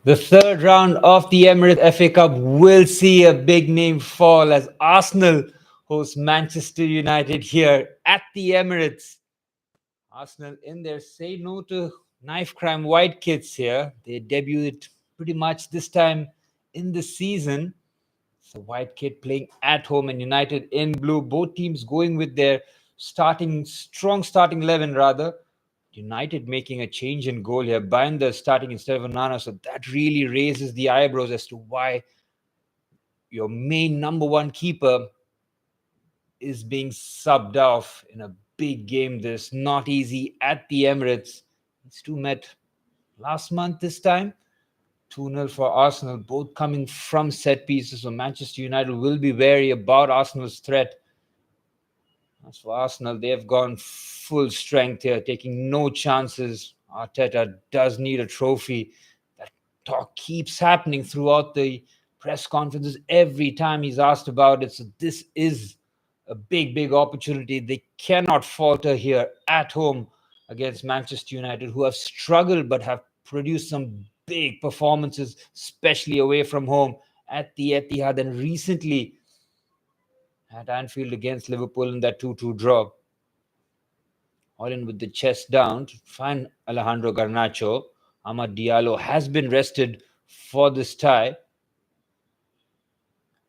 The third round of the Emirates FA Cup will see a big name fall as Arsenal host Manchester United here at the Emirates. Arsenal in their say no to knife crime white kits here. They debuted pretty much this time in the season. So white kit playing at home and United in blue. Both teams going with their strong starting 11 rather. United making a change in goal here. Bayinder starting instead of Nana. So that really raises the eyebrows as to why your main number one keeper is being subbed off in a big game. This not easy at the Emirates. These two met last month this time. 2-0 for Arsenal, both coming from set pieces. So Manchester United will be wary about Arsenal's threat. As for Arsenal, they've gone full strength here, taking no chances. Arteta does need a trophy. That talk keeps happening throughout the press conferences every time he's asked about it. So this is a big opportunity. They cannot falter here at home against Manchester United, who have struggled but have produced some big performances, especially away from home at the Etihad and recently at Anfield against Liverpool in that 2-2 draw. All in with the chest down to find Alejandro Garnacho. Amad Diallo has been rested for this tie.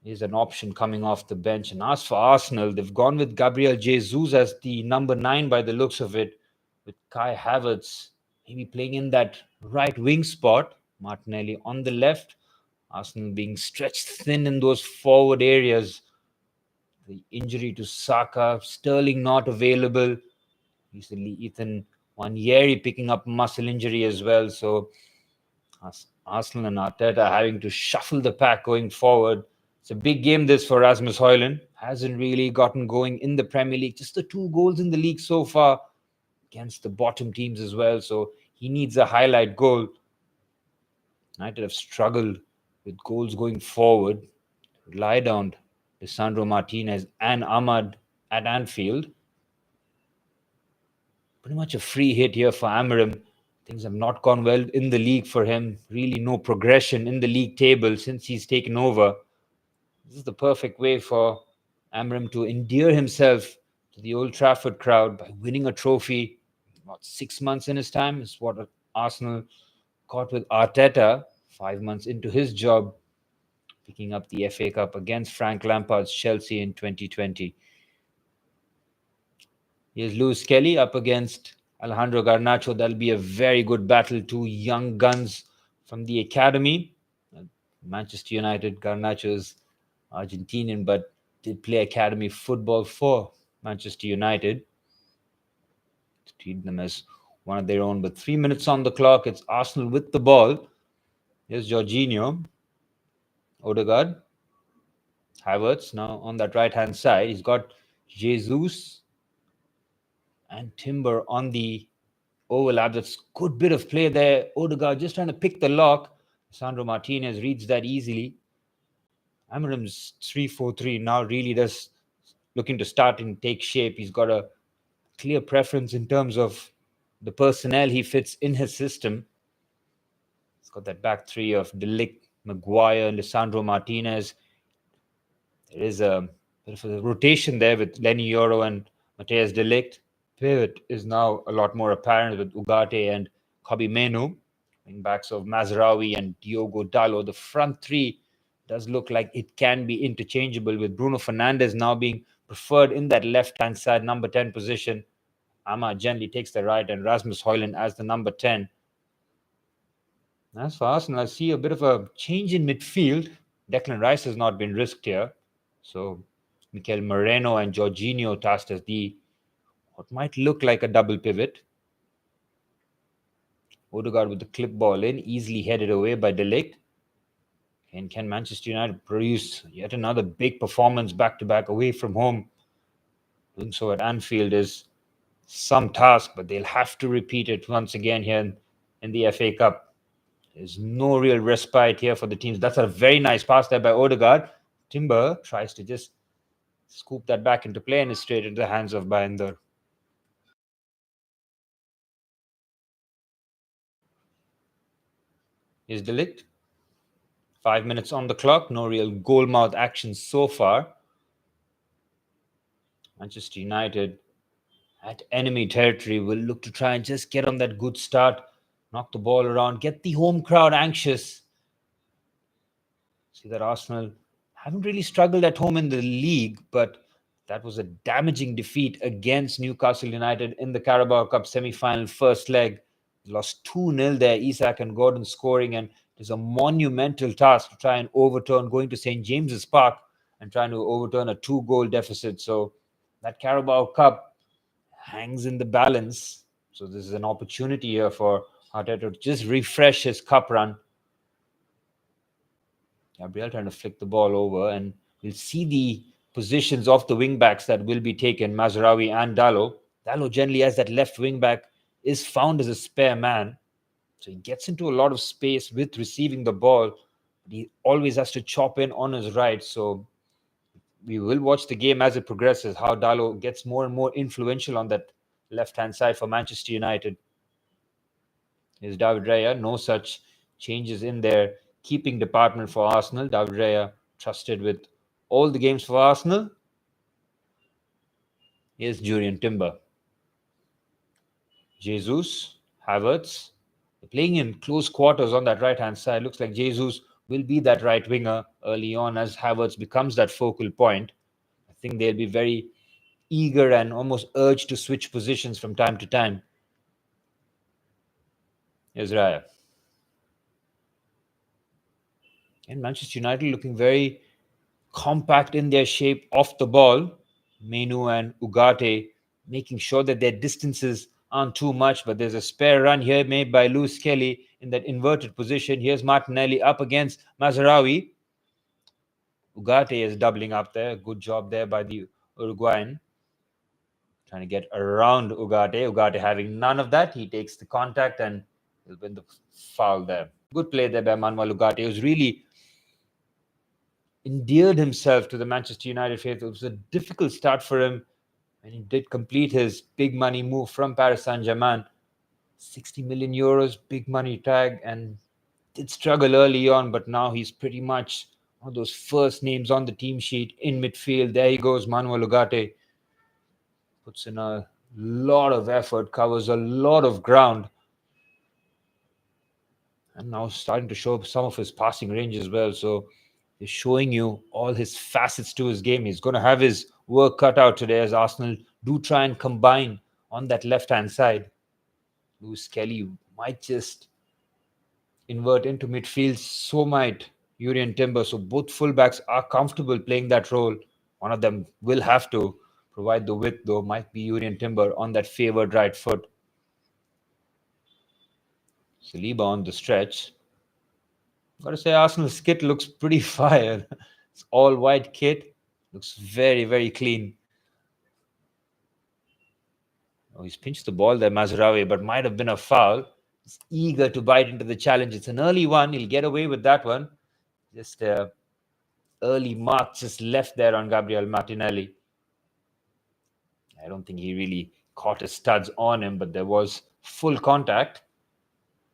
He's an option coming off the bench. And as for Arsenal, they've gone with Gabriel Jesus as the number 9 by the looks of it, with Kai Havertz maybe playing in that right wing spot. Martinelli on the left. Arsenal being stretched thin in those forward areas. The injury to Saka, Sterling not available. Recently, Ethan Wanyeri picking up muscle injury as well. So Arsenal and Arteta having to shuffle the pack going forward. It's a big game this for Rasmus Højlund. Hasn't really gotten going in the Premier League. Just the 2 goals in the league so far against the bottom teams as well. So he needs a highlight goal. United have struggled with goals going forward. Relied on Lisandro Martinez and Ahmad at Anfield. Pretty much a free hit here for Amorim. Things have not gone well in the league for him. Really no progression in the league table since he's taken over. This is the perfect way for Amorim to endear himself to the Old Trafford crowd by winning a trophy. About 6 months in his time is what Arsenal got with Arteta 5 months into his job, picking up the FA Cup against Frank Lampard's Chelsea in 2020. Here's Lewis Kelly up against Alejandro Garnacho. That'll be a very good battle. 2 young guns from the academy. Manchester United, Garnacho is Argentinian, but did play academy football for Manchester United. Treat them as one of their own. But 3 minutes on the clock. It's Arsenal with the ball. Here's Jorginho. Odegaard. Havertz now on that right-hand side. He's got Jesus and Timber on the overlap. That's good bit of play there. Odegaard just trying to pick the lock. Sandro Martinez reads that easily. Amorim's 3-4-3 now really does looking to start and take shape. He's got a clear preference in terms of the personnel he fits in his system. He's got that back three of De Ligt, Maguire, Lisandro Martinez. There is a bit of a rotation there with Lenny Yoro and Matthias De Ligt. Pivot is now a lot more apparent with Ugarte and Kobe Menu. Wing backs of Mazraoui and Diogo Dalot. The front three does look like it can be interchangeable, with Bruno Fernandez now being preferred in that left-hand side number 10 position. Ama gently takes the right and Rasmus Højlund as the number 10. As for Arsenal, I see a bit of a change in midfield. Declan Rice has not been risked here. So Mikel Moreno and Jorginho tasked as what might look like a double pivot. Odegaard with the clip ball in, easily headed away by De Ligt. And can Manchester United produce yet another big performance back-to-back away from home? Doing so at Anfield is some task, but they'll have to repeat it once again here in the FA Cup. There's no real respite here for the teams. That's a very nice pass there by Odegaard. Timber tries to just scoop that back into play and is straight into the hands of Bayinder. Here's Dalot. 5 minutes on the clock. No real goal-mouth action so far. Manchester United at enemy territory will look to try and just get on that good start, knock the ball around, get the home crowd anxious. See that Arsenal haven't really struggled at home in the league, but that was a damaging defeat against Newcastle United in the Carabao Cup semi-final first leg. They lost 2-0 there, Isak and Gordon scoring, and it is a monumental task to try and overturn, going to St. James's Park and trying to overturn a 2-goal deficit. So that Carabao Cup hangs in the balance. So this is an opportunity here for Arteta to just refresh his cup run. Gabriel trying to flick the ball over, and we'll see the positions of the wing backs that will be taken, Mazraoui and Dalot. Dalot generally, as that left wing back, is found as a spare man. So he gets into a lot of space with receiving the ball, but he always has to chop in on his right. So we will watch the game as it progresses, how Dalot gets more and more influential on that left-hand side for Manchester United. Here's David Raya. No such changes in their keeping department for Arsenal. David Raya trusted with all the games for Arsenal. Here's Jurrien Timber. Jesus, Havertz. They're playing in close quarters on that right-hand side. Looks like Jesus will be that right winger early on as Havertz becomes that focal point. I think they'll be very eager and almost urged to switch positions from time to time. Here's Raya. And Manchester United looking very compact in their shape off the ball. Menu and Ugarte making sure that their distances aren't too much, but there's a spare run here made by Lewis Kelly in that inverted position. Here's Martinelli up against Mazraoui. Ugarte is doubling up there. Good job there by the Uruguayan. Trying to get around Ugarte. Ugarte having none of that. He takes the contact and will win the foul there. Good play there by Manuel Ugarte. It was really endeared himself to the Manchester United faithful. It was a difficult start for him, and he did complete his big money move from Paris Saint-Germain. 60 million euros, big money tag, and did struggle early on, but now he's pretty much one of those first names on the team sheet in midfield. There he goes, Manuel Ugarte. Puts in a lot of effort, covers a lot of ground, and now starting to show some of his passing range as well. So he's showing you all his facets to his game. He's going to have his work cut out today as Arsenal do try and combine on that left-hand side. Lewis Kelly might just invert into midfield. So might Jurrien Timber. So both fullbacks are comfortable playing that role. One of them will have to provide the width, though. Might be Jurrien Timber on that favoured right foot. Saliba on the stretch. Got to say, Arsenal's kit looks pretty fire. It's all white kit. Looks very, very clean. Oh, he's pinched the ball there, Mazraoui, but might have been a foul. He's eager to bite into the challenge. It's an early one. He'll get away with that one. Just early mark just left there on Gabriel Martinelli. I don't think he really caught his studs on him, but there was full contact.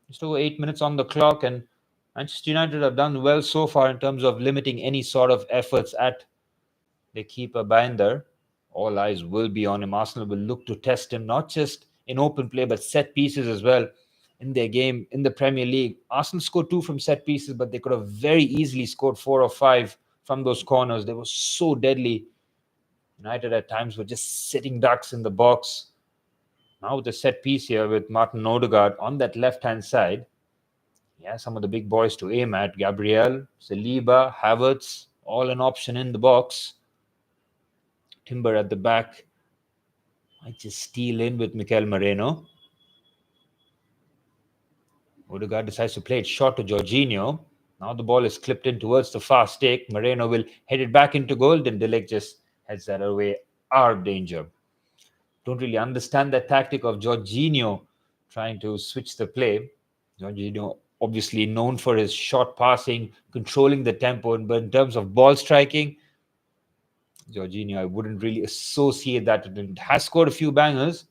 Just over 8 minutes on the clock, and Manchester United have done well so far in terms of limiting any sort of efforts at their keeper Bayinder. All eyes will be on him. Arsenal will look to test him, not just in open play, but set pieces as well in their game in the Premier League. Arsenal scored 2 from set pieces, but they could have very easily scored 4 or 5 from those corners. They were so deadly. United at times were just sitting ducks in the box. Now with the set piece here with Martin Odegaard on that left-hand side. Yeah, some of the big boys to aim at. Gabriel, Saliba, Havertz, all an option in the box. Timber at the back. Might just steal in with Mikel Moreno. Odegaard decides to play it short to Jorginho. Now the ball is clipped in towards the far stake. Moreno will head it back into goal. Then Dalot just heads that away. Out of danger. Don't really understand that tactic of Jorginho trying to switch the play. Jorginho obviously known for his short passing, controlling the tempo, but in terms of ball striking, Jorginho, I wouldn't really associate that with him. It has scored a few bangers.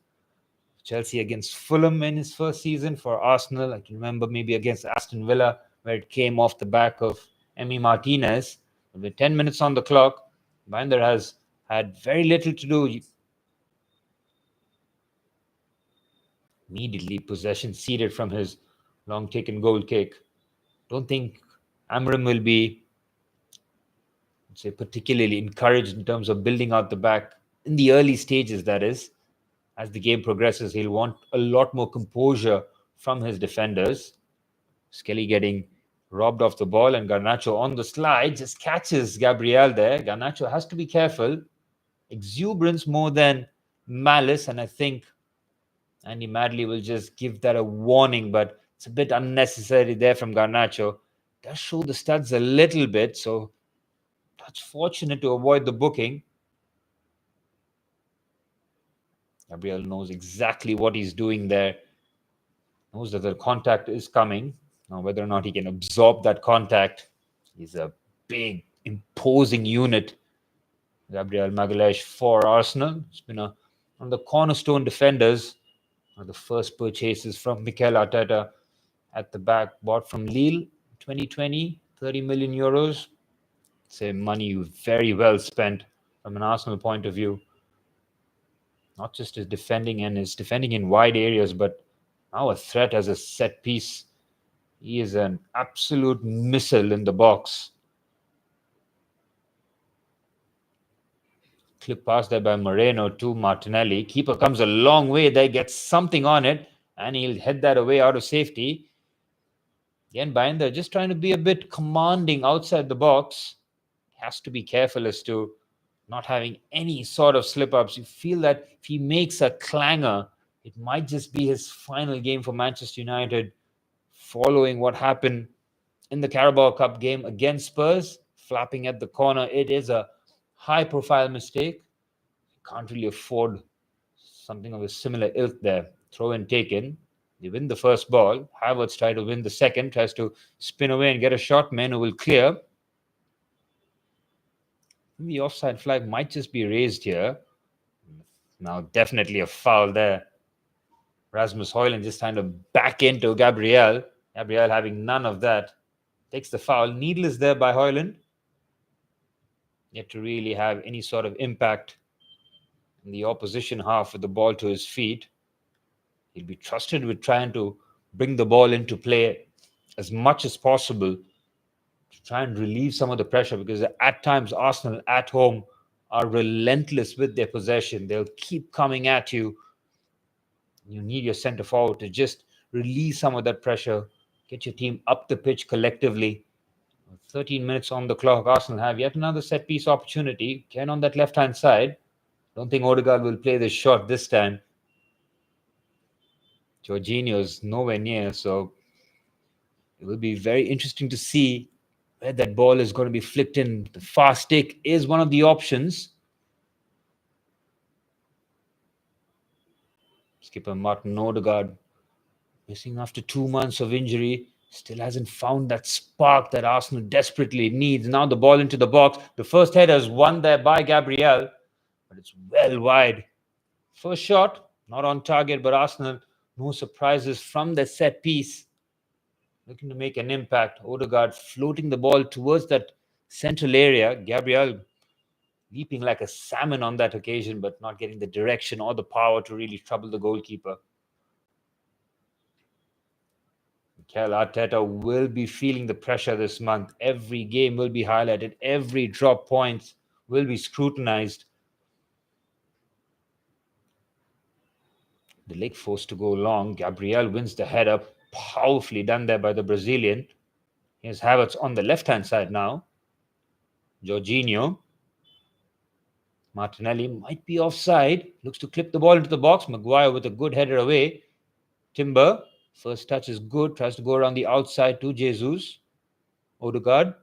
Chelsea against Fulham in his first season. For Arsenal, I can remember maybe against Aston Villa where it came off the back of Emi Martinez. With 10 minutes on the clock, Bayinder has had very little to do. Immediately, possession ceded from his long taken goal kick. Don't think Amram will be, say, particularly encouraged in terms of building out the back in the early stages, that is. As the game progresses, he'll want a lot more composure from his defenders. Skelly getting robbed off the ball, and Garnacho on the slide just catches Gabriel there. Garnacho has to be careful. Exuberance more than malice, and I think Andy Madley will just give that a warning, but it's a bit unnecessary there from Garnacho. Does show the studs a little bit, so that's fortunate to avoid the booking. Gabriel knows exactly what he's doing there, knows that the contact is coming. Now, whether or not he can absorb that contact, he's a big, imposing unit. Gabriel Magalhaes for Arsenal. It's been one of the cornerstone defenders. One of the first purchases from Mikel Arteta at the back, bought from Lille 2020, 30 million euros. It's a money very well spent from an Arsenal point of view. Not just his defending and his defending in wide areas, but now a threat as a set piece. He is an absolute missile in the box. Clip pass there by Moreno to Martinelli. Keeper comes a long way there, gets something on it, and he'll head that away out of safety. Again, Bayinder just trying to be a bit commanding outside the box. Has to be careful as to not having any sort of slip-ups. You feel that if he makes a clanger, it might just be his final game for Manchester United, following what happened in the Carabao Cup game against Spurs, flapping at the corner. It is a high-profile mistake. Can't really afford something of a similar ilk there. Throw in taken. They win the first ball. Havertz tries to win the second, tries to spin away and get a shot. Menu will clear. The offside flag might just be raised here. Now, definitely a foul there. Rasmus Højlund just trying to back into Gabriel. Gabriel having none of that. Takes the foul. Needless there by Højlund. Yet to really have any sort of impact in the opposition half with the ball to his feet. He'll be trusted with trying to bring the ball into play as much as possible to try and relieve some of the pressure, because at times Arsenal at home are relentless with their possession. They'll keep coming at you. You need your centre forward to just release some of that pressure, get your team up the pitch collectively. 13 minutes on the clock. Arsenal have yet another set piece opportunity. Again on that left hand side. Don't think Odegaard will play this shot this time. Jorginho's nowhere near, so it will be very interesting to see where that ball is going to be flicked in. The fast stick is one of the options. Skipper Martin Odegaard, missing after 2 months of injury, still hasn't found that spark that Arsenal desperately needs. Now the ball into the box. The first header is won there by Gabriel, but it's well wide. First shot, not on target, but Arsenal, no surprises from the set piece. Looking to make an impact. Odegaard floating the ball towards that central area. Gabriel leaping like a salmon on that occasion, but not getting the direction or the power to really trouble the goalkeeper. Mikel Arteta will be feeling the pressure this month. Every game will be highlighted. Every drop point will be scrutinized. The leg forced to go long. Gabriel wins the header. Powerfully done there by the Brazilian. Here's Havertz on the left-hand side now. Jorginho. Martinelli might be offside. Looks to clip the ball into the box. Maguire with a good header away. Timber. First touch is good. Tries to go around the outside to Jesus. Odegaard.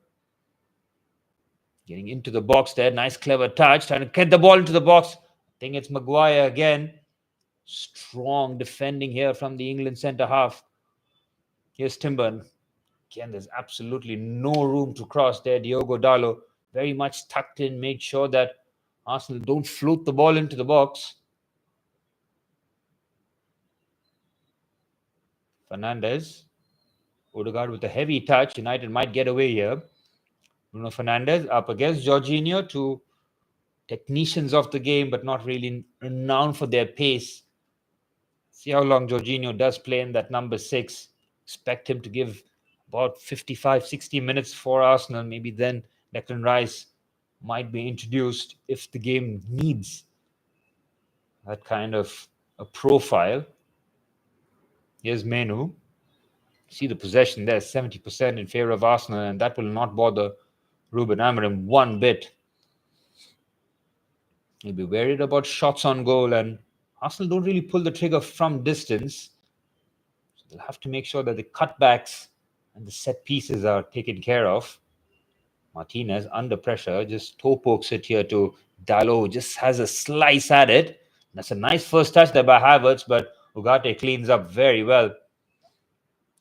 Getting into the box there. Nice clever touch. Trying to get the ball into the box. I think it's Maguire again. Strong defending here from the England centre half. Here's Timber. Again, there's absolutely no room to cross there. Diogo Dalot very much tucked in. Made sure that Arsenal don't float the ball into the box. Fernandez. Odegaard with a heavy touch. United might get away here. Bruno Fernandez up against Jorginho, two technicians of the game, but not really renowned for their pace. See how long Jorginho does play in that number 6. Expect him to give about 55, 60 minutes for Arsenal. Maybe then Declan Rice might be introduced if the game needs that kind of a profile. Here's Menu. See the possession there, 70% in favor of Arsenal, and that will not bother Ruben Amorim one bit. He'll be worried about shots on goal, and Arsenal don't really pull the trigger from distance. So they'll have to make sure that the cutbacks and the set pieces are taken care of. Martinez under pressure, just toe pokes it here to Dalot, just has a slice at it. That's a nice first touch there by Havertz, but Ugarte cleans up very well.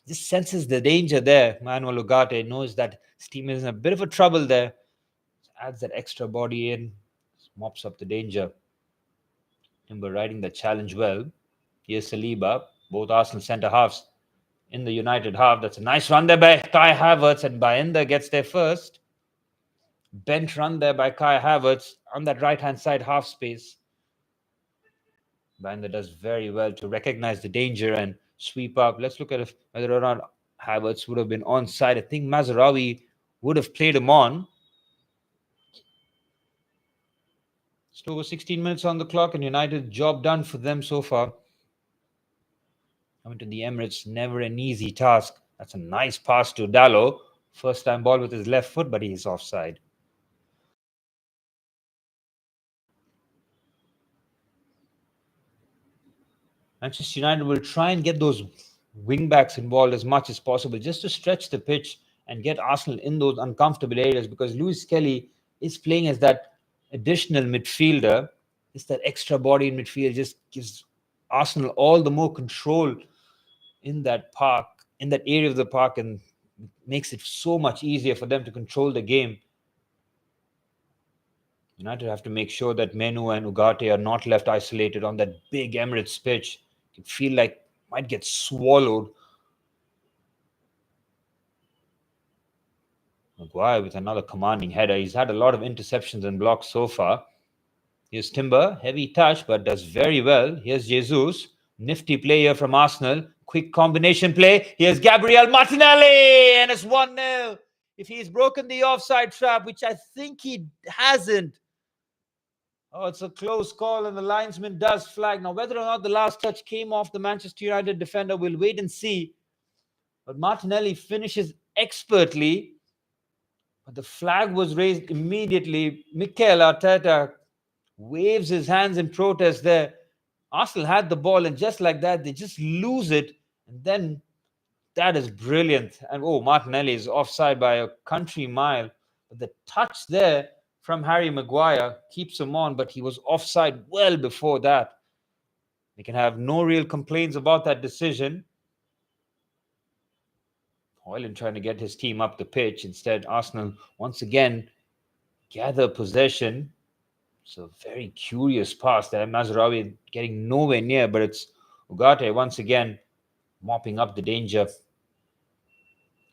Just senses the danger there. Manuel Ugarte knows that his team is in a bit of a trouble there. Adds that extra body in, mops up the danger. Timber riding the challenge well. Here's Saliba, both Arsenal centre halves in the United half. That's a nice run there by Kai Havertz, and Bayinder gets there first. Bent run there by Kai Havertz on that right-hand side half space. Bayinder does very well to recognize the danger and sweep up. Let's look at whether or not Havertz would have been onside. I think Mazraoui would have played him on. Just over 16 minutes on the clock, and United job done for them so far. Coming to the Emirates, never an easy task. That's a nice pass to Dalot. First time ball with his left foot, but he's offside. Manchester United will try and get those wing-backs involved as much as possible, just to stretch the pitch and get Arsenal in those uncomfortable areas, because Lewis Kelly is playing as that additional midfielder. Just that extra body in midfield just gives Arsenal all the more control in that park, in that area of the park, and makes it so much easier for them to control the game. United have to make sure that Menu and Ugarte are not left isolated on that big Emirates pitch. You feel like might get swallowed. Maguire with another commanding header. He's had a lot of interceptions and blocks so far. Here's Timber, heavy touch, but does very well. Here's Jesus, nifty player from Arsenal. Quick combination play. Here's Gabriel Martinelli, and it's 1-0. If he's broken the offside trap, which I think he hasn't. Oh, it's a close call, and the linesman does flag. Now, whether or not the last touch came off the Manchester United defender, we'll wait and see. But Martinelli finishes expertly. But the flag was raised immediately. Mikel Arteta waves his hands in protest there. Arsenal had the ball, and just like that, they just lose it. And then that is brilliant. And Martinelli is offside by a country mile. But the touch there from Harry Maguire keeps him on, but he was offside well before that. They can have no real complaints about that decision. Hoyland trying to get his team up the pitch. Instead, Arsenal once again gather possession. It's a very curious pass there. Mazraoui getting nowhere near, but it's Ugarte once again mopping up the danger.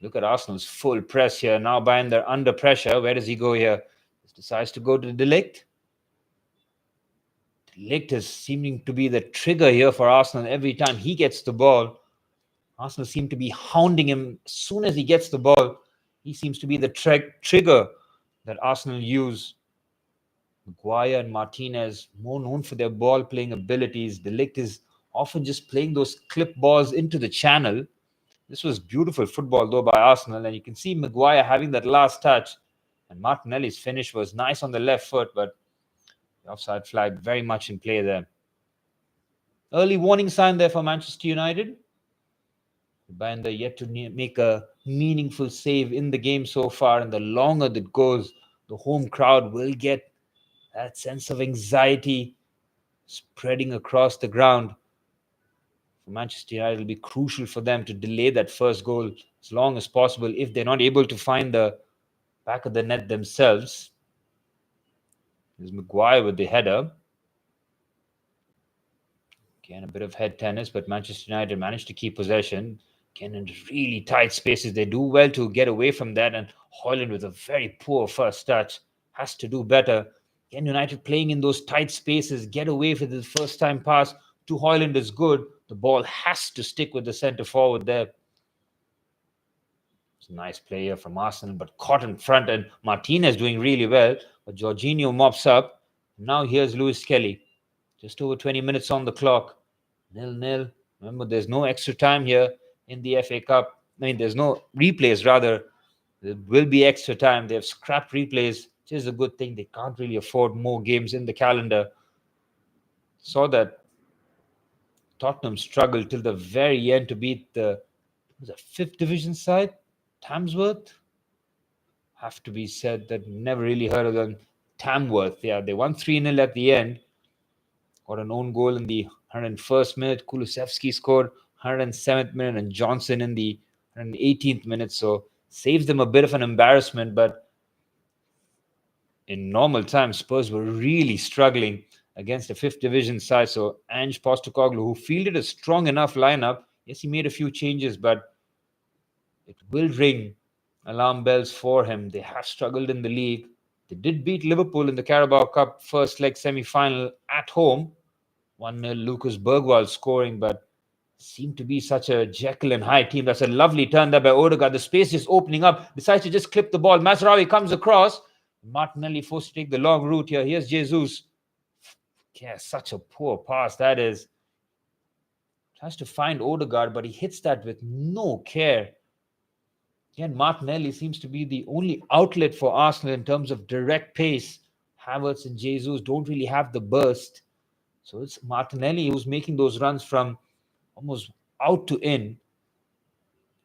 Look at Arsenal's full press here. Now Bayinder under pressure. Where does he go here? He decides to go to De Ligt. De Ligt is seeming to be the trigger here for Arsenal. Every time he gets the ball, Arsenal seem to be hounding him. As soon as he gets the ball, he seems to be the trigger that Arsenal use. Maguire and Martinez, more known for their ball-playing abilities. De Ligt is often just playing those clip balls into the channel. This was beautiful football, though, by Arsenal. And you can see Maguire having that last touch. And Martinelli's finish was nice on the left foot, but the offside flag very much in play there. Early warning sign there for Manchester United. Bayinder yet to make a meaningful save in the game so far. And the longer that goes, the home crowd will get that sense of anxiety spreading across the ground. For Manchester United, it will be crucial for them to delay that first goal as long as possible if they're not able to find the back of the net themselves. There's Maguire with the header. Again, a bit of head tennis, but Manchester United managed to keep possession. Again, in really tight spaces, they do well to get away from that. And Højlund with a very poor first touch has to do better. Again, United playing in those tight spaces, get away with the first time pass to Højlund is good. The ball has to stick with the centre forward there. It's a nice player from Arsenal, but caught in front, and Martinez doing really well. But Jorginho mops up. Now here's Lewis Kelly. Just over 20 minutes on the clock. 0-0. Remember, there's no extra time here in the FA Cup. I mean, there's no replays, rather. There will be extra time. They have scrapped replays, which is a good thing. They can't really afford more games in the calendar. Saw that Tottenham struggled till the very end to beat the fifth division side, Tamworth. Have to be said that never really heard of them. Tamworth, yeah, they won 3-0 at the end. Got an own goal in the 101st minute. Kulusevski scored 107th minute, and Johnson in the 118th minute. So saves them a bit of an embarrassment, but in normal times, Spurs were really struggling against the fifth division side. So Ange Postecoglou, who fielded a strong enough lineup, yes, he made a few changes, but it will ring alarm bells for him. They have struggled in the league. They did beat Liverpool in the Carabao Cup first leg semi-final at home. 1-0, Lucas Bergwall scoring, but seemed to be such a Jekyll and Hyde team. That's a lovely turn there by Odegaard. The space is opening up. Decides to just clip the ball. Mazraoui comes across. Martinelli forced to take the long route here. Here's Jesus. Yeah, such a poor pass that is. Tries to find Odegaard, but he hits that with no care. Again, Martinelli seems to be the only outlet for Arsenal in terms of direct pace. Havertz and Jesus don't really have the burst. So it's Martinelli who's making those runs from almost out to in.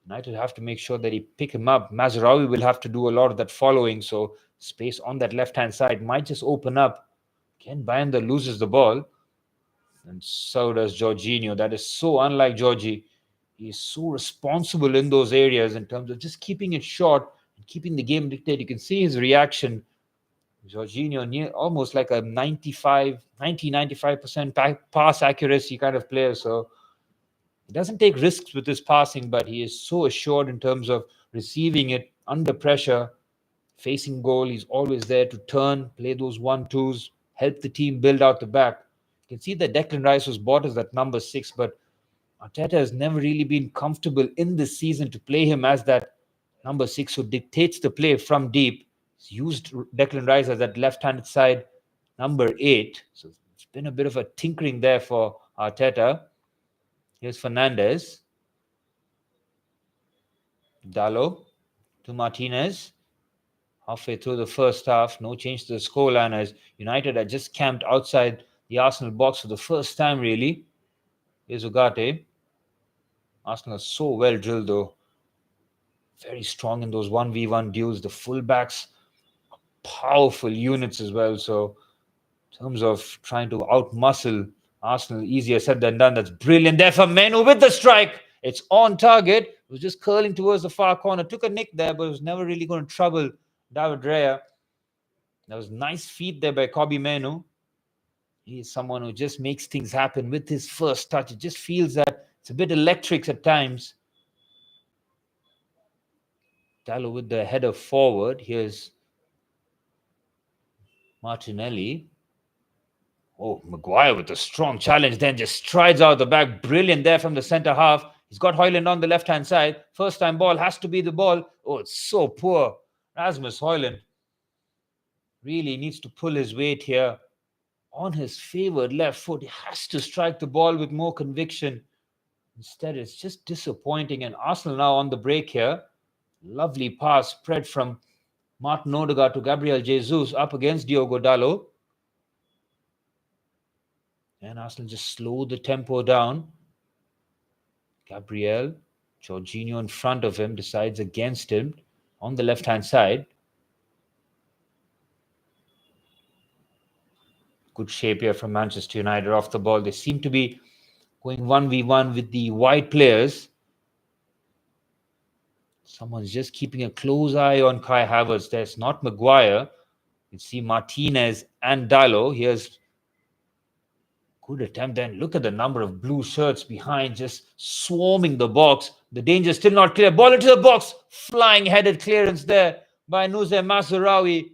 United have to make sure that he pick him up. Mazraoui will have to do a lot of that following. So space on that left-hand side might just open up. Again, Bayinder loses the ball. And so does Jorginho. That is so unlike Georgie. He is so responsible in those areas in terms of just keeping it short and keeping the game dictated. You can see his reaction. Jorginho, almost like a 95% pass accuracy kind of player. So he doesn't take risks with his passing, but he is so assured in terms of receiving it under pressure, facing goal. He's always there to turn, play those 1-2s, help the team build out the back. You can see that Declan Rice was bought as that number 6, but Arteta has never really been comfortable in this season to play him as that number 6 who dictates the play from deep. He's used Declan Rice as that left-handed side number 8. So it's been a bit of a tinkering there for Arteta. Here's Fernandez. Dalot to Martinez. Halfway through the first half, no change to the scoreline as United are just camped outside the Arsenal box for the first time, really. Here's Ugarte. Arsenal are so well drilled, though. Very strong in those 1v1 duels. The fullbacks are powerful units as well. So, in terms of trying to outmuscle Arsenal, easier said than done. That's brilliant there for Menu with the strike. It's on target. It was just curling towards the far corner. Took a nick there, but it was never really going to trouble David Raya. That was nice feet there by Kobbie Mainoo. He is someone who just makes things happen with his first touch. It just feels that it's a bit electric at times. Dalot with the header forward. Here's Martinelli. Oh, Maguire with a strong challenge, then just strides out the back. Brilliant there from the centre half. He's got Højlund on the left-hand side. First time ball has to be the ball. Oh, it's so poor. Rasmus Højlund really needs to pull his weight here. On his favoured left foot, he has to strike the ball with more conviction. Instead, it's just disappointing. And Arsenal now on the break here. Lovely pass spread from Martin Odegaard to Gabriel Jesus up against Diogo Dalot. And Arsenal just slow the tempo down. Gabriel, Jorginho in front of him, decides against him on the left-hand side. Good shape here from Manchester United off the ball. They seem to be going 1v1 with the wide players. Someone's just keeping a close eye on Kai Havertz. There's not Maguire. You see Martinez and Dalot. Here's Good attempt then. Look at the number of blue shirts behind just swarming the box. The danger still not clear. Ball into the box. Flying headed clearance there by Nuzem Mazraoui.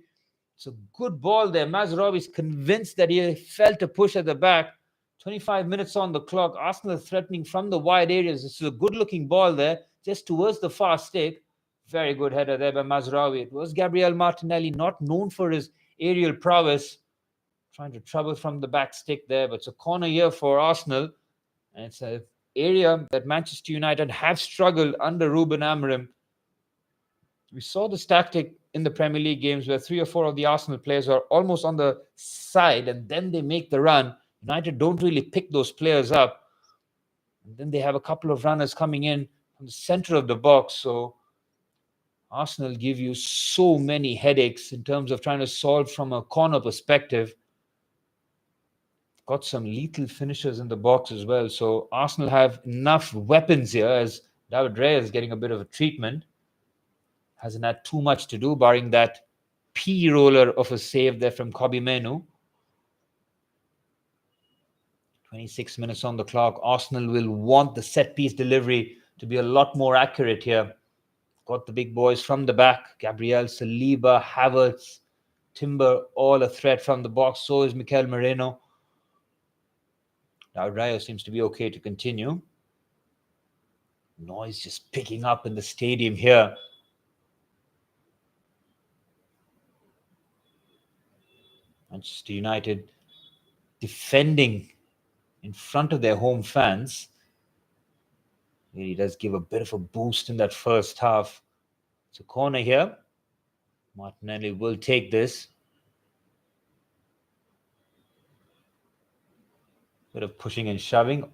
It's a good ball there. Mazraoui is convinced that he felt a push at the back. 25 minutes on the clock. Arsenal threatening from the wide areas. This is a good-looking ball there, just towards the far stick. Very good header there by Mazraoui. It was Gabriel Martinelli, not known for his aerial prowess, trying to trouble from the back stick there. But it's a corner here for Arsenal. And it's an area that Manchester United have struggled under Ruben Amorim. We saw this tactic in the Premier League games where 3 or 4 of the Arsenal players are almost on the side and then they make the run. United don't really pick those players up. And then they have a couple of runners coming in from the center of the box. So Arsenal give you so many headaches in terms of trying to solve from a corner perspective. Got some lethal finishers in the box as well. So Arsenal have enough weapons here, as Dalot Red is getting a bit of a treatment. Hasn't had too much to do, barring that P-roller of a save there from Kobbie Mainoo. 26 minutes on the clock. Arsenal will want the set-piece delivery to be a lot more accurate here. Got the big boys from the back. Gabriel, Saliba, Havertz, Timber, all a threat from the box. So is Mikel Merino. Now Raya seems to be okay to continue. Noise just picking up in the stadium here. Manchester United defending in front of their home fans. Really does give a bit of a boost in that first half. It's a corner here. Martinelli will take this. Bit of pushing and shoving.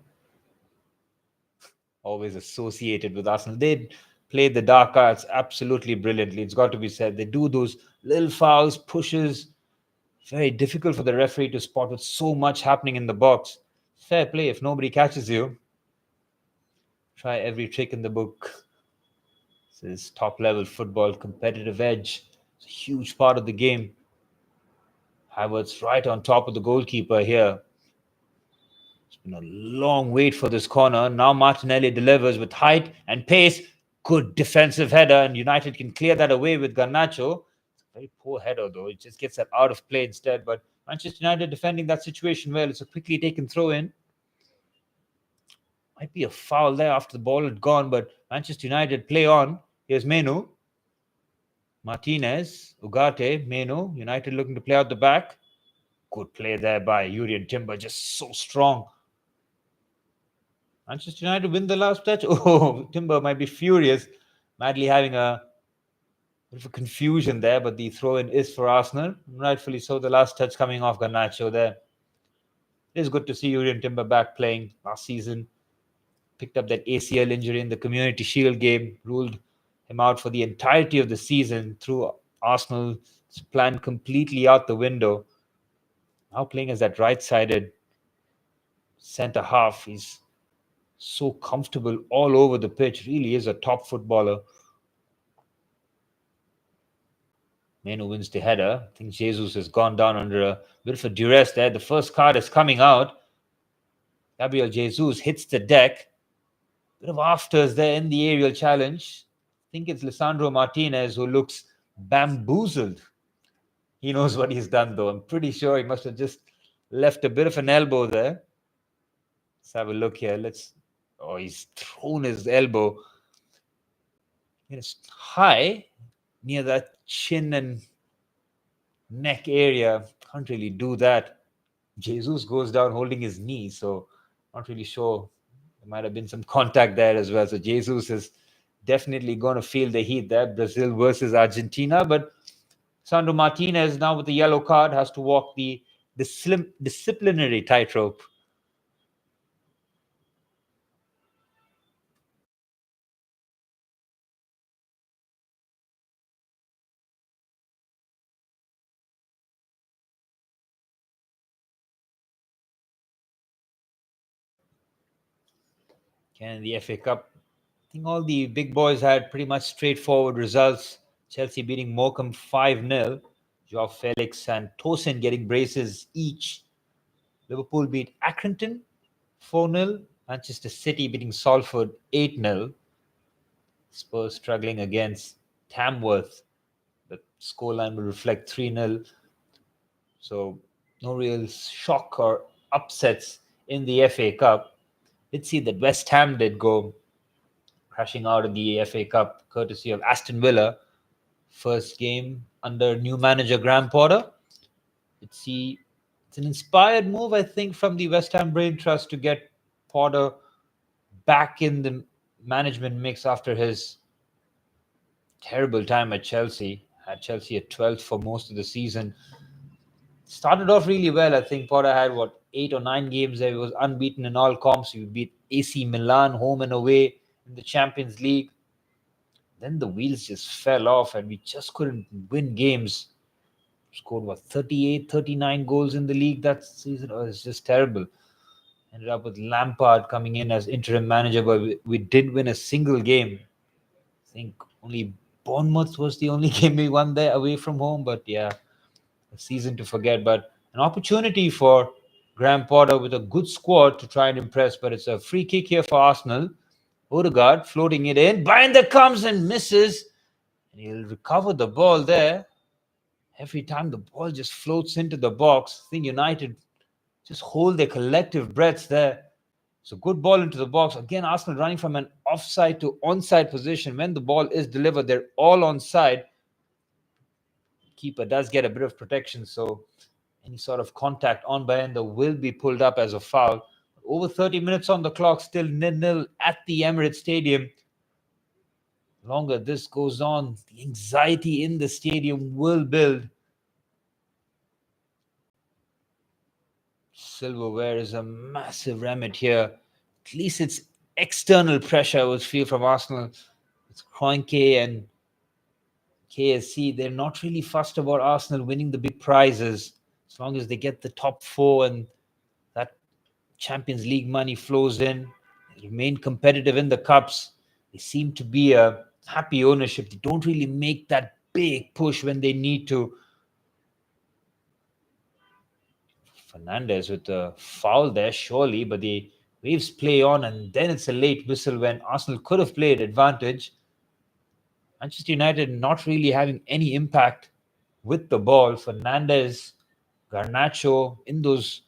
Always associated with Arsenal. They play the dark arts absolutely brilliantly. It's got to be said. They do those little fouls, pushes. Very difficult for the referee to spot with so much happening in the box. Fair play if nobody catches you. Try every trick in the book. This is top-level football, competitive edge. It's a huge part of the game. Havertz right on top of the goalkeeper here. It's been a long wait for this corner. Now Martinelli delivers with height and pace. Good defensive header, and United can clear that away with Garnacho. Very poor header, though. It just gets that out of play instead. But Manchester United defending that situation well. It's a quickly taken throw in. Might be a foul there after the ball had gone, but Manchester United play on. Here's Mainoo. Martinez, Ugarte, Mainoo. United looking to play out the back. Good play there by Urian Timber. Just so strong. Manchester United win the last touch. Oh, Timber might be furious. Madly having a bit of a confusion there, but the throw-in is for Arsenal. Rightfully so, the last touch coming off Garnacho there. It is good to see Urian Timber back playing last season. Picked up that ACL injury in the Community Shield game. Ruled him out for the entirety of the season through Arsenal's plan completely out the window. Now playing as that right-sided centre half. He's so comfortable all over the pitch. Really is a top footballer. Mainoo wins the header. I think Jesus has gone down under a bit of a duress there. The first card is coming out. Gabriel Jesus hits the deck. Bit of afters there in the aerial challenge. I think it's Lisandro Martinez who looks bamboozled. He knows what he's done, though. I'm pretty sure he must have just left a bit of an elbow there. Let's have a look here. Oh, he's thrown his elbow. It's high near that chin and neck area. Can't really do that. Jesus goes down holding his knee, so not really sure. There might have been some contact there as well. So Jesus is definitely going to feel the heat there. Brazil versus Argentina. But Sandro Martinez now with the yellow card has to walk the disciplinary tightrope. And the FA Cup, I think all the big boys had pretty much straightforward results. Chelsea beating Morecambe 5-0. Joao Felix and Tosin getting braces each, Liverpool beat Accrington 4-0. Manchester City beating Salford 8-0. Spurs struggling against Tamworth. The scoreline will reflect 3-0. So no real shock or upsets in the FA Cup. Let's see that West Ham did go crashing out of the FA Cup courtesy of Aston Villa. First game under new manager Graham Potter. Let's see. It's an inspired move, I think, from the West Ham Brain Trust to get Potter back in the management mix after his terrible time at Chelsea. Had Chelsea at 12th for most of the season. Started off really well. I think Potter had, 8 or 9 games there. He was unbeaten in all comps. He beat AC Milan home and away in the Champions League. Then the wheels just fell off and we just couldn't win games. Scored 38, 39 goals in the league that season. Oh, it's just terrible. Ended up with Lampard coming in as interim manager, but we didn't win a single game. I think only Bournemouth was the only game we won there away from home. But yeah, a season to forget. But an opportunity for Graham Potter with a good squad to try and impress. But it's a free kick here for Arsenal. Odegaard floating it in. Bayinder comes and misses. And he'll recover the ball there. Every time the ball just floats into the box, I think United just hold their collective breaths there. So good ball into the box. Again, Arsenal running from an offside to onside position. When the ball is delivered, they're all onside. Keeper does get a bit of protection, so any sort of contact on Bayinder will be pulled up as a foul. Over 30 minutes on the clock, still 0-0 at the Emirates Stadium. Longer this goes on, the anxiety in the stadium will build. Silverware is a massive remit here. At least it's external pressure I would feel from Arsenal. It's Kroenke and KSC. They're not really fussed about Arsenal winning the big prizes. As long as they get the top 4 and that Champions League money flows in, they remain competitive in the cups. They seem to be a happy ownership. They don't really make that big push when they need to. Fernandez with a foul there, surely, but the Waves play on, and then it's a late whistle when Arsenal could have played advantage. Manchester United not really having any impact with the ball. Fernandez, Garnacho in those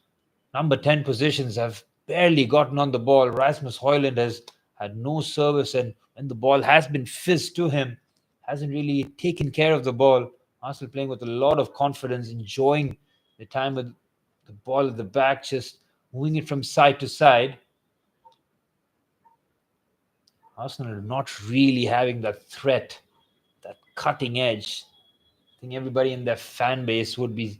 number 10 positions have barely gotten on the ball. Rasmus Højlund has had no service, and when the ball has been fizzed to him, hasn't really taken care of the ball. Arsenal playing with a lot of confidence, enjoying the time with the ball at the back, just moving it from side to side. Arsenal are not really having that threat, that cutting edge. I think everybody in their fan base would be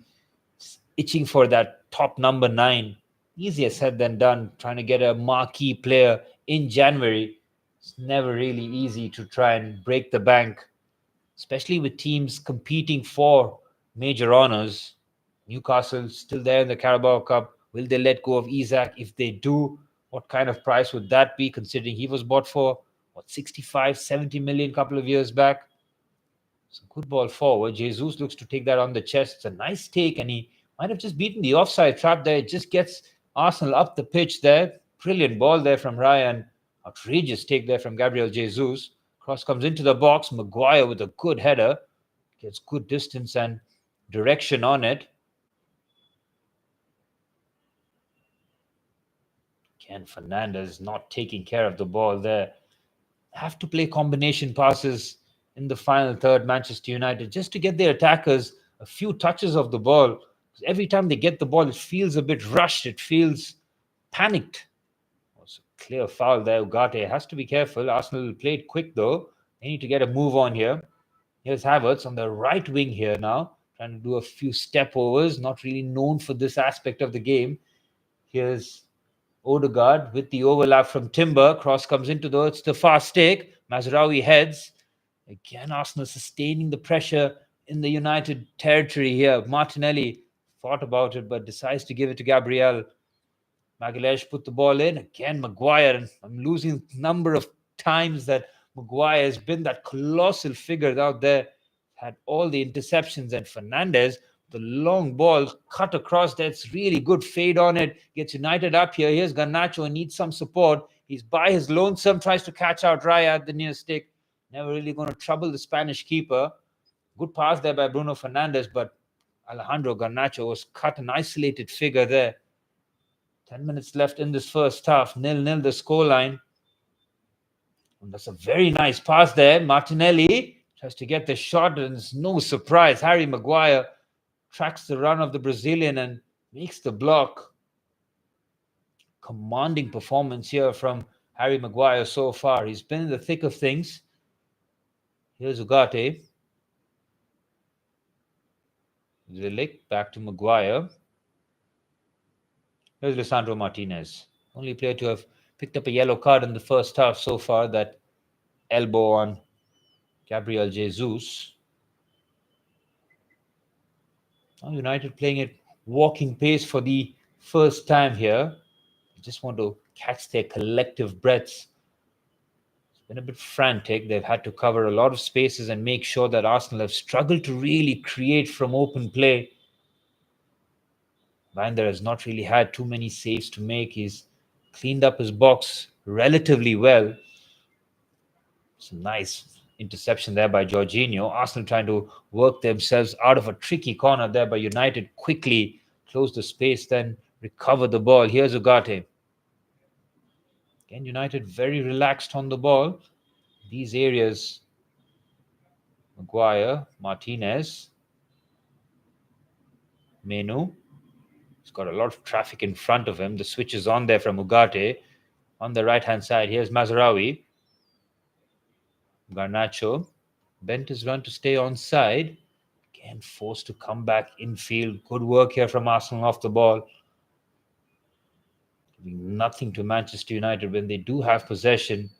itching for that top number 9. Easier said than done, trying to get a marquee player in January. It's never really easy to try and break the bank, especially with teams competing for major honours. Newcastle still there in the Carabao Cup. Will they let go of Isak? If they do, what kind of price would that be, considering he was bought for, 65, 70 million a couple of years back? It's a good ball forward. Jesus looks to take that on the chest. It's a nice take, and he might have just beaten the offside trap there. It just gets Arsenal up the pitch there. Brilliant ball there from Raya, and outrageous take there from Gabriel Jesus. Cross comes into the box. Maguire with a good header. Gets good distance and direction on it. Again, Fernandez not taking care of the ball there. Have to play combination passes in the final third, Manchester United, just to get their attackers a few touches of the ball. Every time they get the ball, it feels a bit rushed. It feels panicked. Also, clear foul there. Ugarte has to be careful. Arsenal played quick, though. They need to get a move on here. Here's Havertz on the right wing here now, trying to do a few step overs. Not really known for this aspect of the game. Here's Odegaard with the overlap from Timber. Cross comes into the fast take. Mazraoui heads. Again, Arsenal sustaining the pressure in the United territory here. Martinelli thought about it, but decides to give it to Gabriel. Magalhaes put the ball in. Again, Maguire. And I'm losing the number of times that Maguire has been that colossal figure out there. Had all the interceptions. And Fernandez The long ball cut across. That's really good fade on it. Gets United up here. Here's Garnacho and needs some support. He's by his lonesome, tries to catch out Raya at the near stick. Never really going to trouble the Spanish keeper. Good pass there by Bruno Fernandez, but Alejandro Garnacho was cut an isolated figure there. 10 minutes left in this first half. 0-0 the scoreline. And that's a very nice pass there. Martinelli tries to get the shot, and it's no surprise. Harry Maguire tracks the run of the Brazilian and makes the block. Commanding performance here from Harry Maguire so far. He's been in the thick of things. Here's Ugarte. Zilic back to Maguire. Here's Lisandro Martinez. Only player to have picked up a yellow card in the first half so far. That elbow on Gabriel Jesus. Now United playing at walking pace for the first time here. They just want to catch their collective breaths. It's been a bit frantic. They've had to cover a lot of spaces and make sure that Arsenal have struggled to really create from open play. Bayinder has not really had too many saves to make. He's cleaned up his box relatively well. Some nice interception there by Jorginho. Arsenal trying to work themselves out of a tricky corner there, but United quickly close the space, then recover the ball. Here's Ugarte. Again, United very relaxed on the ball. These areas, Maguire, Martinez, Menu. He's got a lot of traffic in front of him. The switch is on there from Ugarte. On the right-hand side, here's Mazraoui. Garnacho bent his run to stay onside. Again, forced to come back infield. Good work here from Arsenal off the ball. Giving nothing to Manchester United when they do have possession.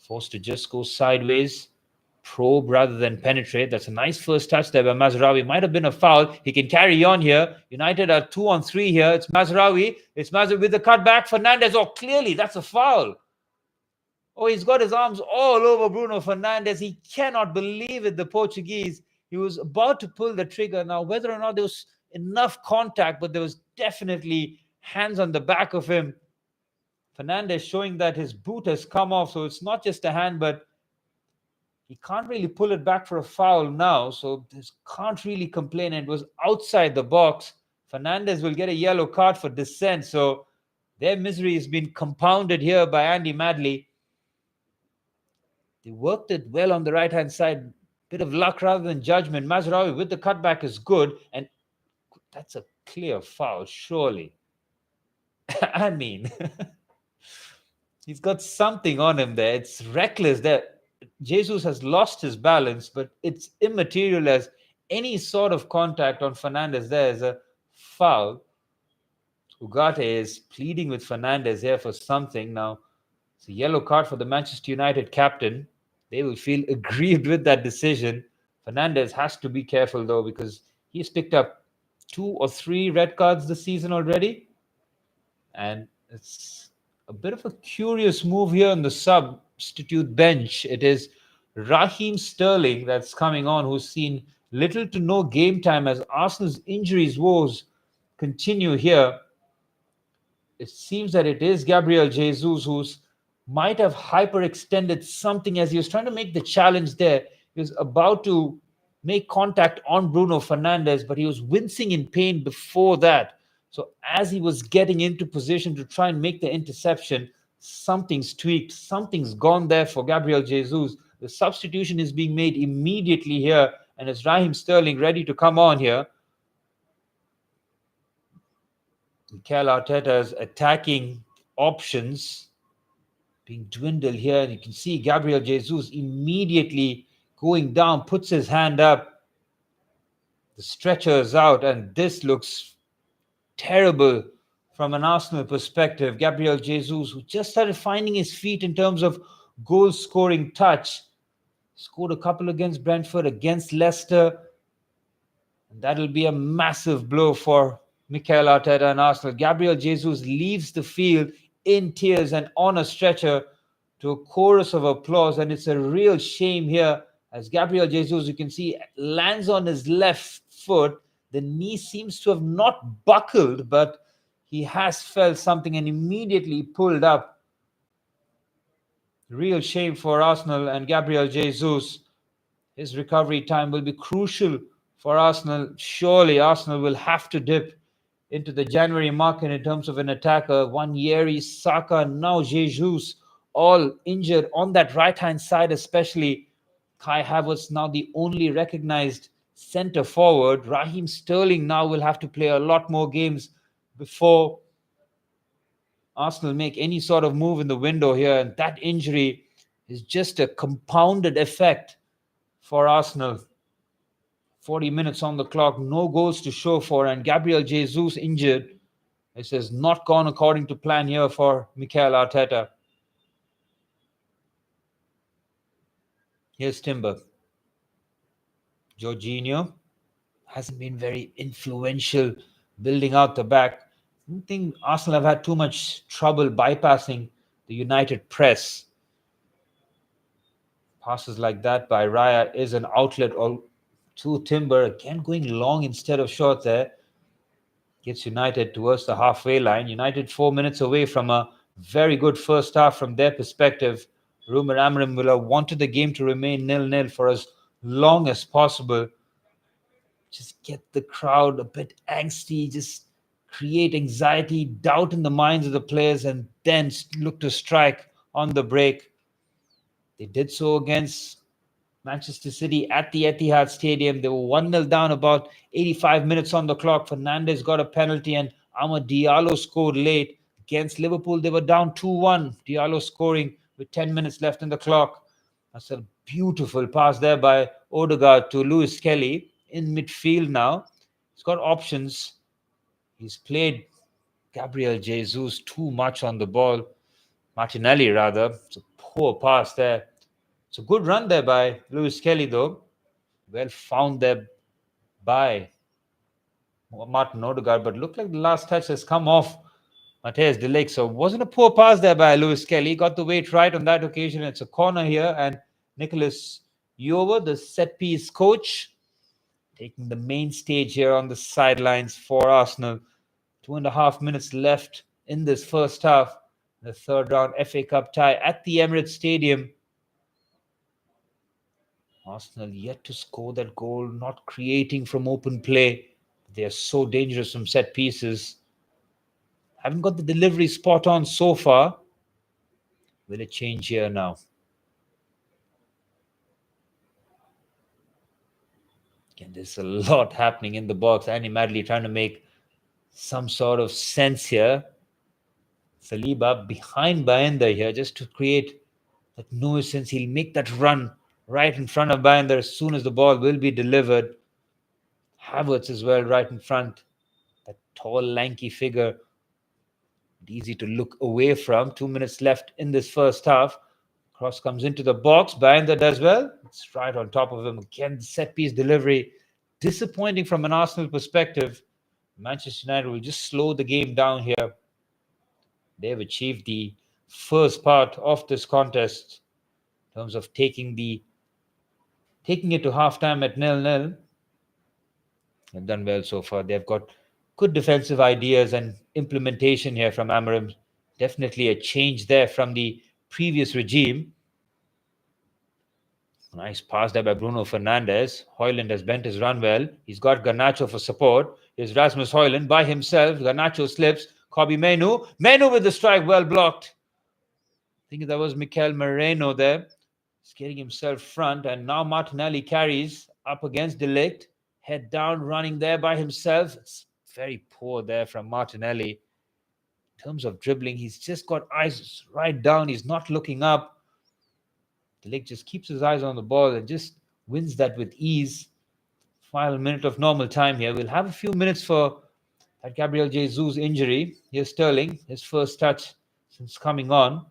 Forced to just go sideways. Probe rather than penetrate. That's a nice first touch there by Mazraoui. Might have been a foul. He can carry on here. United are 2-on-3 here. It's Mazraoui. It's Mazraoui with the cutback. Fernandez. Oh, clearly that's a foul. Oh, he's got his arms all over Bruno Fernandez. He cannot believe it, the Portuguese. He was about to pull the trigger. Now, whether or not there was enough contact, but there was definitely hands on the back of him. Fernandez showing that his boot has come off, so it's not just a hand, but he can't really pull it back for a foul now, so he can't really complain. It was outside the box. Fernandez will get a yellow card for dissent, so their misery has been compounded here by Andy Madley. They worked it well on the right-hand side. Bit of luck rather than judgment. Mazraoui with the cutback is good, and that's a clear foul, surely. I mean, he's got something on him there. It's reckless there. Jesus has lost his balance, but it's immaterial as any sort of contact on Fernandez there is a foul. Ugarte is pleading with Fernandez here for something. Now, it's a yellow card for the Manchester United captain. They will feel aggrieved with that decision. Fernandez has to be careful, though, because he's picked up 2 or 3 red cards this season already. And it's a bit of a curious move here on the substitute bench. It is Raheem Sterling that's coming on, who's seen little to no game time as Arsenal's injuries woes continue here. It seems that it is Gabriel Jesus who's might have hyperextended something as he was trying to make the challenge there. He was about to make contact on Bruno Fernandez, but he was wincing in pain before that. So as he was getting into position to try and make the interception, something's tweaked, something's gone there for Gabriel Jesus. The substitution is being made immediately here, and it's Raheem Sterling ready to come on here. Mikel Arteta's attacking options being dwindled here, and you can see Gabriel Jesus immediately going down, puts his hand up. The stretcher is out, and this looks terrible from an Arsenal perspective. Gabriel Jesus, who just started finding his feet in terms of goal-scoring touch, scored a couple against Brentford, against Leicester, and that'll be a massive blow for Mikel Arteta and Arsenal. Gabriel Jesus leaves the field in tears and on a stretcher to a chorus of applause, and it's a real shame here as Gabriel Jesus, you can see, lands on his left foot. The knee seems to have not buckled, but he has felt something and immediately pulled up. Real shame for Arsenal and Gabriel Jesus. His recovery time will be crucial for Arsenal. Surely Arsenal will have to dip into the January market in terms of an attacker. Yeri, Saka, now Jesus, all injured on that right-hand side especially. Kai Havertz now the only recognized centre forward. Raheem Sterling now will have to play a lot more games before Arsenal make any sort of move in the window here. And that injury is just a compounded effect for Arsenal. 40 minutes on the clock, no goals to show for, and Gabriel Jesus injured. This has not gone according to plan here for Mikel Arteta. Here's Timber. Jorginho hasn't been very influential building out the back. I don't think Arsenal have had too much trouble bypassing the United press. Passes like that by Raya is an outlet to Timber. Again going long instead of short there. Gets United towards the halfway line. United 4 minutes away from a very good first half from their perspective. Ruben Amorim will have wanted the game to remain 0-0 for as long as possible. Just get the crowd a bit angsty, just create anxiety, doubt in the minds of the players, and then look to strike on the break. They did so against Manchester City at the Etihad Stadium. They were 1-0 down, about 85 minutes on the clock. Fernandez got a penalty and Amad Diallo scored late. Against Liverpool, they were down 2-1. Diallo scoring with 10 minutes left in the clock. That's a beautiful pass there by Odegaard to Lewis Kelly in midfield now. He's got options. He's played Gabriel Jesus too much on the ball. Martinelli, rather. It's a poor pass there. It's a good run there by Lewis Kelly, though. Well found there by Martin Odegaard, but looked like the last touch has come off Matthijs de Ligt. So it wasn't a poor pass there by Lewis Kelly. Got the weight right on that occasion. It's a corner here, and Nicholas Eover, the set-piece coach, taking the main stage here on the sidelines for Arsenal. 2.5 minutes left in this first half. The third round FA Cup tie at the Emirates Stadium. Arsenal yet to score that goal, not creating from open play. They are so dangerous from set pieces. Haven't got the delivery spot on so far. Will it change here now? Again, there's a lot happening in the box. Andy Madley trying to make some sort of sense here. Saliba behind Bayinder here just to create that nuisance. He'll make that run right in front of Bayinder as soon as the ball will be delivered. Havertz as well right in front. That tall, lanky figure. Easy to look away from. 2 minutes left in this first half. Cross comes into the box. Bayinder does well. It's right on top of him. Again, set-piece delivery. Disappointing from an Arsenal perspective. Manchester United will just slow the game down here. They have achieved the first part of this contest in terms of taking it to halftime at 0-0. They've done well so far. They've got good defensive ideas and implementation here from Amorim. Definitely a change there from the previous regime. Nice pass there by Bruno Fernandez. Højlund has bent his run well. He's got Garnacho for support. Here's Rasmus Højlund by himself. Garnacho slips. Kobbie Mainoo. Mainoo with the strike, well blocked. I think that was Mikel Moreno there. He's getting himself front. And now Martinelli carries up against de Ligt. Head down, running there by himself. It's very poor there from Martinelli. In terms of dribbling, he's just got eyes right down. He's not looking up. De Ligt just keeps his eyes on the ball and just wins that with ease. Final minute of normal time here. We'll have a few minutes for that Gabriel Jesus injury. Here's Sterling, his first touch since coming on.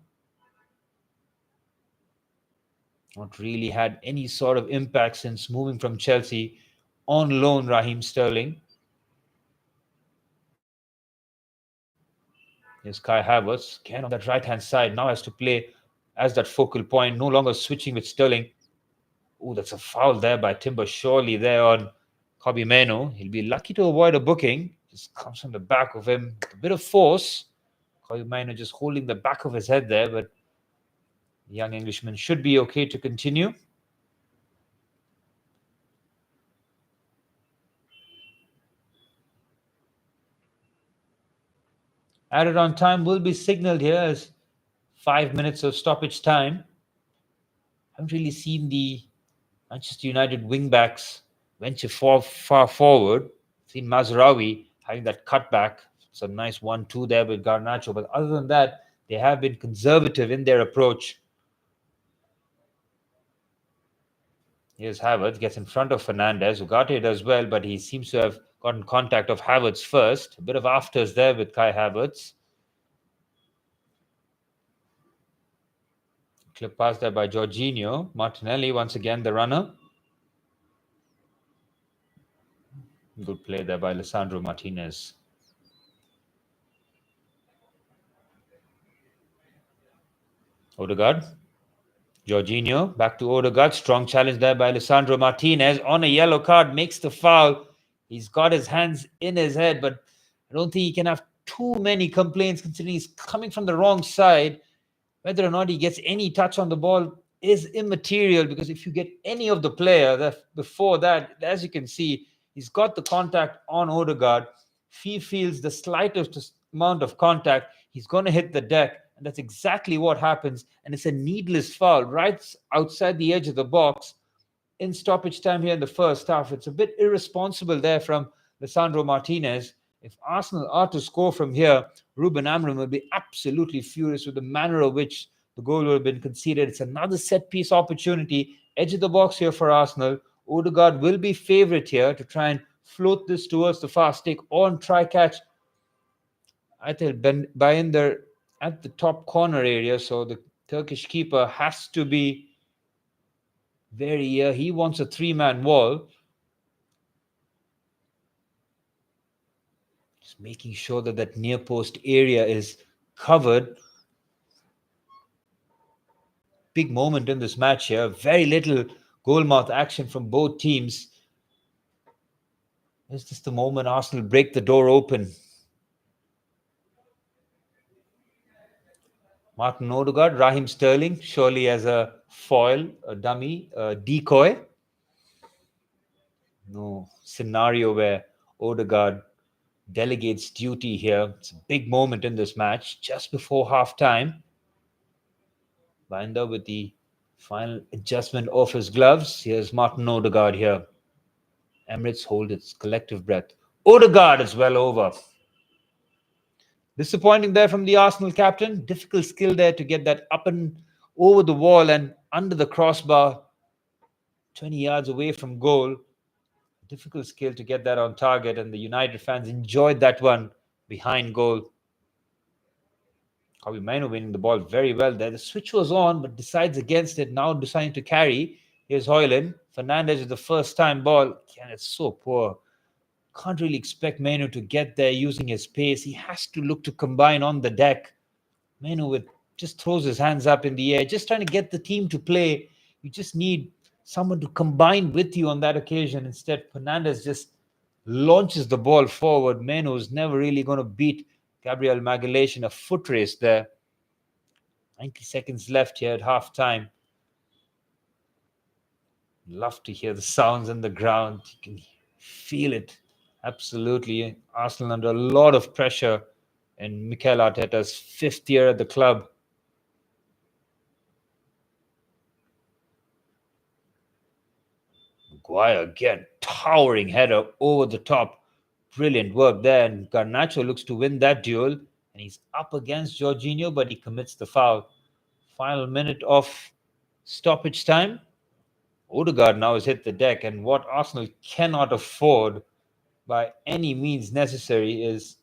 Not really had any sort of impact since moving from Chelsea. On loan, Raheem Sterling. Here's Kai Havertz. Again on that right-hand side. Now has to play as that focal point. No longer switching with Sterling. Oh, that's a foul there by Timber. Surely there on Kobe Meno, he'll be lucky to avoid a booking. Just comes from the back of him. A bit of force. Kobe Meno just holding the back of his head there, but the young Englishman should be okay to continue. Added on time will be signaled here as 5 minutes of stoppage time. Haven't really seen the Manchester United wingbacks venture far forward. Seen Mazraoui having that cutback. Some nice 1-2 there with Garnacho. But other than that, they have been conservative in their approach. Here's Havertz, gets in front of Fernandez. Ugarte does well, but he seems to have gotten contact of Havertz first. A bit of afters there with Kai Havertz. Clip pass there by Jorginho. Martinelli, once again, the runner. Good play there by Lisandro Martinez. Odegaard. Jorginho, back to Odegaard. Strong challenge there by Lisandro Martinez. On a yellow card, makes the foul. He's got his hands in his head, but I don't think he can have too many complaints considering he's coming from the wrong side. Whether or not he gets any touch on the ball is immaterial, because if you get any of the player before that, as you can see, he's got the contact on Odegaard. If he feels the slightest amount of contact, he's going to hit the deck. And that's exactly what happens. And it's a needless foul right outside the edge of the box in stoppage time here in the first half. It's a bit irresponsible there from Lisandro Martinez. If Arsenal are to score from here, Ruben Amorim will be absolutely furious with the manner of which the goal will have been conceded. It's another set-piece opportunity. Edge of the box here for Arsenal. Odegaard will be favourite here to try and float this towards the far stick or try catch, I think, Bayinder at the top corner area. So the Turkish keeper has to be very he wants a three-man wall. Just making sure that that near post area is covered. Big moment in this match here. Very little goal-mouth action from both teams. Is this the moment Arsenal break the door open? Martin Odegaard, Raheem Sterling, surely as a foil, a dummy, a decoy. No scenario where Odegaard delegates duty here. It's a big moment in this match, just before half-time. Bayinder with the final adjustment of his gloves. Here's Martin Odegaard here. Emirates hold its collective breath. Odegaard is well over. Disappointing there from the Arsenal captain. Difficult skill there to get that up and over the wall and under the crossbar, 20 yards away from goal. Difficult skill to get that on target, and the United fans enjoyed that one behind goal. Kobe Mino winning the ball very well there. The switch was on, but decides against it, now deciding to carry. Here's Højlund. Fernandez with the first-time ball. Again, it's so poor. Can't really expect Meno to get there using his pace. He has to look to combine on the deck. Meno just throws his hands up in the air, just trying to get the team to play. You just need someone to combine with you on that occasion. Instead, Fernandez just launches the ball forward. Meno is never really going to beat Gabriel Magalhaes in a foot race there. 90 seconds left here at half-time. Love to hear the sounds on the ground. You can feel it. Absolutely. Arsenal under a lot of pressure in Mikel Arteta's 5th year at the club. Maguire again, towering header over the top. Brilliant work there. And Garnacho looks to win that duel. And he's up against Jorginho, but he commits the foul. Final minute of stoppage time. Odegaard now has hit the deck. And what Arsenal cannot afford by any means necessary is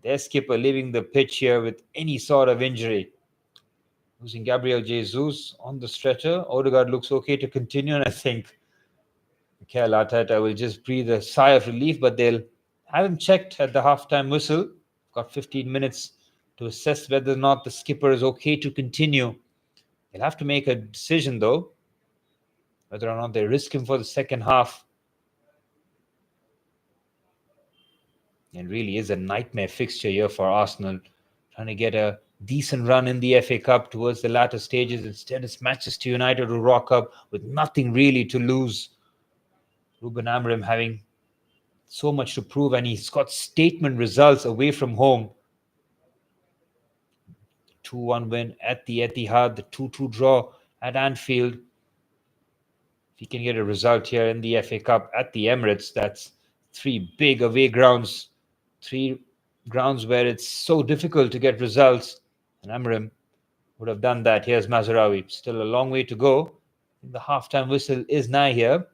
their skipper leaving the pitch here with any sort of injury. Losing Gabriel Jesus on the stretcher. Odegaard looks okay to continue, and I think Mikel Arteta will just breathe a sigh of relief, but they'll have him checked at the halftime whistle. Got 15 minutes to assess whether or not the skipper is okay to continue. They'll have to make a decision, though, whether or not they risk him for the second half. It really is a nightmare fixture here for Arsenal, trying to get a decent run in the FA Cup towards the latter stages. Instead, it's Manchester United who rock up with nothing really to lose. Ruben Amorim having so much to prove, and he's got statement results away from home. 2-1 win at the Etihad, the 2-2 draw at Anfield. If he can get a result here in the FA Cup at the Emirates, that's three big away grounds, three grounds where it's so difficult to get results. And Amorim would have done that. Here's Mazraoui. Still a long way to go. The halftime whistle is nigh here.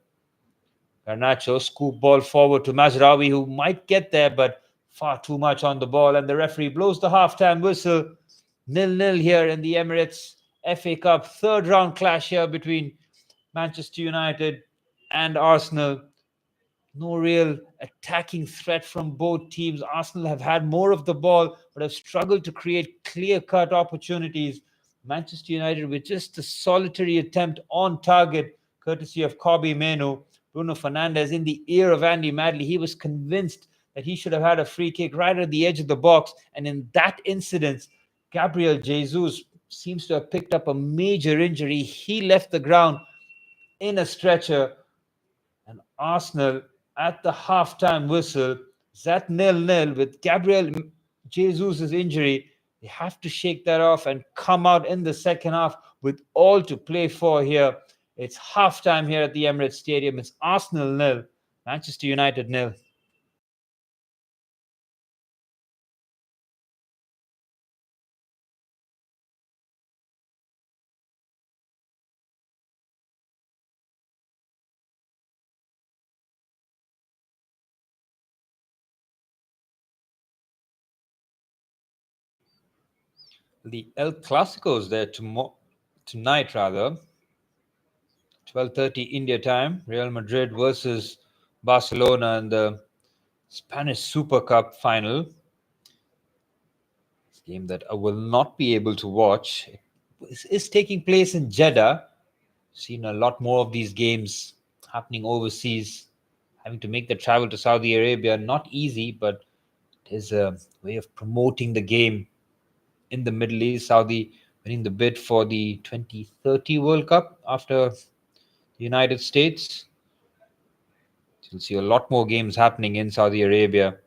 Garnacho scoop ball forward to Mazraoui, who might get there, but far too much on the ball. And the referee blows the halftime whistle. 0-0 here in the Emirates FA Cup. Third round clash here between Manchester United and Arsenal. No real attacking threat from both teams. Arsenal have had more of the ball, but have struggled to create clear-cut opportunities. Manchester United with just a solitary attempt on target, courtesy of Kobbie Mainoo. Bruno Fernandez in the ear of Andy Madley. He was convinced that he should have had a free kick right at the edge of the box. And in that incident, Gabriel Jesus seems to have picked up a major injury. He left the ground in a stretcher. And Arsenal at the halftime whistle is at 0-0 with Gabriel Jesus' injury. They have to shake that off and come out in the second half with all to play for here. It's halftime here at the Emirates Stadium. It's Arsenal 0, Manchester United 0. The El Clasico is there tonight, rather. 12:30 India time. Real Madrid versus Barcelona in the Spanish Super Cup final. Game that I will not be able to watch. It is taking place in Jeddah. Seen a lot more of these games happening overseas. Having to make the travel to Saudi Arabia, not easy, but it is a way of promoting the game in the Middle East. Saudi winning the bid for the 2030 World Cup after the United States. You'll see a lot more games happening in Saudi Arabia.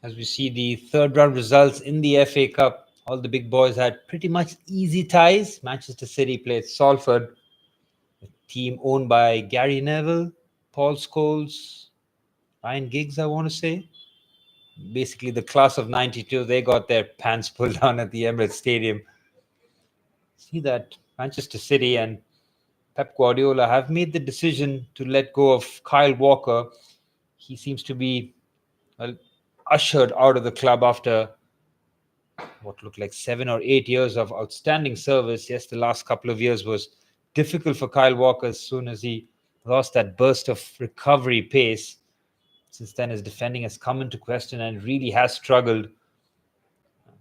As we see the third round results in the FA Cup, all the big boys had pretty much easy ties. Manchester City played Salford, a team owned by Gary Neville, Paul Scholes, Ryan Giggs, I want to say. Basically, the class of 92, they got their pants pulled down at the Emirates Stadium. See that Manchester City and Pep Guardiola have made the decision to let go of Kyle Walker. He seems to be well, ushered out of the club after what looked like 7 or 8 years of outstanding service. Yes, the last couple of years was difficult for Kyle Walker as soon as he lost that burst of recovery pace. Since then, his defending has come into question and really has struggled.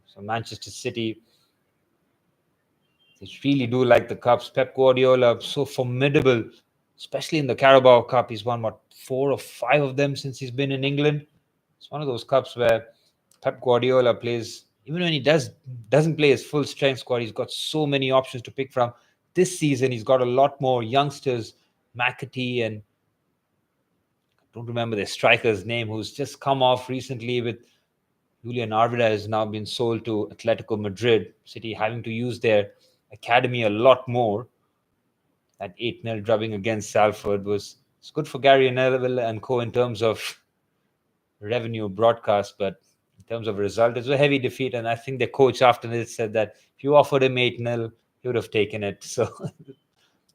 So Manchester City, they really do like the Cups. Pep Guardiola, so formidable, especially in the Carabao Cup. He's won, what, 4 or 5 of them since he's been in England. It's one of those cups where Pep Guardiola plays, even when he doesn't play his full strength squad, he's got so many options to pick from. This season, he's got a lot more youngsters, McAtee and I don't remember the striker's name, who's just come off recently with Julian Arvida has now been sold to Atletico Madrid. City having to use their academy a lot more. That 8-0 drubbing against Salford was it's good for Gary Neville and co in terms of revenue broadcast, but in terms of result, it was a heavy defeat. And I think the coach after this said that if you offered him 8-0, he would have taken it. So,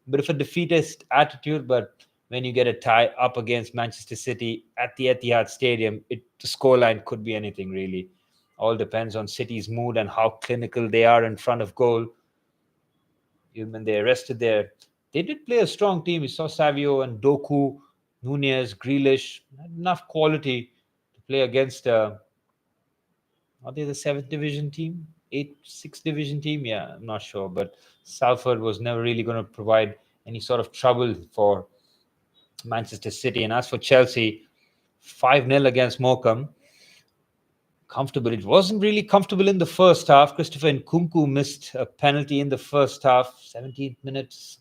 bit of a defeatist attitude, but when you get a tie up against Manchester City at the Etihad Stadium, the scoreline could be anything really. All depends on City's mood and how clinical they are in front of goal. Even when they arrested they did play a strong team. We saw Savio and Doku, Nunez, Grealish, had enough quality to play against. Are they the seventh division team? Sixth division team? Yeah, I'm not sure. But Salford was never really going to provide any sort of trouble for Manchester City. And as for Chelsea, 5-0 against Morecambe. Comfortable. It wasn't really comfortable in the first half. Christopher Nkunku missed a penalty in the first half, 17th minutes.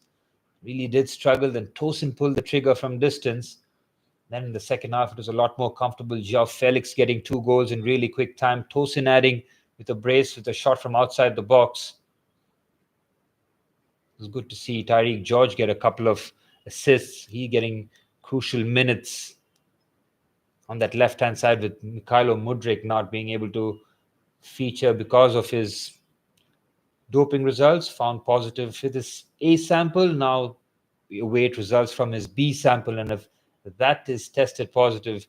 Really did struggle. Then Tosin pulled the trigger from distance. Then in the second half, it was a lot more comfortable. João Felix getting 2 goals in really quick time. Tosin adding with a brace with a shot from outside the box. It was good to see Tyreek George get a couple of assists. He getting crucial minutes on that left-hand side with Mikhailo Mudryk not being able to feature because of his doping results, found positive with his A sample. Now we await results from his B sample, and if that is tested positive,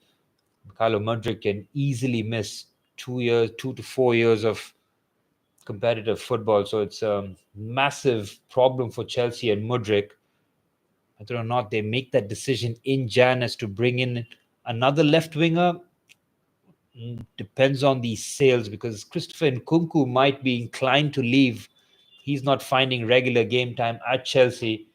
Mikhailo Mudryk can easily miss 2 to 4 years of competitive football. So it's a massive problem for Chelsea and Mudryk. Whether or not they make that decision in Jan as to bring in another left winger depends on the sales, because Christopher Nkunku might be inclined to leave. He's not finding regular game time at Chelsea.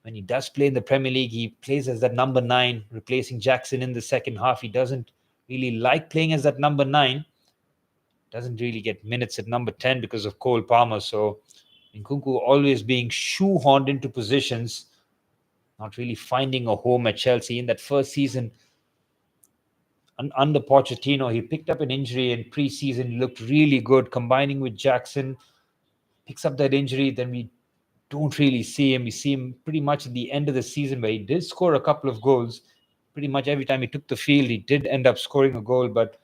When he does play in the Premier League, he plays as that number 9, replacing Jackson in the second half. He doesn't really like playing as that number 9. Doesn't really get minutes at number 10 because of Cole Palmer. So Nkunku always being shoehorned into positions, not really finding a home at Chelsea. In that first season, under Pochettino, he picked up an injury in pre-season, looked really good, combining with Jackson, picks up that injury, then we don't really see him. We see him pretty much at the end of the season where he did score a couple of goals. Pretty much every time he took the field, he did end up scoring a goal, but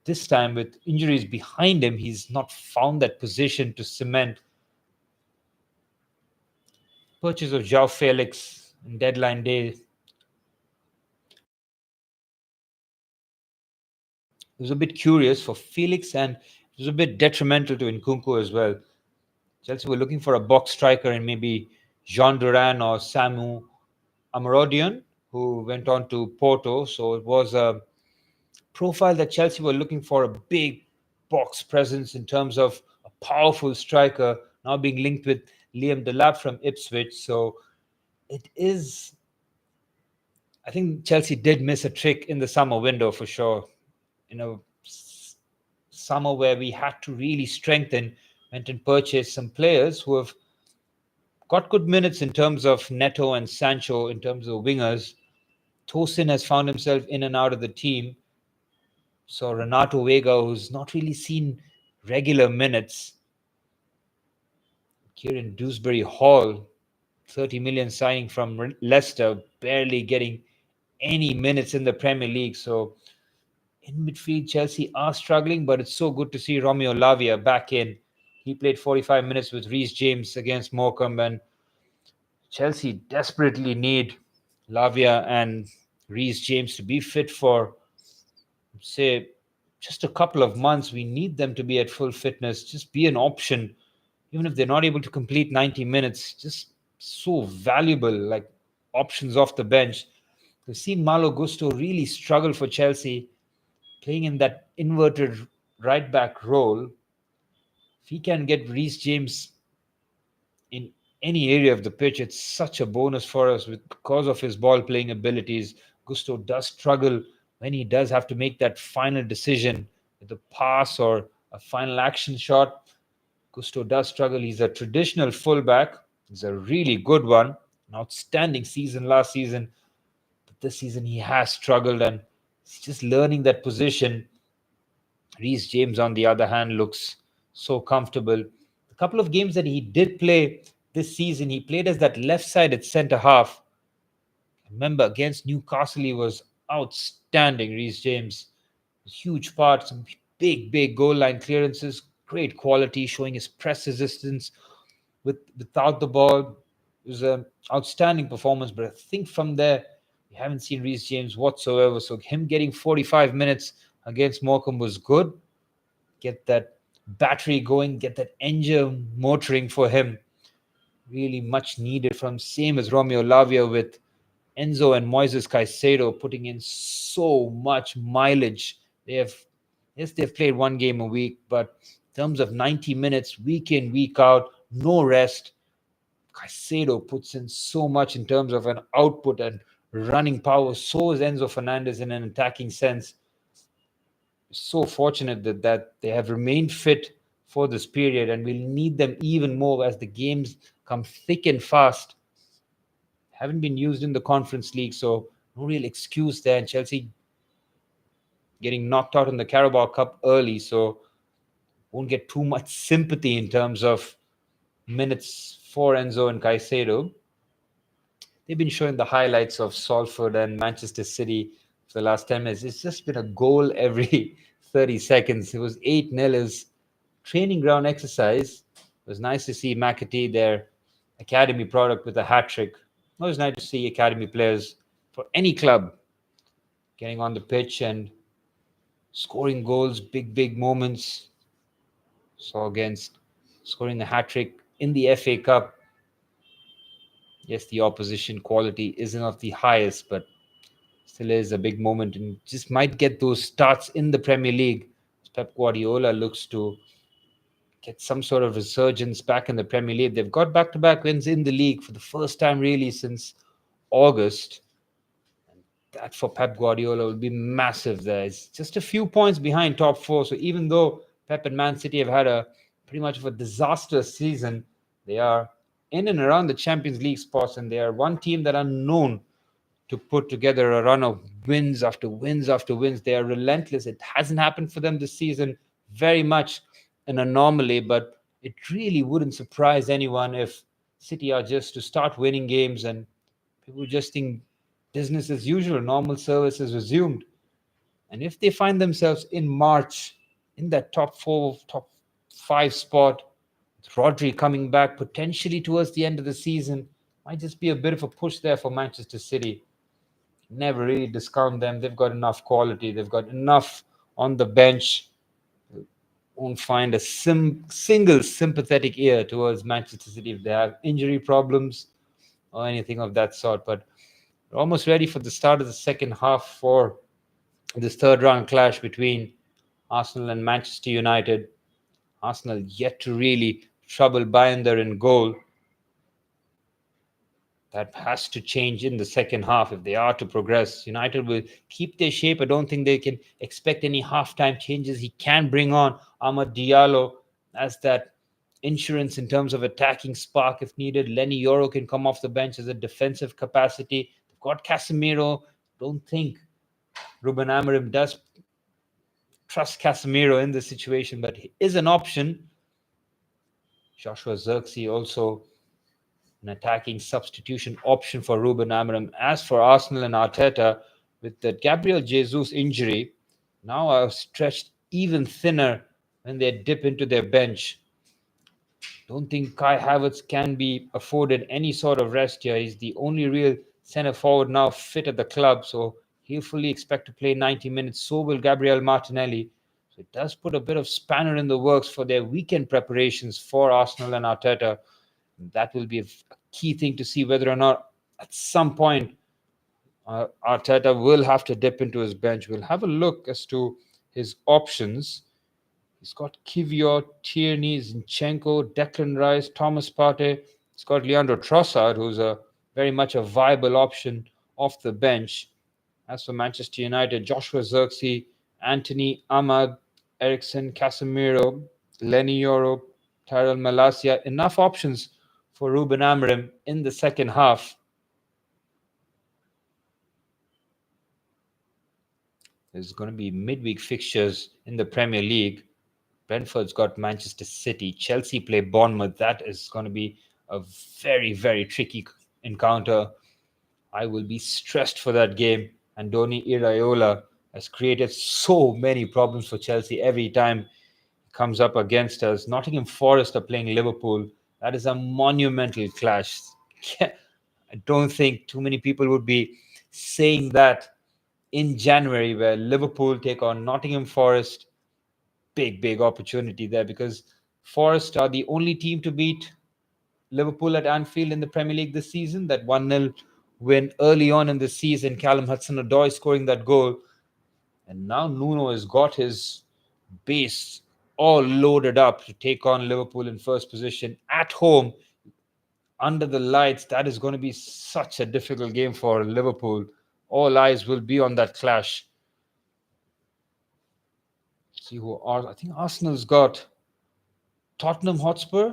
this time with injuries behind him, he's not found that position to cement. Purchase of João Felix on deadline day, it was a bit curious for Felix, and it was a bit detrimental to Nkunku as well. Chelsea were looking for a box striker and maybe Jean Duran or Samu Amarodion, who went on to Porto. So it was a profile that Chelsea were looking for, a big box presence in terms of a powerful striker, now being linked with Liam Delap from Ipswich. So it is, I think Chelsea did miss a trick in the summer window for sure. Summer where we had to really strengthen, went and purchased some players who have got good minutes in terms of Neto and Sancho, in terms of wingers. Tosin has found himself in and out of the team. So Renato Vega, who's not really seen regular minutes. Kieran Dewsbury Hall, 30 million signing from Leicester, barely getting any minutes in the Premier League. So in midfield, Chelsea are struggling, but it's so good to see Romeo Lavia back in. He played 45 minutes with Reece James against Morecambe, and Chelsea desperately need Lavia and Reece James to be fit for, say, just a couple of months. We need them to be at full fitness, just be an option, even if they're not able to complete 90 minutes, just so valuable, like options off the bench. We've seen Malo Gusto really struggle for Chelsea, playing in that inverted right back role. If he can get Reece James in any area of the pitch, it's such a bonus for us because of his ball playing abilities. Gusto does struggle when he does have to make that final decision with a pass or a final action shot, Gusto does struggle. He's a traditional fullback. He's a really good one. An outstanding season last season. But this season he has struggled and he's just learning that position. Reece James, on the other hand, looks so comfortable. A couple of games that he did play this season, he played as that left-sided centre half. Remember, against Newcastle, he was outstanding. Reece James, huge part, some big goal line clearances, great quality, showing his press resistance without the ball. It was an outstanding performance, but I think from there, we haven't seen Reece James whatsoever. So him getting 45 minutes against Morecambe was good. Get that battery going, get that engine motoring for him. Really much needed from same as Romeo Lavia with Enzo and Moises Caicedo putting in so much mileage. They've played one game a week, but in terms of 90 minutes, week in, week out, no rest, Caicedo puts in so much in terms of an output and running power. So is Enzo Fernandez in an attacking sense. So fortunate that they have remained fit for this period, and we'll need them even more as the games come thick and fast. Haven't been used in the Conference League, so no real excuse there. And Chelsea getting knocked out in the Carabao Cup early, so won't get too much sympathy in terms of minutes for Enzo and Caicedo. They've been showing the highlights of Salford and Manchester City for the last 10 minutes. It's just been a goal every 30 seconds. It was 8-0 as training ground exercise. It was nice to see McAtee, their academy product, with a hat-trick. It was nice to see academy players for any club getting on the pitch and scoring goals, big moments. So against scoring a hat-trick in the FA Cup. Yes, the opposition quality isn't of the highest, but still is a big moment and just might get those starts in the Premier League. Pep Guardiola looks to get some sort of resurgence back in the Premier League. They've got back-to-back wins in the league for the first time really since August. That for Pep Guardiola will be massive there. It's just a few points behind top four. So even though Pep and Man City have had a pretty much of a disastrous season, they are in and around the Champions League spots, and they are one team that are known to put together a run of wins after wins after wins. They are relentless. It hasn't happened for them this season. Very much an anomaly, but it really wouldn't surprise anyone if City are just to start winning games and people just think business as usual, normal service is resumed. And if they find themselves in March in that top four, top five spot, with Rodri coming back potentially towards the end of the season, might just be a bit of a push there for Manchester City. Never really discount them. They've got enough quality. They've got enough on the bench. Won't find a single sympathetic ear towards Manchester City if they have injury problems or anything of that sort. But we're almost ready for the start of the second half for this third round clash between Arsenal and Manchester United. Arsenal yet to really trouble Bayinder in goal. That has to change in the second half if they are to progress. United will keep their shape. I don't think they can expect any halftime changes. He can bring on Amad Diallo as that insurance in terms of attacking spark if needed. Lenny Yoro can come off the bench as a defensive capacity. They've got Casemiro. Don't think Ruben Amorim does trust Casemiro in this situation, but he is an option. Joshua Zirkzee also an attacking substitution option for Ruben Amorim. As for Arsenal and Arteta, with the Gabriel Jesus injury, now are stretched even thinner when they dip into their bench. Don't think Kai Havertz can be afforded any sort of rest here. He's the only real centre forward now fit at the club, so he'll fully expect to play 90 minutes. So will Gabriel Martinelli. So it does put a bit of spanner in the works for their weekend preparations for Arsenal and Arteta. That will be a key thing to see whether or not at some point Arteta will have to dip into his bench. We'll have a look as to his options. He's got Kivior, Tierney, Zinchenko, Declan Rice, Thomas Partey. He's got Leandro Trossard, who's very much a viable option off the bench. As for Manchester United, Joshua Zirkzee, Anthony, Ahmad, Ericsson, Casemiro, Lenny Yoro, Tyrell Malacia, enough options for Ruben Amorim in the second half. There's going to be midweek fixtures in the Premier League. Brentford's got Manchester City. Chelsea play Bournemouth. That is going to be a very, very tricky encounter. I will be stressed for that game. Andoni Iraola has created so many problems for Chelsea every time he comes up against us. Nottingham Forest are playing Liverpool. That is a monumental clash. I don't think too many people would be saying that in January, where Liverpool take on Nottingham Forest. Big opportunity there, because Forest are the only team to beat Liverpool at Anfield in the Premier League this season. That 1-0 win early on in the season, Callum Hudson-Odoi scoring that goal. And now Nuno has got his base all loaded up to take on Liverpool in first position at home under the lights. That is going to be such a difficult game for Liverpool. All eyes will be on that clash. See who are. I think Arsenal's got Tottenham Hotspur,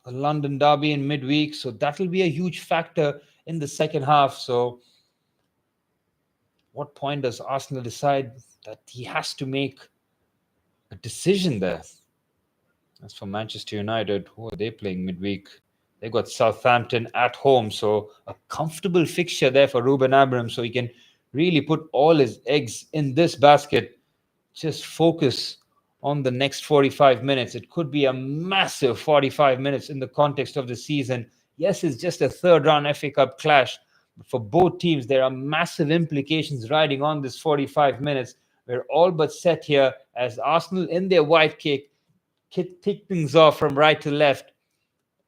a London derby in midweek, so that will be a huge factor in the second half. So what point does Arsenal decide that he has to make a decision there? As for Manchester United, who are they playing midweek? They got Southampton at home, so a comfortable fixture there for Ruben Amorim, so he can really put all his eggs in this basket. Just focus on the next 45 minutes. It could be a massive 45 minutes in the context of the season. Yes, it's just a third round FA Cup clash, but for both teams, there are massive implications riding on this 45 minutes. We're all but set here as Arsenal in their white kick things off from right to left.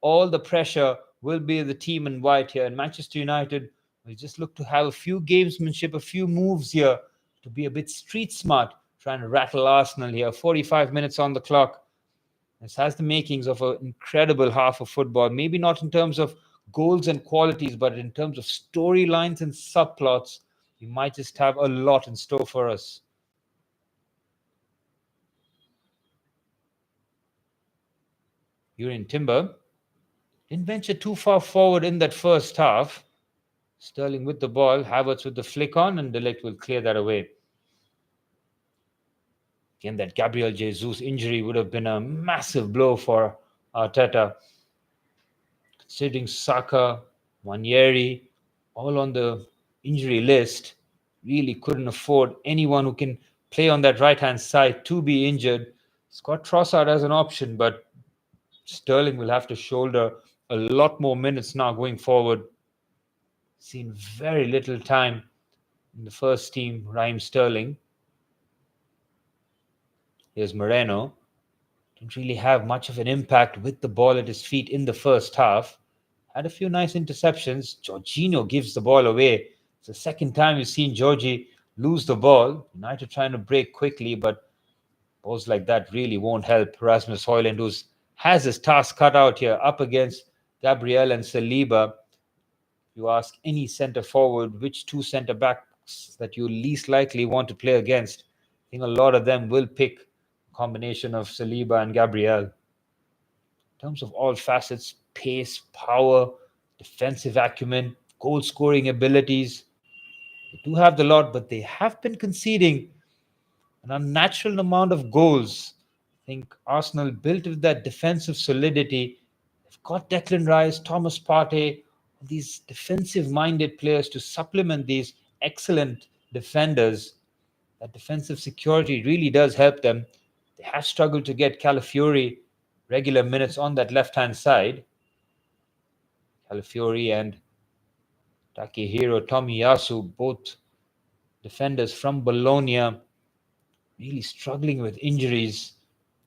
All the pressure will be the team in white here. And Manchester United will just look to have a few gamesmanship, a few moves here to be a bit street smart, trying to rattle Arsenal here. 45 minutes on the clock. This has the makings of an incredible half of football. Maybe not in terms of goals and qualities, but in terms of storylines and subplots, we might just have a lot in store for us. Jurrien Timber didn't venture too far forward in that first half. Sterling with the ball, Havertz with the flick on, and De Ligt will clear that away. Again, that Gabriel Jesus injury would have been a massive blow for Arteta. Considering Saka, Wanyeri, all on the injury list, really couldn't afford anyone who can play on that right-hand side to be injured. Scott Trossard as an option, but Sterling will have to shoulder a lot more minutes now going forward. Seen very little time in the first team, Raheem Sterling. Here's Moreno. Didn't really have much of an impact with the ball at his feet in the first half. Had a few nice interceptions. Jorginho gives the ball away. It's the second time we've seen Georgie lose the ball. United trying to break quickly, but balls like that really won't help Rasmus Højlund, who has his task cut out here up against Gabriel and Saliba. You ask any centre forward which two centre backs that you least likely want to play against, I think a lot of them will pick a combination of Saliba and Gabriel. In terms of all facets, pace, power, defensive acumen, goal scoring abilities, they do have the lot, but they have been conceding an unnatural amount of goals. I think Arsenal built with that defensive solidity. They've got Declan Rice, Thomas Partey, these defensive-minded players to supplement these excellent defenders. That defensive security really does help them. They have struggled to get Calafiori regular minutes on that left-hand side. Calafiori and Takehiro Tomiyasu, both defenders from Bologna, really struggling with injuries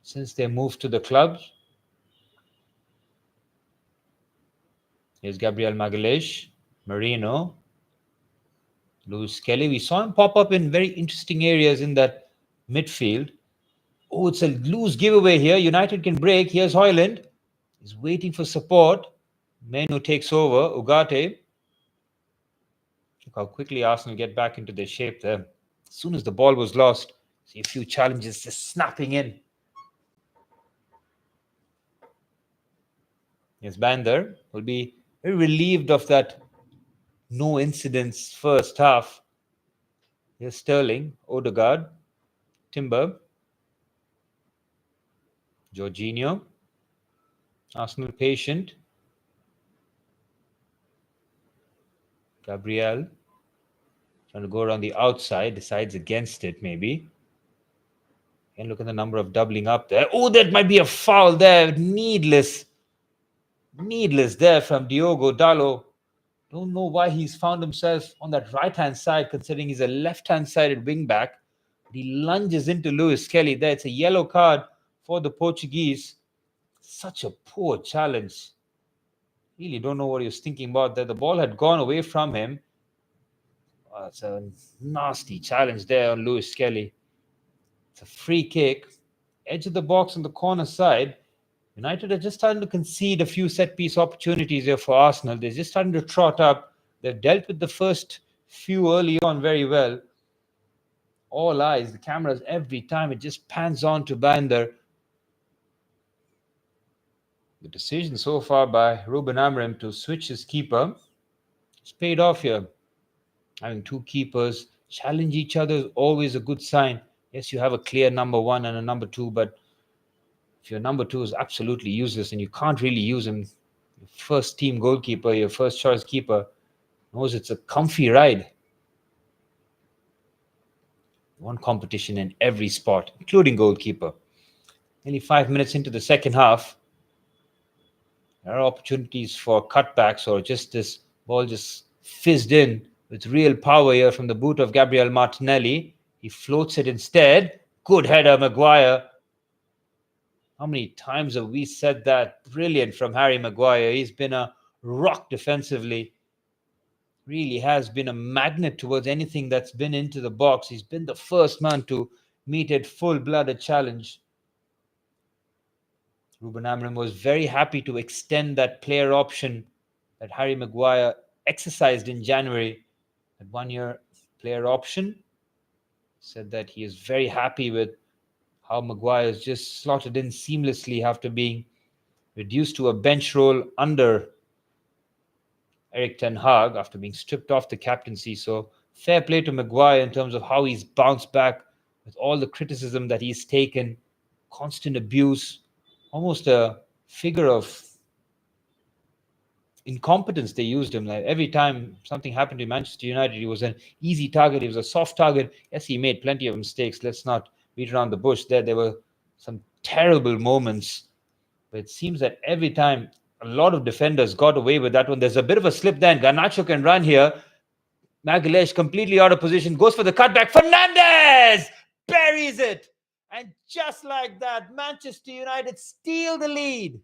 since they moved to the club. Here's Gabriel Magalhaes, Marino, Lewis Kelly. We saw him pop up in very interesting areas in that midfield. Oh, it's a loose giveaway here. United can break. Here's Højlund. He's waiting for support. Menu takes over. Ugarte. Look how quickly Arsenal get back into their shape there. As soon as the ball was lost, see a few challenges just snapping in. Yes, Bayinder will be very relieved of that no incidents first half. Here's Sterling, Odegaard, Timber, Jorginho. Arsenal patient. Gabriel trying to go around the outside, decides against it maybe. And look at the number of doubling up there. Oh, that might be a foul there. Needless there from Diogo Dalot. Don't know why he's found himself on that right-hand side, considering he's a left-hand-sided wing-back. He lunges into Lewis Kelly there. It's a yellow card for the Portuguese. Such a poor challenge. Really don't know what he was thinking about there. The ball had gone away from him. Oh, it's a nasty challenge there on Lewis Kelly. It's a free kick. Edge of the box on the corner side. United are just starting to concede a few set-piece opportunities here for Arsenal. They're just starting to trot up. They've dealt with the first few early on very well. All eyes, the cameras, every time it just pans on to Bayinder. The decision so far by Ruben Amorim to switch his keeper has paid off here. Having two keepers challenge each other is always a good sign. Yes, you have a clear number one and a number two, but if your number two is absolutely useless and you can't really use him, your first team goalkeeper, your first choice keeper, knows it's a comfy ride. One competition in every spot, including goalkeeper. Nearly 5 minutes into the second half, there are opportunities for cutbacks or just this ball just fizzed in with real power here from the boot of Gabriel Martinelli. He floats it instead. Good header, Maguire. How many times have we said that? Brilliant from Harry Maguire. He's been a rock defensively. Really has been a magnet towards anything that's been into the box. He's been the first man to meet a full-blooded challenge. Ruben Amorim was very happy to extend that player option that Harry Maguire exercised in January. That 1 year player option. Said that he is very happy with how Maguire is just slotted in seamlessly after being reduced to a bench role under Erik ten Hag after being stripped off the captaincy. So fair play to Maguire in terms of how he's bounced back with all the criticism that he's taken, constant abuse, almost a figure of incompetence they used him. Like every time something happened to Manchester United, he was an easy target. He was a soft target. Yes, he made plenty of mistakes. Let's not beat around the bush there. There were some terrible moments. But it seems that every time a lot of defenders got away with that one. There's a bit of a slip there. And Garnacho can run here. Magalhaes completely out of position. Goes for the cutback. Fernandez buries it. And just like that, Manchester United steal the lead.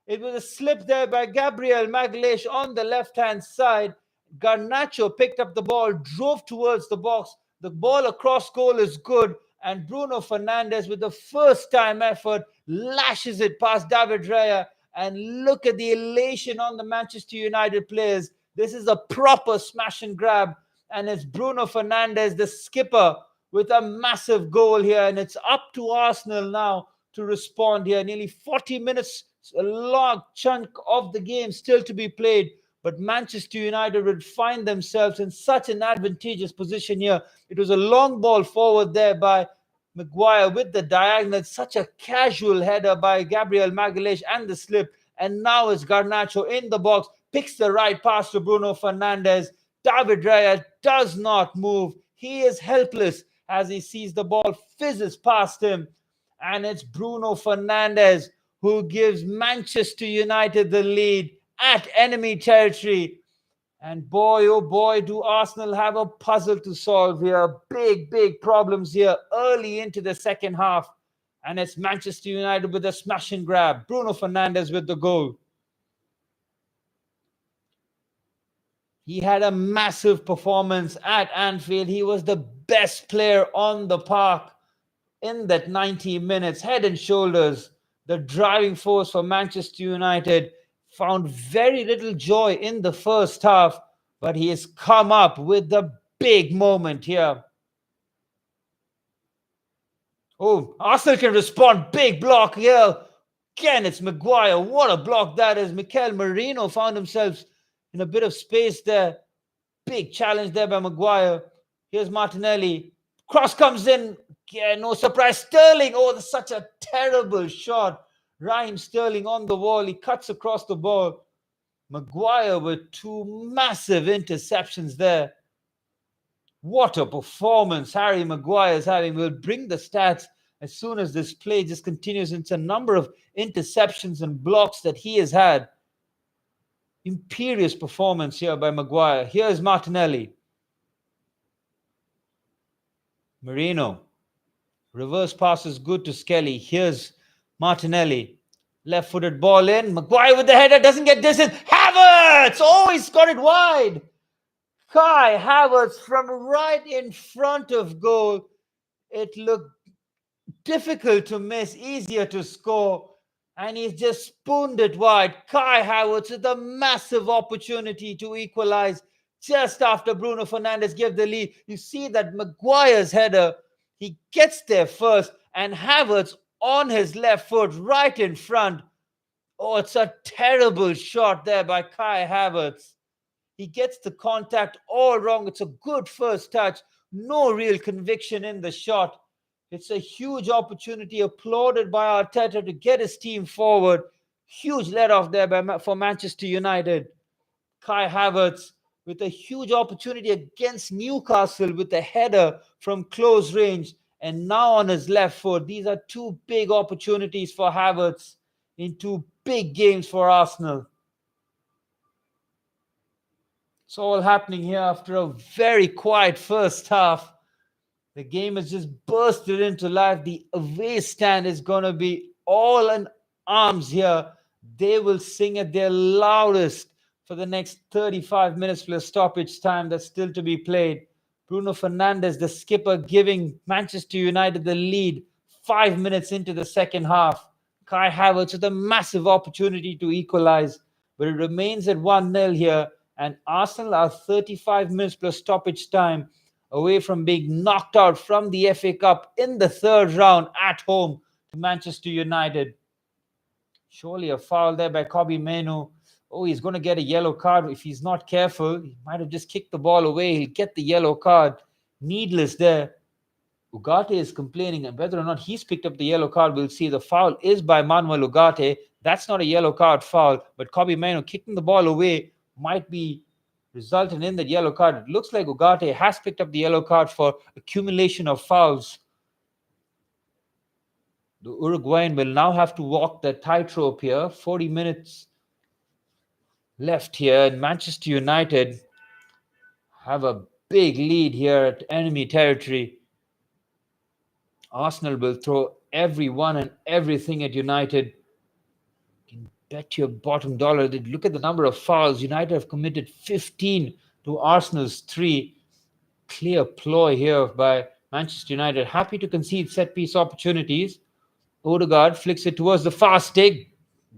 It was a slip there by Gabriel Magalhaes on the left-hand side. Garnacho picked up the ball, drove towards the box. The ball across goal is good. And Bruno Fernandez, with the first-time effort, lashes it past David Raya. And look at the elation on the Manchester United players. This is a proper smash and grab. And it's Bruno Fernandez, the skipper, with a massive goal here. And it's up to Arsenal now to respond here. Nearly 40 minutes, a long chunk of the game still to be played. But Manchester United would find themselves in such an advantageous position here. It was a long ball forward there by Maguire with the diagonal. Such a casual header by Gabriel Magalhaes and the slip. And now it's Garnacho in the box. Picks the right pass to Bruno Fernandez. David Raya does not move. He is helpless as he sees the ball fizzes past him. And it's Bruno Fernandez who gives Manchester United the lead at enemy territory. And boy, oh boy, do Arsenal have a puzzle to solve here. Big, big problems here early into the second half. And it's Manchester United with a smash and grab. Bruno Fernandez with the goal. He had a massive performance at Anfield. He was the best player on the park in that 90 minutes. Head and shoulders, the driving force for Manchester United. Found very little joy in the first half. but he has come up with the big moment here. Oh, Arsenal can respond. Big block here. Again, it's Maguire. What a block that is. Mikel Merino found himself in a bit of space there. Big challenge there by Maguire. Here's Martinelli. Cross comes in. Yeah, no surprise. Sterling. Oh, that's such a terrible shot. Raheem Sterling on the wall. He cuts across the ball. Maguire with two massive interceptions there. What a performance Harry Maguire is having. We'll bring the stats as soon as this play just continues. It's a number of interceptions and blocks that he has had. Imperious performance here by Maguire. Here's Martinelli. Merino. Reverse pass is good to Skelly. Here's Martinelli. Left-footed ball in. Maguire with the header. Doesn't get distance. Havertz! Oh, he's got it wide. Kai Havertz from right in front of goal. It looked difficult to miss, easier to score, and he's just spooned it wide. Kai Havertz with a massive opportunity to equalize just after Bruno Fernandez gave the lead. You see that Maguire's header, he gets there first, and Havertz on his left foot right in front. Oh, it's a terrible shot there by Kai Havertz. He gets the contact all wrong. It's a good first touch. No real conviction in the shot. It's a huge opportunity, applauded by Arteta to get his team forward. Huge let-off there for Manchester United. Kai Havertz with a huge opportunity against Newcastle with a header from close range. And now on his left foot. These are two big opportunities for Havertz in two big games for Arsenal. It's all happening here after a very quiet first half. The game has just bursted into life. The away stand is going to be all in arms here. They will sing at their loudest for the next 35 minutes plus stoppage time that's still to be played. Bruno Fernandez, the skipper, giving Manchester United the lead 5 minutes into the second half. Kai Havertz with a massive opportunity to equalize, but it remains at 1-0 here. And Arsenal are 35 minutes plus stoppage time away from being knocked out from the FA Cup in the third round at home to Manchester United. Surely a foul there by Kobbie Mainoo. Oh, he's going to get a yellow card if he's not careful. He might have just kicked the ball away. He'll get the yellow card. Needless there. Ugarte is complaining, and whether or not he's picked up the yellow card, we'll see. The foul is by Manuel Ugarte. That's not a yellow card foul, but Kobbie Mainoo kicking the ball away might be resulting in that yellow card. It looks like Ugarte has picked up the yellow card for accumulation of fouls. The Uruguayan will now have to walk the tightrope here. 40 minutes left here, and Manchester United have a big lead here at enemy territory. Arsenal will throw everyone and everything at United. Bet your bottom dollar that look at the number of fouls. United have committed 15 to Arsenal's 3. Clear ploy here by Manchester United. Happy to concede set-piece opportunities. Odegaard flicks it towards the far stick.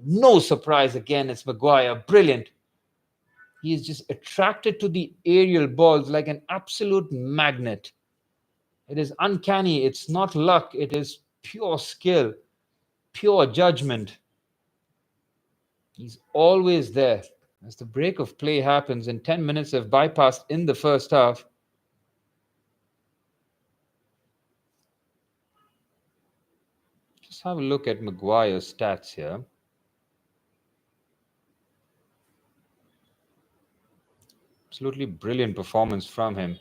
No surprise again, it's Maguire. Brilliant. He is just attracted to the aerial balls like an absolute magnet. It is uncanny. It's not luck. It is pure skill, pure judgment. He's always there. As the break of play happens, and 10 minutes have bypassed in the first half. Just have a look at Maguire's stats here. Absolutely brilliant performance from him.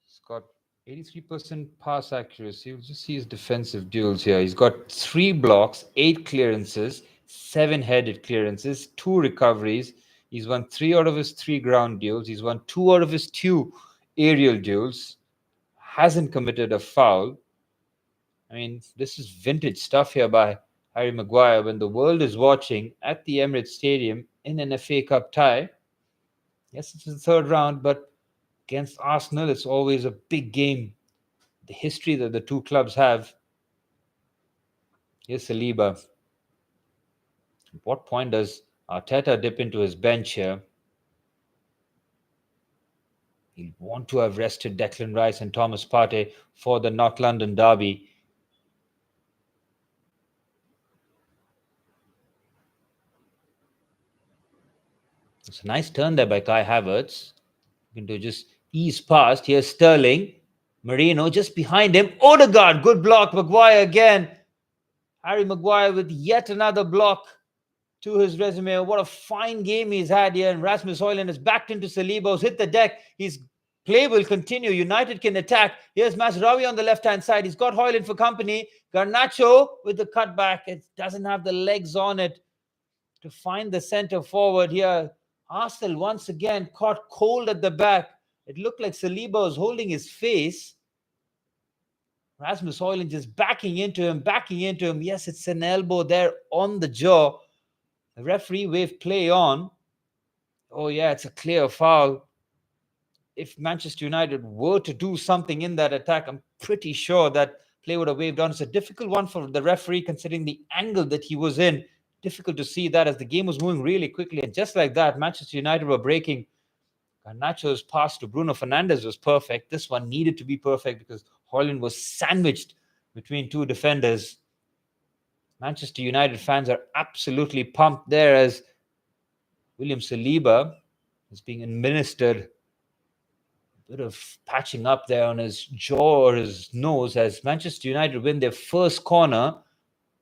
He's got 83% pass accuracy. We'll just see his defensive duels here. He's got 3 blocks, 8 clearances, 7 headed clearances, 2 recoveries. He's won 3 out of his 3 ground duels. He's won 2 out of his 2 aerial duels. Hasn't committed a foul. I mean, this is vintage stuff here by Harry Maguire when the world is watching at the Emirates Stadium in an FA Cup tie. Yes, it's the third round, but against Arsenal, it's always a big game. The history that the two clubs have. Here's Saliba. At what point does Arteta dip into his bench here. He'll want to have rested Declan Rice and Thomas Partey for the North London derby. It's a nice turn there by Kai Havertz. Looking to just ease past. Here's Sterling. Marino just behind him. Odegaard, good block. Maguire again. Harry Maguire with yet another block to his resume. What a fine game he's had here. And Rasmus Højlund has backed into Saliba, hit the deck. His play will continue. United can attack. Here's Mazraoui on the left-hand side. He's got Højlund for company. Garnacho with the cutback. It doesn't have the legs on it to find the centre forward here. Arsenal once again caught cold at the back. It looked like Saliba was holding his face. Rasmus Højlund just backing into him. Yes, it's an elbow there on the jaw. The referee waved play on. Oh, yeah, it's a clear foul. If Manchester United were to do something in that attack, I'm pretty sure that play would have waved on. It's a difficult one for the referee considering the angle that he was in. Difficult to see that as the game was moving really quickly. And just like that, Manchester United were breaking. Garnacho's pass to Bruno Fernandez was perfect. This one needed to be perfect because Højlund was sandwiched between two defenders. Manchester United fans are absolutely pumped there as William Saliba is being administered a bit of patching up there on his jaw or his nose as Manchester United win their first corner,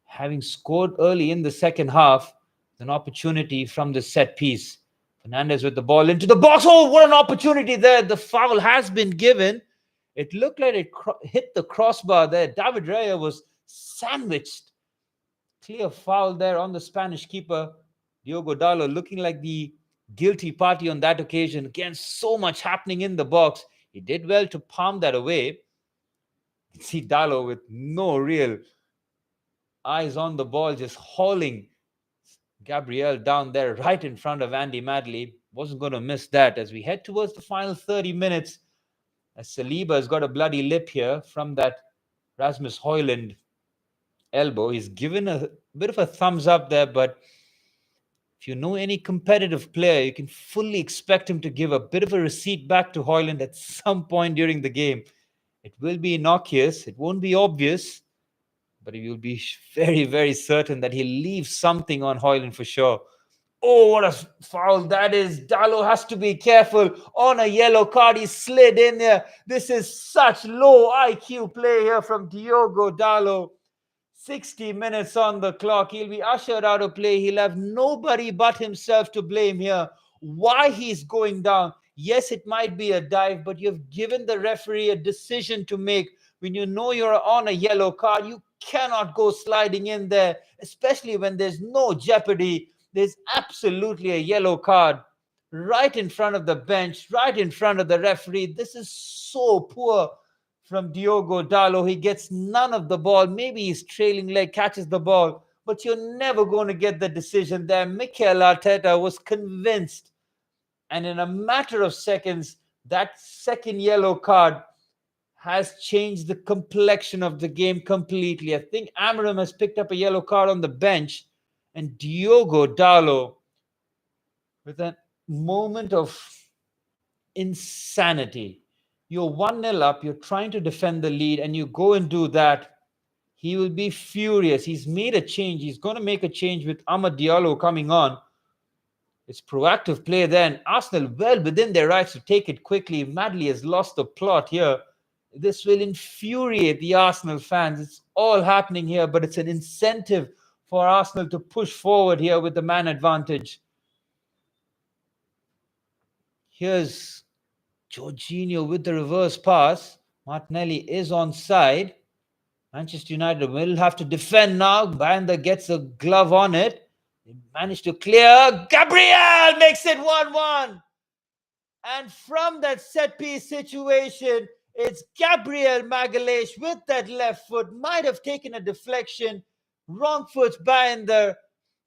having scored early in the second half. An opportunity from the set piece. Fernandez with the ball into the box. Oh, what an opportunity there. The foul has been given. It looked like it hit the crossbar there. David Raya was sandwiched. Clear foul there on the Spanish keeper. Diogo Dalot looking like the guilty party on that occasion. Again, so much happening in the box. He did well to palm that away. You can see Dalot with no real eyes on the ball, just hauling Gabriel down there right in front of Andy Madley. Wasn't going to miss that as we head towards the final 30 minutes. As Saliba has got a bloody lip here from that Rasmus Højlund elbow. He's given a bit of a thumbs up there, but if you know any competitive player, you can fully expect him to give a bit of a receipt back to Højlund at some point during the game. It will be innocuous. It won't be obvious, but you'll be very, very certain that he'll leave something on Højlund for sure. Oh, what a foul that is. Dalot has to be careful. On a yellow card, he slid in there. This is such low IQ play here from Diogo Dalot. 60 minutes on the clock. He'll be ushered out of play. He'll have nobody but himself to blame here. Why he's going down. Yes, it might be a dive, but you've given the referee a decision to make. When you know you're on a yellow card, you cannot go sliding in there, especially when there's no jeopardy. There's absolutely a yellow card right in front of the bench, right in front of the referee. This is so poor from Diogo Dalot. He gets none of the ball. Maybe his trailing leg catches the ball, but you're never going to get the decision there. Mikel Arteta was convinced, and in a matter of seconds, that second yellow card has changed the complexion of the game completely. I think Amarim has picked up a yellow card on the bench, and Diogo Dalot, with a moment of insanity. You're 1-0 up, you're trying to defend the lead, and you go and do that. He will be furious. He's made a change. He's going to make a change with Amad Diallo coming on. It's proactive play then. Arsenal well within their rights to take it quickly. Madley has lost the plot here. This will infuriate the Arsenal fans. It's all happening here, but it's an incentive for Arsenal to push forward here with the man advantage. Here's Jorginho with the reverse pass. Martinelli is onside. Manchester United will have to defend now. Bayinder gets a glove on it. They managed to clear. Gabriel makes it 1-1. And from that set-piece situation, it's Gabriel Magalhaes with that left foot. Might have taken a deflection. Wrong foot Bayinder.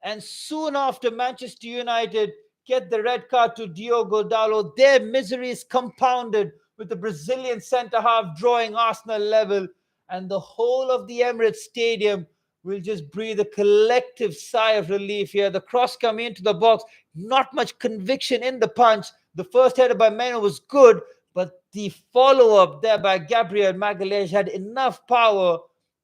And soon after, Manchester United get the red card to Diogo Dalot. Their misery is compounded with the Brazilian centre-half drawing Arsenal level. And the whole of the Emirates Stadium will just breathe a collective sigh of relief here. The cross coming into the box, not much conviction in the punch. The first header by Meno was good, but the follow-up there by Gabriel Magalhaes had enough power,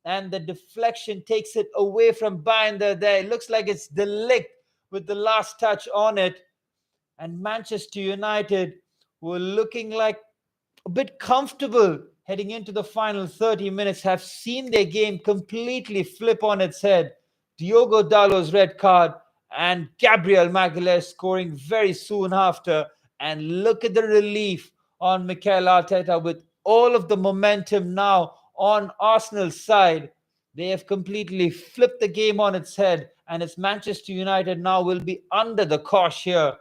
and the deflection takes it away from Bayinder there. It looks like it's De Ligt with the last touch on it. And Manchester United were looking like a bit comfortable heading into the final 30 minutes, have seen their game completely flip on its head. Diogo Dalot's red card and Gabriel Magalhaes scoring very soon after. And look at the relief on Mikel Arteta with all of the momentum now on Arsenal's side. They have completely flipped the game on its head, and it's Manchester United now will be under the cosh here.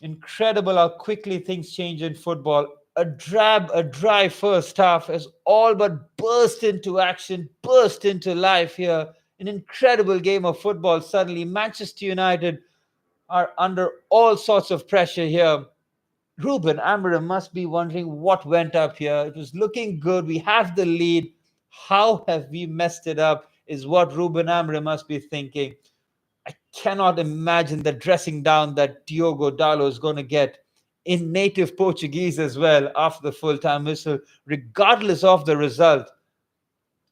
Incredible how quickly things change in football. A dry first half has all but burst into action, burst into life here. An incredible game of football. Suddenly, Manchester United are under all sorts of pressure here. Ruben Amorim must be wondering what went up here. It was looking good. We have the lead. How have we messed it up? Is what Ruben Amorim must be thinking. I cannot imagine the dressing down that Diogo Dalot is going to get in native Portuguese as well after the full-time whistle, regardless of the result.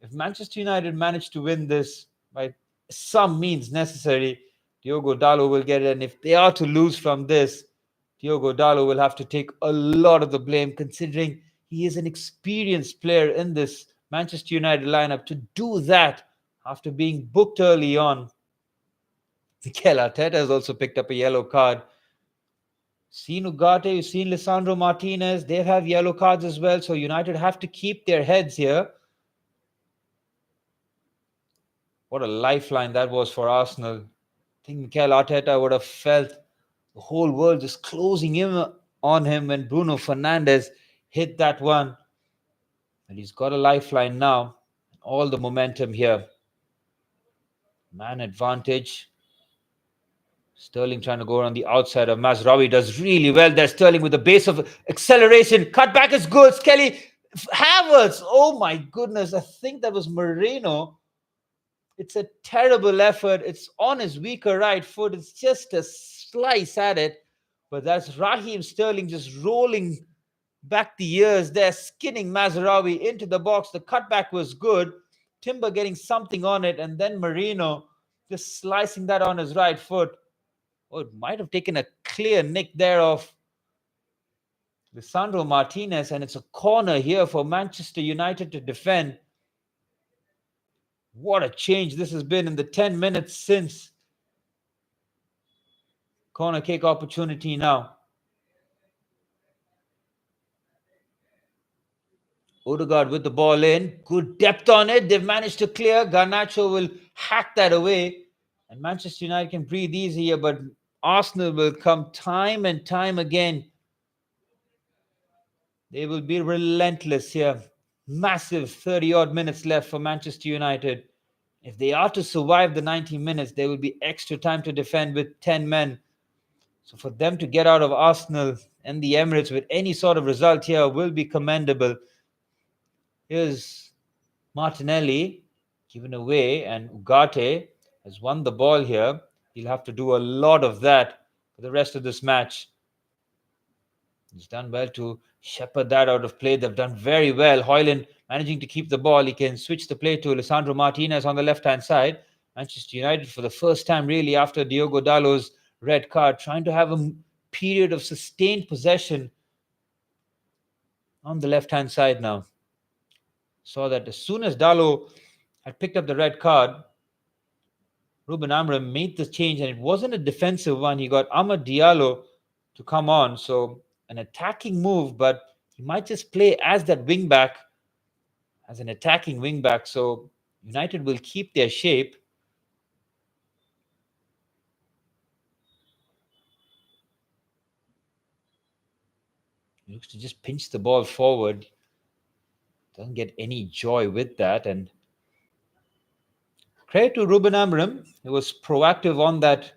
If Manchester United manage to win this by some means necessary, Diogo Dalot will get it. And if they are to lose from this, Diogo Dalot will have to take a lot of the blame, considering he is an experienced player in this Manchester United lineup. To do that after being booked early on, Mikel Arteta has also picked up a yellow card. Seen Ugarte, you've seen Lisandro Martinez. They have yellow cards as well. So United have to keep their heads here. What a lifeline that was for Arsenal. I think Mikel Arteta would have felt the whole world just closing in on him when Bruno Fernandez hit that one. And he's got a lifeline now. All the momentum here. Man advantage. Sterling trying to go around the outside of Mazraoui does really well there. Sterling with the base of acceleration. Cutback is good. Skelly. Havertz. Oh my goodness. I think that was Moreno. It's a terrible effort. It's on his weaker right foot. It's just a slice at it. But that's Raheem Sterling just rolling back the years there, skinning Mazraoui into the box. The cutback was good. Timber getting something on it. And then Moreno just slicing that on his right foot. Oh, it might have taken a clear nick there of Lisandro Martinez, and it's a corner here for Manchester United to defend. What a change this has been in the 10 minutes since. Corner kick opportunity now. Odegaard with the ball in. Good depth on it. They've managed to clear. Garnacho will hack that away. And Manchester United can breathe easy here, but Arsenal will come time and time again. They will be relentless here. Massive 30-odd minutes left for Manchester United. If they are to survive the 90 minutes, there will be extra time to defend with 10 men. So for them to get out of Arsenal and the Emirates with any sort of result here will be commendable. Here's Martinelli given away, and Ugarte has won the ball here. He'll have to do a lot of that for the rest of this match. He's done well to shepherd that out of play. They've done very well. Højlund managing to keep the ball. He can switch the play to Lisandro Martinez on the left-hand side. Manchester United, for the first time really after Diogo Dalot's red card, trying to have a period of sustained possession on the left-hand side now. Saw that as soon as Dalot had picked up the red card, Ruben Amorim made the change, and it wasn't a defensive one. He got Amad Diallo to come on. So an attacking move, but he might just play as that wing back, as an attacking wing back. So United will keep their shape. He looks to just pinch the ball forward. Doesn't get any joy with that. And credit to Ruben Amorim. He was proactive on that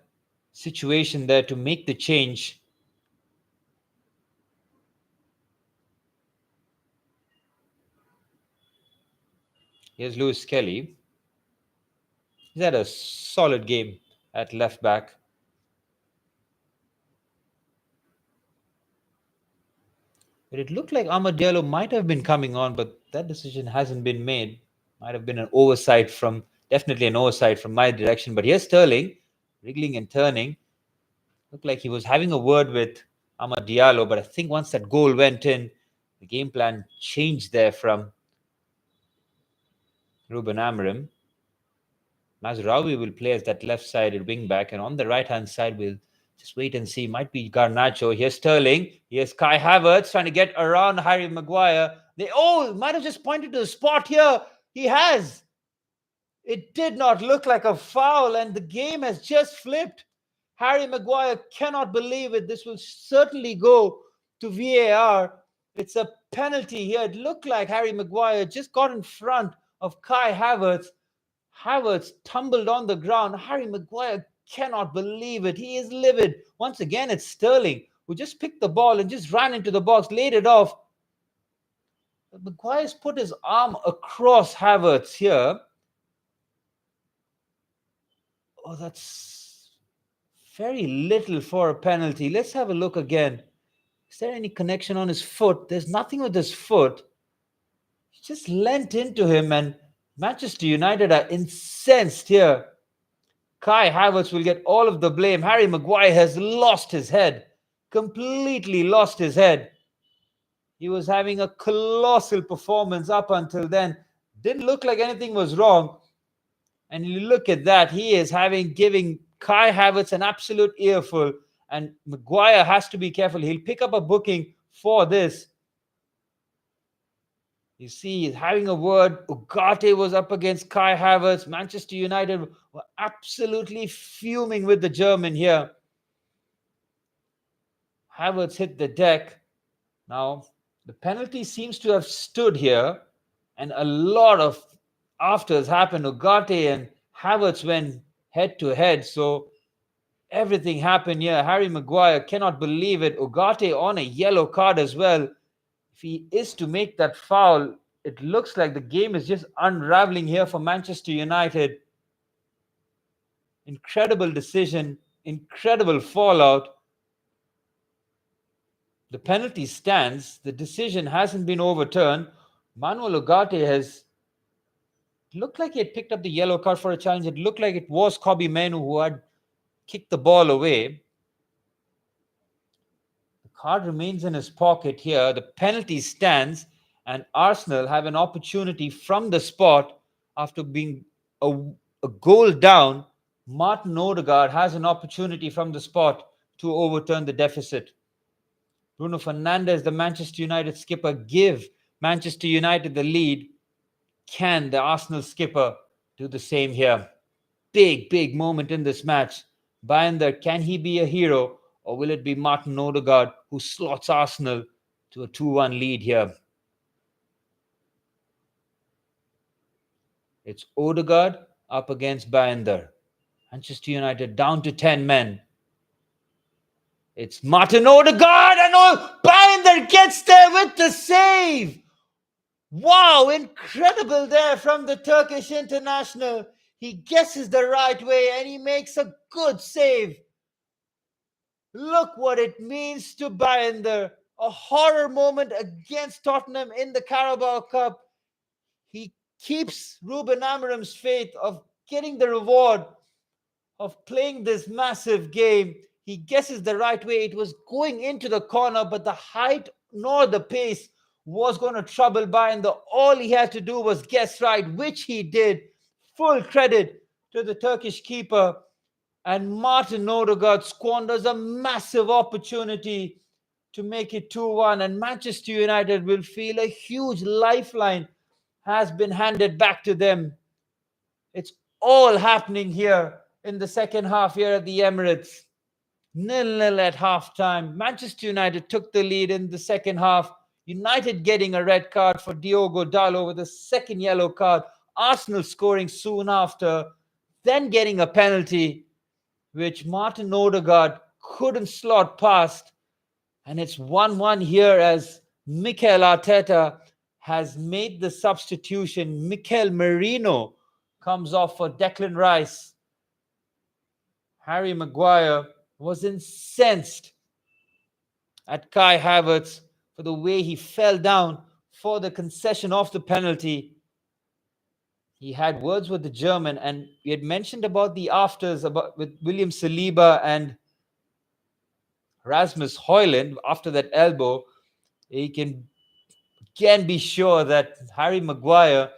situation there to make the change. Here's Lewis Kelly. He's had a solid game at left back. But it looked like Amad Diallo might have been coming on, but that decision hasn't been made. Might have been definitely an oversight from my direction. But here's Sterling, wriggling and turning. Looked like he was having a word with Amad Diallo, but I think once that goal went in, the game plan changed there from Ruben Amorim. Mazraoui will play as that left-sided wing-back, and on the right-hand side, we'll just wait and see. Might be Garnacho. Here's Sterling. Here's Kai Havertz trying to get around Harry Maguire. Might have just pointed to the spot here. He has. It did not look like a foul, and the game has just flipped. Harry Maguire cannot believe it. This will certainly go to VAR. It's a penalty here. It looked like Harry Maguire just got in front of Kai Havertz. Havertz tumbled on the ground. Harry Maguire cannot believe it. He is livid. Once again, it's Sterling who just picked the ball and just ran into the box, laid it off. But Maguire's put his arm across Havertz here. Oh, that's very little for a penalty. Let's have a look again. Is there any connection on his foot? There's nothing with his foot. He just leant into him, and Manchester United are incensed here. Kai Havertz will get all of the blame. Harry Maguire has lost his head. Completely lost his head. He was having a colossal performance up until then. Didn't look like anything was wrong. And you look at that, he is giving Kai Havertz an absolute earful. And Maguire has to be careful. He'll pick up a booking for this. You see, he's having a word. Ugarte was up against Kai Havertz. Manchester United were absolutely fuming with the German here. Havertz hit the deck. Now, the penalty seems to have stood here, and a lot of afters happened. Ugarte and Havertz went head to head, so everything happened here. Harry Maguire cannot believe it. Ugarte on a yellow card as well. If he is to make that foul, it looks like the game is just unraveling here for Manchester United. Incredible decision, incredible fallout. The penalty stands. The decision hasn't been overturned. Manuel Ugarte has looked like he had picked up the yellow card for a challenge. It looked like it was Kobbie Mainoo who had kicked the ball away. The card remains in his pocket here. The penalty stands, and Arsenal have an opportunity from the spot after being a goal down. Martin Odegaard has an opportunity from the spot to overturn the deficit. Bruno Fernandez, the Manchester United skipper, give Manchester United the lead. Can the Arsenal skipper do the same here? Big moment in this match. Bayinder, can he be a hero, or will it be Martin Odegaard who slots Arsenal to a 2-1 lead here? It's Odegaard up against Bayinder. Manchester United down to 10 men. It's Martin Odegaard, and Bayinder gets there with the save. Wow, incredible there from the Turkish international. He guesses the right way and he makes a good save. Look what it means to Bayinder. A horror moment against Tottenham in the Carabao Cup. He keeps Ruben Amorim's faith of getting the reward of playing this massive game. He guesses the right way. It was going into the corner, but the height nor the pace was going to trouble Bayinder. All he had to do was guess right, which he did. Full credit to the Turkish keeper. And Martin Odegaard squanders a massive opportunity to make it 2-1. And Manchester United will feel a huge lifeline has been handed back to them. It's all happening here in the second half here at the Emirates. 0-0 at halftime. Manchester United took the lead in the second half. United getting a red card for Diogo Dalot with a second yellow card. Arsenal scoring soon after, then getting a penalty, which Martin Odegaard couldn't slot past. And it's 1-1 here as Mikel Arteta has made the substitution. Mikel Merino comes off for Declan Rice. Harry Maguire was incensed at Kai Havertz for the way he fell down for the concession of the penalty. He had words with the German, and we had mentioned about the afters with William Saliba and Rasmus Højlund after that elbow. He can be sure that Harry Maguire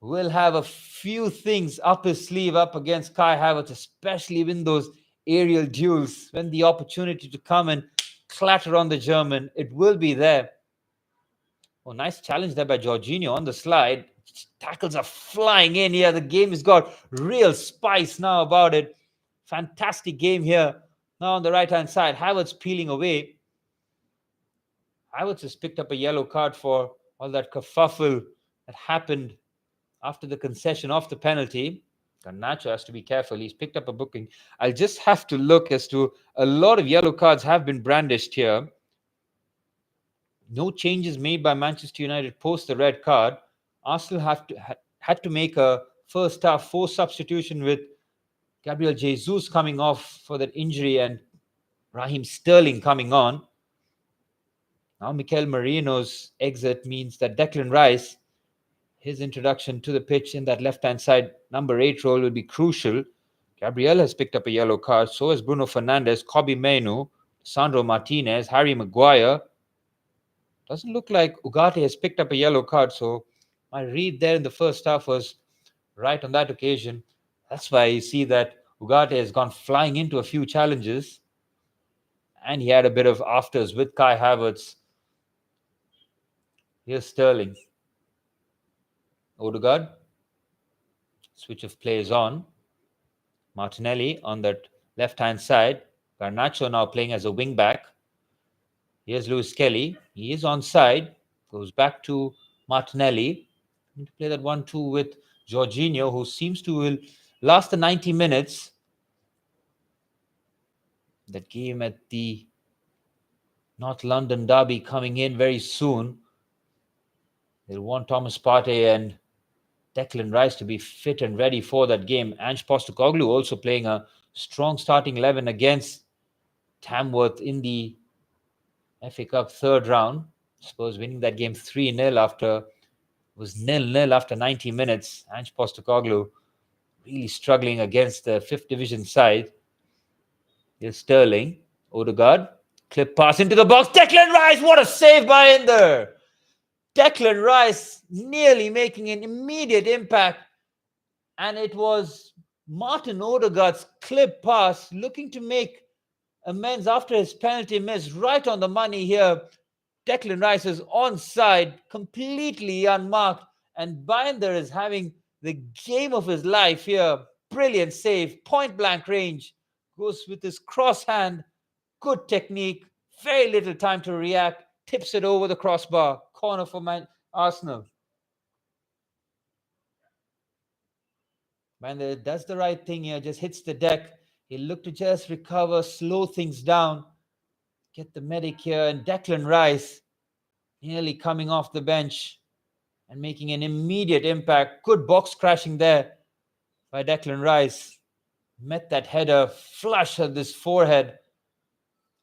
will have a few things up his sleeve up against Kai Havertz, especially in those aerial duels, when the opportunity to come and clatter on the German, it will be there. Oh, nice challenge there by Jorginho on the slide. Tackles are flying in here. The game has got real spice now about it. Fantastic game here. Now on the right-hand side, Havertz peeling away. Havertz has picked up a yellow card for all that kerfuffle that happened after the concession of the penalty. Garnacho has to be careful. He's picked up a booking. I'll just have to look as to a lot of yellow cards have been brandished here. No changes made by Manchester United post the red card. Arsenal had to make a first half 4 substitution with Gabriel Jesus coming off for that injury and Raheem Sterling coming on. Now Mikel Merino's exit means that Declan Rice, his introduction to the pitch in that left-hand side number 8 role will be crucial. Gabriel has picked up a yellow card. So has Bruno Fernandez, Kobbie Mainoo, Sandro Martinez, Harry Maguire. Doesn't look like Ugarte has picked up a yellow card. So my read there in the first half was right on that occasion. That's why you see that Ugarte has gone flying into a few challenges. And he had a bit of afters with Kai Havertz. Here's Sterling. Odegaard. Switch of play is on. Martinelli on that left-hand side. Garnacho now playing as a wing-back. Here's Lewis Kelly. He is onside. Goes back to Martinelli. Need to play that 1-2 with Jorginho, who seems to will last the 90 minutes. That game at the North London derby coming in very soon. They'll want Thomas Partey and Declan Rice to be fit and ready for that game. Ange Postecoglou also playing a strong starting 11 against Tamworth in the FA Cup third round. I suppose winning that game 3-0 after was 0-0 after 90 minutes. Ange Postecoglou really struggling against the 5th division side. Here's Sterling. Odegaard. Clip pass into the box. Declan Rice. What a save by Bayinder. Declan Rice nearly making an immediate impact. And it was Martin Odegaard's clip pass looking to make amends after his penalty miss. Right on the money here. Declan Rice is onside, completely unmarked. And Bayinder is having the game of his life here. Brilliant save. Point blank range. Goes with his cross hand. Good technique. Very little time to react. Tips it over the crossbar. Corner for Arsenal. Bayinder does the right thing here. Just hits the deck. He'll look to just recover, slow things down. Get the medic here. And Declan Rice nearly coming off the bench and making an immediate impact. Good box crashing there by Declan Rice. Met that header flush at this forehead.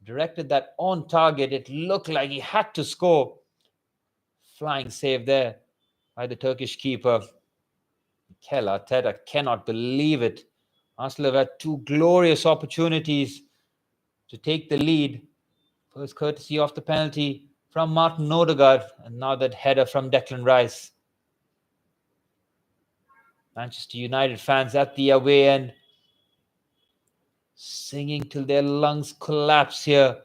Directed that on target. It looked like he had to score. Flying save there by the Turkish keeper. Mikel Arteta cannot believe it. Arsenal have had 2 glorious opportunities to take the lead. First courtesy of the penalty from Martin Odegaard, and now that header from Declan Rice. Manchester United fans at the away end singing till their lungs collapse here.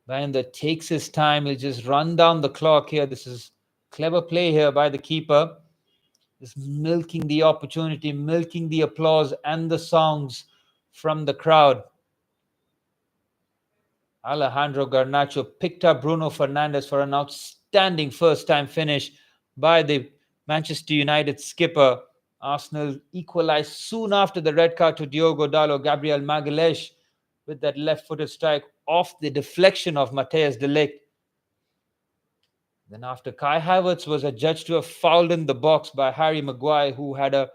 Bayinder takes his time. He'll just run down the clock here. This is clever play here by the keeper. Just milking the opportunity, milking the applause and the songs from the crowd. Alejandro Garnacho picked up Bruno Fernandez for an outstanding first-time finish by the Manchester United skipper. Arsenal equalized soon after the red card to Diogo Dalot. Gabriel Magalhaes with that left-footed strike off the deflection of Matthijs de Ligt. Then after Kai Havertz was adjudged to have fouled in the box by Harry Maguire, who had a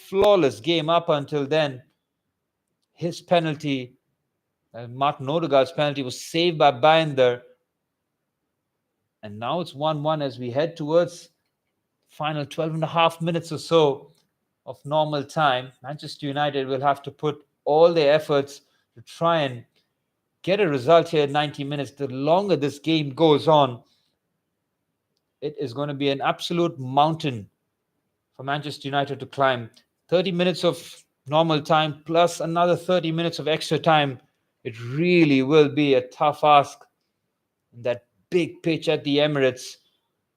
flawless game up until then. His penalty, Martin Odegaard's penalty, was saved by Bayinder. And now it's 1-1 as we head towards final 12 and a half minutes or so of normal time. Manchester United will have to put all their efforts to try and get a result here in 90 minutes. The longer this game goes on, it is going to be an absolute mountain for Manchester United to climb. 30 minutes of normal time plus another 30 minutes of extra time. It really will be a tough ask in that big pitch at the Emirates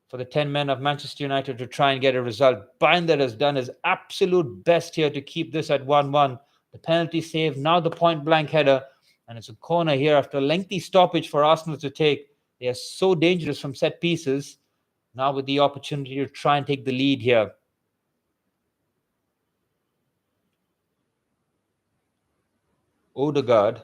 for the 10 men of Manchester United to try and get a result. Bayinder has done his absolute best here to keep this at 1-1. The penalty save, now the point-blank header, and it's a corner here after a lengthy stoppage for Arsenal to take. They are so dangerous from set pieces. Now with the opportunity to try and take the lead here. Odegaard,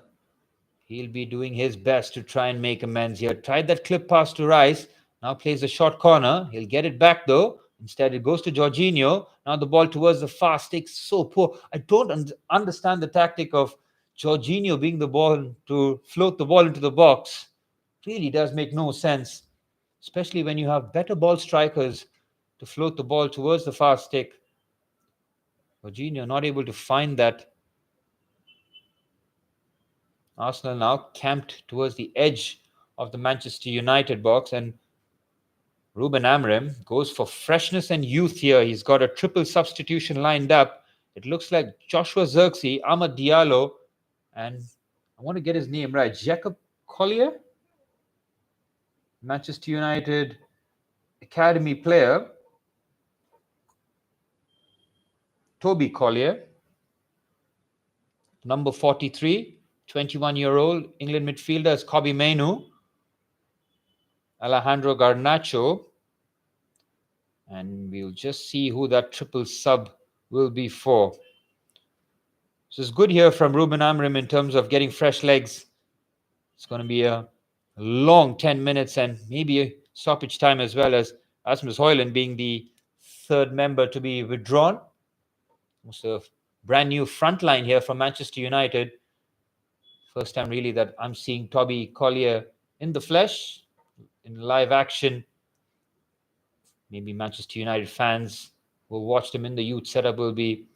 he'll be doing his best to try and make amends here. Tried that clip pass to Rice. Now plays a short corner. He'll get it back though. Instead, it goes to Jorginho. Now the ball towards the far stick. So poor. I don't understand the tactic of Jorginho being the ball to float the ball into the box. Really does make no sense, especially when you have better ball strikers to float the ball towards the far stick. Jorginho not able to find that. Arsenal now camped towards the edge of the Manchester United box, and Ruben Amorim goes for freshness and youth here. He's got a triple substitution lined up. It looks like Joshua Zirkzee, Amad Diallo, and I want to get his name right, Jacob Collier, Manchester United academy player, Toby Collier, number 43, 21-year-old England midfielder is Kobbie Mainoo, Alejandro Garnacho, and we'll just see who that triple sub will be for. So it's good here from Ruben Amorim in terms of getting fresh legs. It's going to be a long 10 minutes and maybe a stoppage time as well, as Rasmus Højlund being the third member to be withdrawn. Almost a brand new front line here from Manchester United. First time really that I'm seeing Toby Collier in the flesh, in live action. Maybe Manchester United fans who watched him in the youth setup will be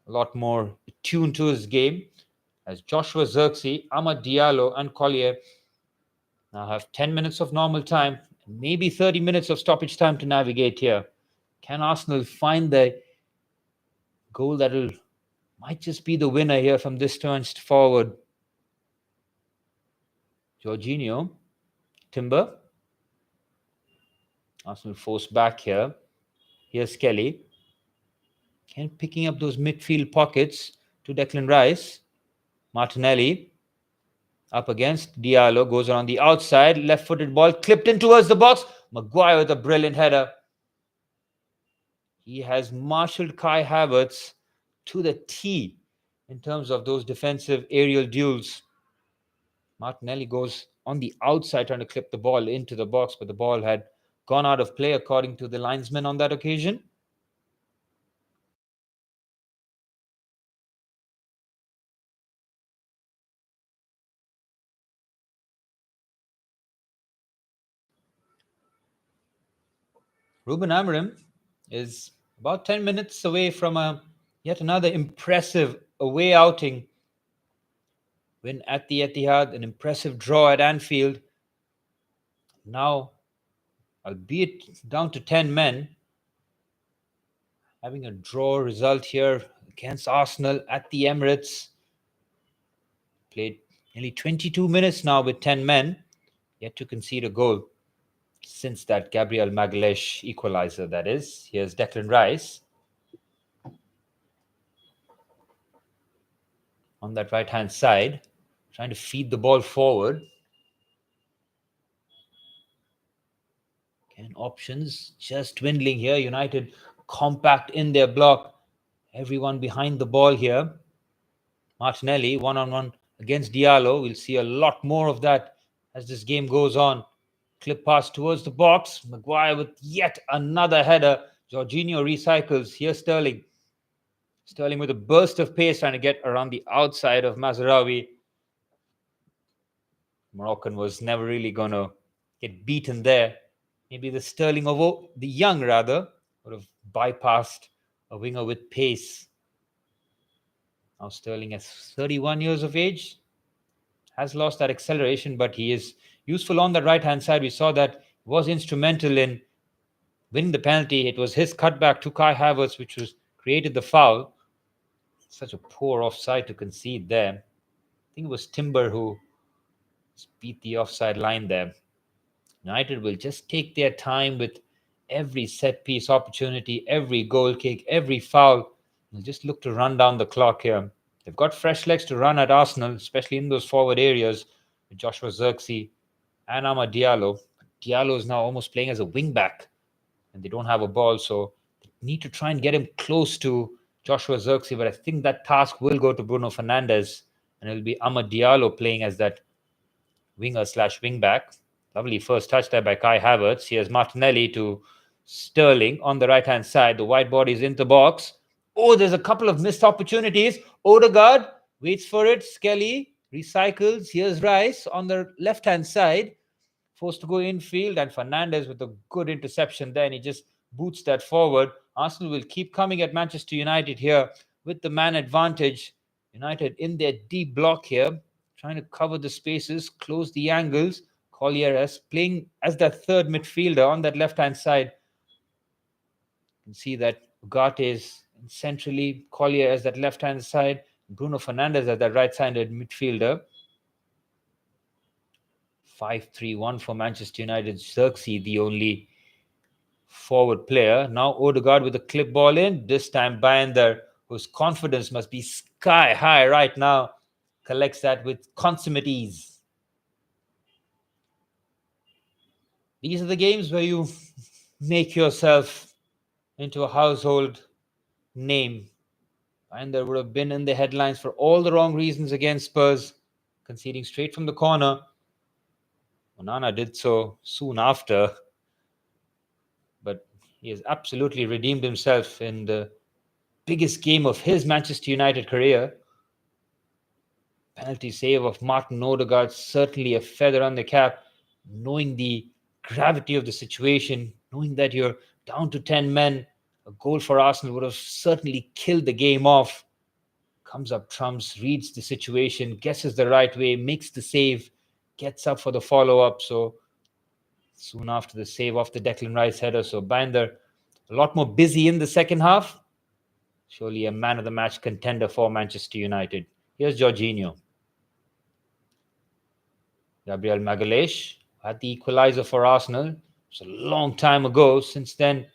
a lot more attuned to his game, as Joshua Zirkzee, Amad Diallo and Collier now have 10 minutes of normal time, maybe 30 minutes of stoppage time to navigate here. Can Arsenal find the goal that might just be the winner here from this turn forward? Jorginho, Timber. Arsenal forced back here. Here's Kelly. And picking up those midfield pockets to Declan Rice. Martinelli up against Diallo. Goes on the outside. Left-footed ball clipped in towards the box. Maguire with a brilliant header. He has marshaled Kai Havertz to the T in terms of those defensive aerial duels. Martinelli goes on the outside trying to clip the ball into the box, but the ball had gone out of play according to the linesman on that occasion. Ruben Amorim is about 10 minutes away from yet another impressive away outing. Win at the Etihad, an impressive draw at Anfield. Now, albeit down to 10 men, having a draw result here against Arsenal at the Emirates. Played nearly 22 minutes now with 10 men, yet to concede a goal since that Gabriel Magalhaes equalizer, that is. Here's Declan Rice on that right-hand side, trying to feed the ball forward. And options just dwindling here. United compact in their block. Everyone behind the ball here. Martinelli, one-on-one against Diallo. We'll see a lot more of that as this game goes on. Clip pass towards the box. Maguire with yet another header. Jorginho recycles. Here's Sterling. Sterling with a burst of pace trying to get around the outside of Mazraoui. Moroccan was never really going to get beaten there. Maybe the Sterling of the young, rather, would have bypassed a winger with pace. Now Sterling is 31 years of age, has lost that acceleration, but he is useful on the right-hand side. We saw that he was instrumental in winning the penalty. It was his cutback to Kai Havertz which created the foul. Such a poor offside to concede there. I think it was Timber who beat the offside line there. United will just take their time with every set-piece opportunity, every goal kick, every foul. They'll just look to run down the clock here. They've got fresh legs to run at Arsenal, especially in those forward areas with Joshua Zirkzee and Amad Diallo. Diallo is now almost playing as a wing-back, and they don't have a ball, so they need to try and get him close to Joshua Zirkzee, but I think that task will go to Bruno Fernandez, and it'll be Amad Diallo playing as that winger/wing-back. Lovely first touch there by Kai Havertz. Here's Martinelli to Sterling on the right-hand side. The wide body is into the box. Oh, there's a couple of missed opportunities. Odegaard waits for it. Skelly recycles. Here's Rice on the left-hand side. Forced to go infield, and Fernandez with a good interception there, and he just boots that forward. Arsenal will keep coming at Manchester United here with the man advantage. United in their deep block here, trying to cover the spaces, close the angles. Collier as playing as that third midfielder on that left-hand side. You can see that Ugarte is centrally, Collier as that left-hand side, Bruno Fernandez as that right-sided midfielder. 5-3-1 for Manchester United. Zirkzee, the only forward player. Now Odegaard with a clip ball in. This time Bayinder, whose confidence must be sky high right now, collects that with consummate ease. These are the games where you make yourself into a household name. Bayinder would have been in the headlines for all the wrong reasons against Spurs, conceding straight from the corner. Onana did so soon after, but he has absolutely redeemed himself in the biggest game of his Manchester United career. Penalty save of Martin Odegaard, certainly a feather on the cap, knowing the gravity of the situation, knowing that you're down to 10 men. A goal for Arsenal would have certainly killed the game off. Comes up trumps, reads the situation, guesses the right way, makes the save, gets up for the follow-up. So soon after the save off the Declan Rice header. So Bayinder a lot more busy in the second half. Surely a man of the match contender for Manchester United. Here's Jorginho. Gabriel Magalhaes had the equalizer for Arsenal. It's a long time ago. Since then,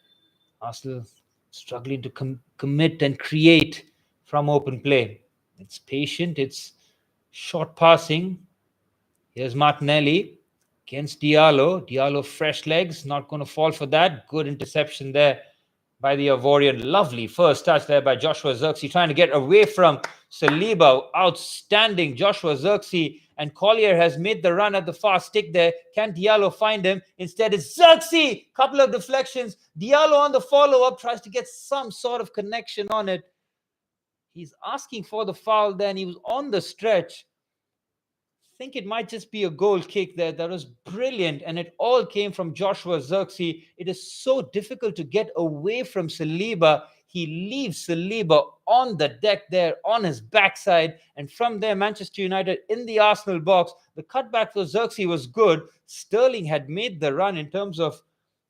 Arsenal struggling to commit and create from open play. It's patient. It's short passing. Here's Martinelli against Diallo. Diallo fresh legs. Not going to fall for that. Good interception there by the Ivorian. Lovely first touch there by Joshua Zirkzee, trying to get away from Saliba. Outstanding Joshua Zirkzee. And Collier has made the run at the far stick there. Can Diallo find him? Instead, it's Zirkzee. Couple of deflections. Diallo on the follow-up tries to get some sort of connection on it. He's asking for the foul then. He was on the stretch. I think it might just be a goal kick there. That was brilliant, and it all came from Joshua Zirkzee. It is so difficult to get away from Saliba. He leaves Saliba on the deck there, on his backside, and from there, Manchester United in the Arsenal box. The cutback for Zirkzee was good. Sterling had made the run in terms of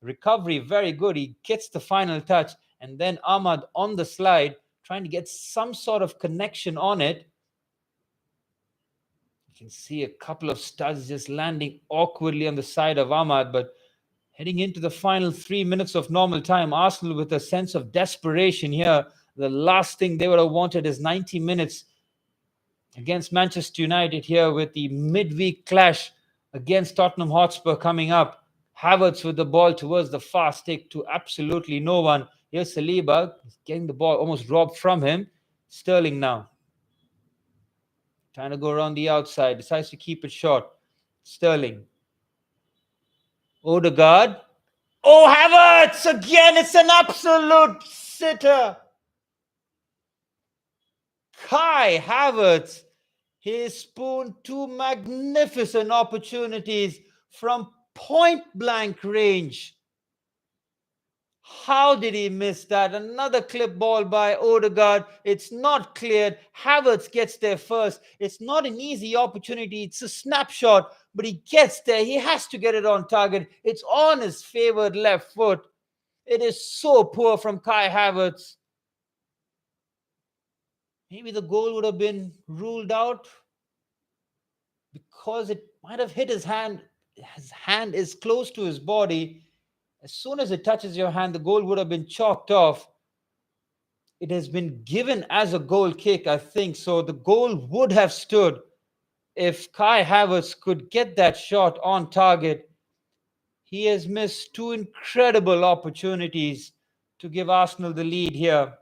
recovery very good. He gets the final touch, and then Ahmad on the slide, trying to get some sort of connection on it. You can see a couple of studs just landing awkwardly on the side of Ahmad, but heading into the final 3 minutes of normal time, Arsenal with a sense of desperation here. The last thing they would have wanted is 90 minutes against Manchester United here with the midweek clash against Tottenham Hotspur coming up. Havertz with the ball towards the far stick to absolutely no one. Here's Saliba getting the ball almost robbed from him. Sterling now trying to go around the outside, decides to keep it short. Sterling. Odegaard. Oh, Havertz! Again, it's an absolute sitter. Kai Havertz, he spooned two magnificent opportunities from point blank range. How did he miss that? Another clip ball by Odegaard. It's not cleared. Havertz gets there first. It's not an easy opportunity. It's a snapshot, but he gets there. He has to get it on target. It's on his favored left foot. It is so poor from Kai Havertz. Maybe the goal would have been ruled out because it might have hit his hand. His hand is close to his body. As soon as it touches your hand, the goal would have been chalked off. It has been given as a goal kick, I think. So the goal would have stood if Kai Havertz could get that shot on target. He has missed two incredible opportunities to give Arsenal the lead here.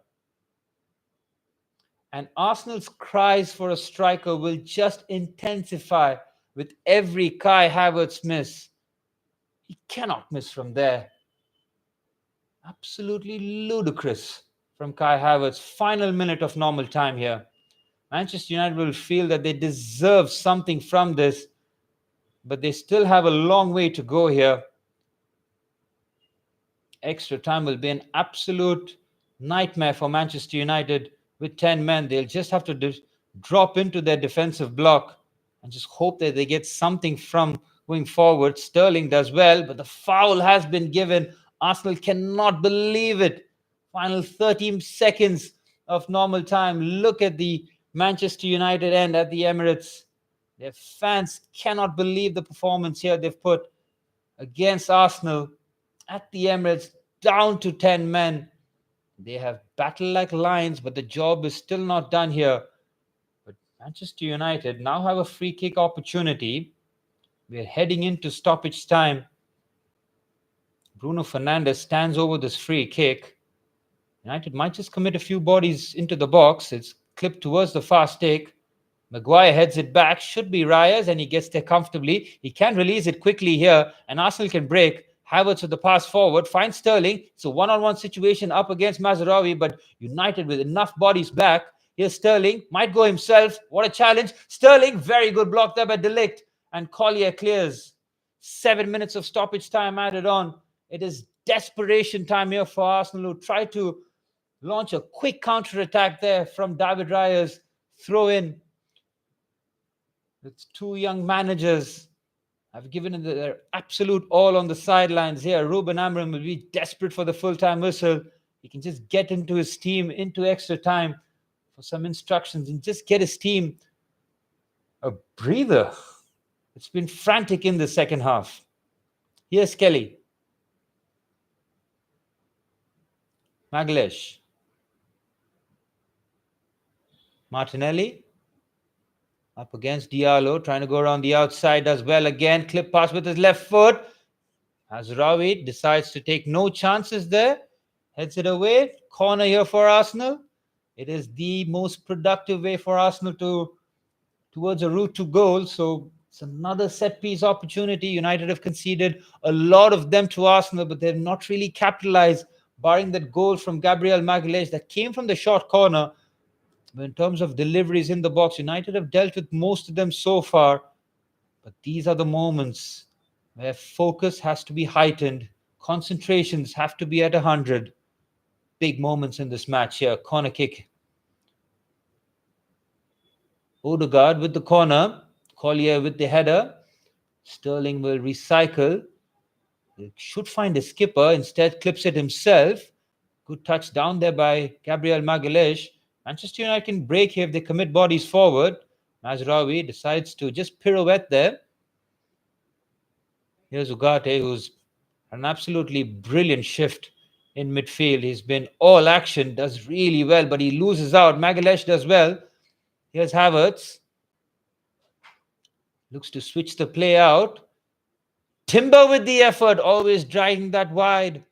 And Arsenal's cries for a striker will just intensify with every Kai Havertz miss. He cannot miss from there. Absolutely ludicrous from Kai Havertz. Final minute of normal time here. Manchester United will feel that they deserve something from this, but they still have a long way to go here. Extra time will be an absolute nightmare for Manchester United with 10 men. They'll just have to drop into their defensive block and just hope that they get something from going forward. Sterling does well, but the foul has been given. Arsenal cannot believe it. Final 13 seconds of normal time. Look at the Manchester United end at the Emirates. Their fans cannot believe the performance here they've put against Arsenal at the Emirates, down to 10 men. They have battled like lions, but the job is still not done here. But Manchester United now have a free kick opportunity. We're heading into stoppage time. Bruno Fernandez stands over this free kick. United might just commit a few bodies into the box. It's clipped towards the far stick. Maguire heads it back. Should be Raya's, and he gets there comfortably. He can release it quickly here, and Arsenal can break. Havertz with the pass forward, finds Sterling. It's a one-on-one situation up against Mazraoui, but United with enough bodies back. Here's Sterling, might go himself. What a challenge. Sterling, very good block there by De Ligt, and Collier clears. 7 minutes of stoppage time added on. It is desperation time here for Arsenal, who try to launch a quick counter-attack there from David Raya's throw-in. It's two young managers have given their absolute all on the sidelines here. Ruben Amorim will be desperate for the full-time whistle. He can just get into his team into extra time for some instructions and just get his team a breather. It's been frantic in the second half. Here's Kelly. Magalhaes. Martinelli. Up against Dalot, trying to go around the outside, does well again. Clip pass with his left foot. Mazraoui decides to take no chances there. Heads it away. Corner here for Arsenal. It is the most productive way for Arsenal towards a route to goal. So it's another set-piece opportunity. United have conceded a lot of them to Arsenal, but they've not really capitalized, barring that goal from Gabriel Magalhaes that came from the short corner. But in terms of deliveries in the box, United have dealt with most of them so far. But these are the moments where focus has to be heightened. Concentrations have to be at 100. Big moments in this match here. Corner kick. Odegaard with the corner. Collier with the header. Sterling will recycle. He should find a skipper. Instead, clips it himself. Good touch down there by Gabriel Magalhaes. Manchester United can break here if they commit bodies forward. Mazraoui decides to just pirouette there. Here's Ugarte, who's an absolutely brilliant shift in midfield. He's been all action, does really well, but he loses out. Magalhaes does well. Here's Havertz. Looks to switch the play out. Timber with the effort, always driving that wide.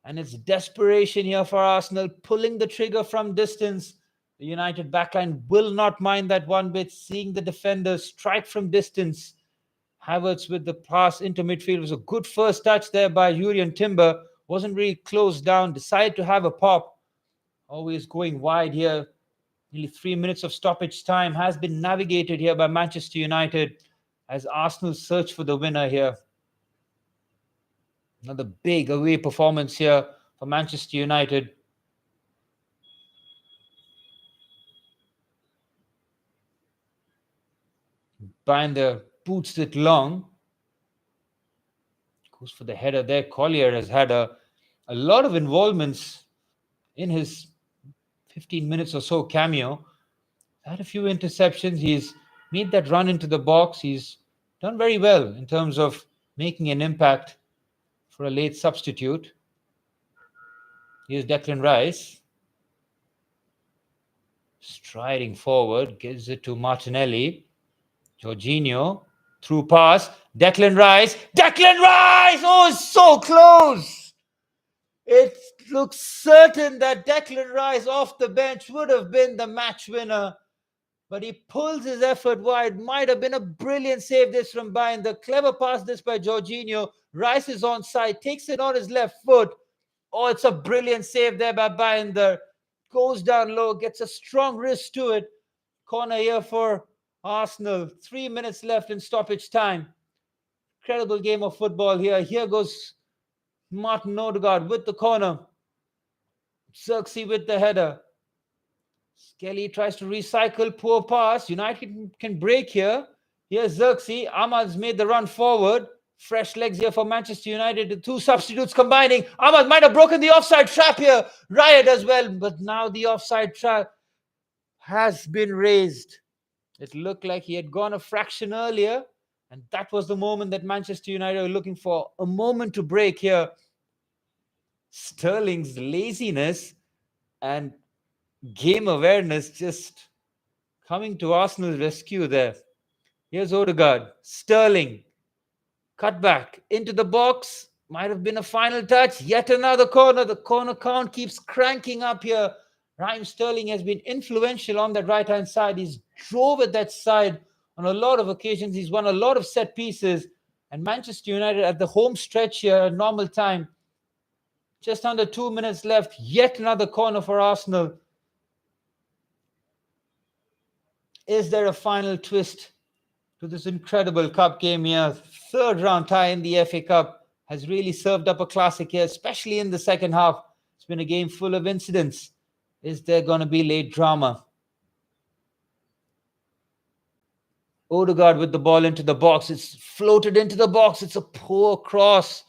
And it's desperation here for Arsenal, pulling the trigger from distance. The United backline will not mind that one bit, seeing the defenders strike from distance. Havertz with the pass into midfield was a good first touch there by Jurrien Timber. Wasn't really closed down, decided to have a pop. Always going wide here Nearly 3 minutes of stoppage time has been navigated here by Manchester United as Arsenal search for the winner here. Another big away performance here for Manchester United. Bayinder boots it long. Goes for the header there. Collier has had a lot of involvements in his 15 minutes or so cameo. Had a few interceptions. He's made that run into the box. He's done very well in terms of making an impact for a late substitute. Here's Declan Rice. Striding forward, gives it to Martinelli. Jorginho, through pass. Declan Rice! Declan Rice! Oh, it's so close! It looks certain that Declan Rice off the bench would have been the match winner. But he pulls his effort wide. Might have been a brilliant save this from Bayinder. Clever pass this by Jorginho. Rice is onside, takes it on his left foot. Oh, it's a brilliant save there by Bayinder. Goes down low, gets a strong wrist to it. Corner here for Arsenal. 3 minutes left in stoppage time. Incredible game of football here. Here goes Martin Odegaard with the corner. Xerxes with the header. Skelly tries to recycle, poor pass. United can break here. Here's Xerxes. Ahmad's made the run forward. Fresh legs here for Manchester United. The two substitutes combining. Ahmad might have broken the offside trap here. Raya does well, but now the offside trap has been raised. It looked like he had gone a fraction earlier, and that was the moment that Manchester United were looking for. A moment to break here. Sterling's laziness and game awareness just coming to Arsenal's rescue there. Here's Odegaard. Sterling. Cut back into the box. Might have been a final touch. Yet another corner. The corner count keeps cranking up here. Raheem Sterling has been influential on that right-hand side. He's drove at that side on a lot of occasions. He's won a lot of set pieces. And Manchester United at the home stretch here at normal time. Just under 2 minutes left. Yet another corner for Arsenal. Is there a final twist to this incredible cup game here? Third round tie in the FA Cup has really served up a classic here, especially in the second half. It's been a game full of incidents. Is there going to be late drama? Odegaard with the ball into the box. It's floated into the box. It's a poor cross.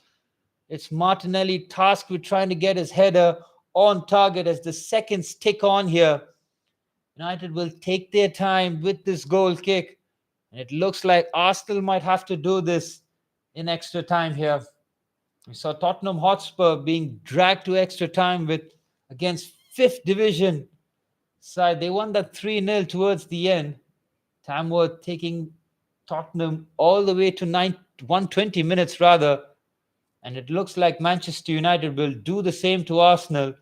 It's Martinelli tasked with trying to get his header on target as the seconds tick on here. United will take their time with this goal kick. And it looks like Arsenal might have to do this in extra time here. We saw Tottenham Hotspur being dragged to extra time against 5th division side. They won that 3-0 towards the end. Tamworth taking Tottenham all the way to 120 minutes rather. And it looks like Manchester United will do the same to Arsenal.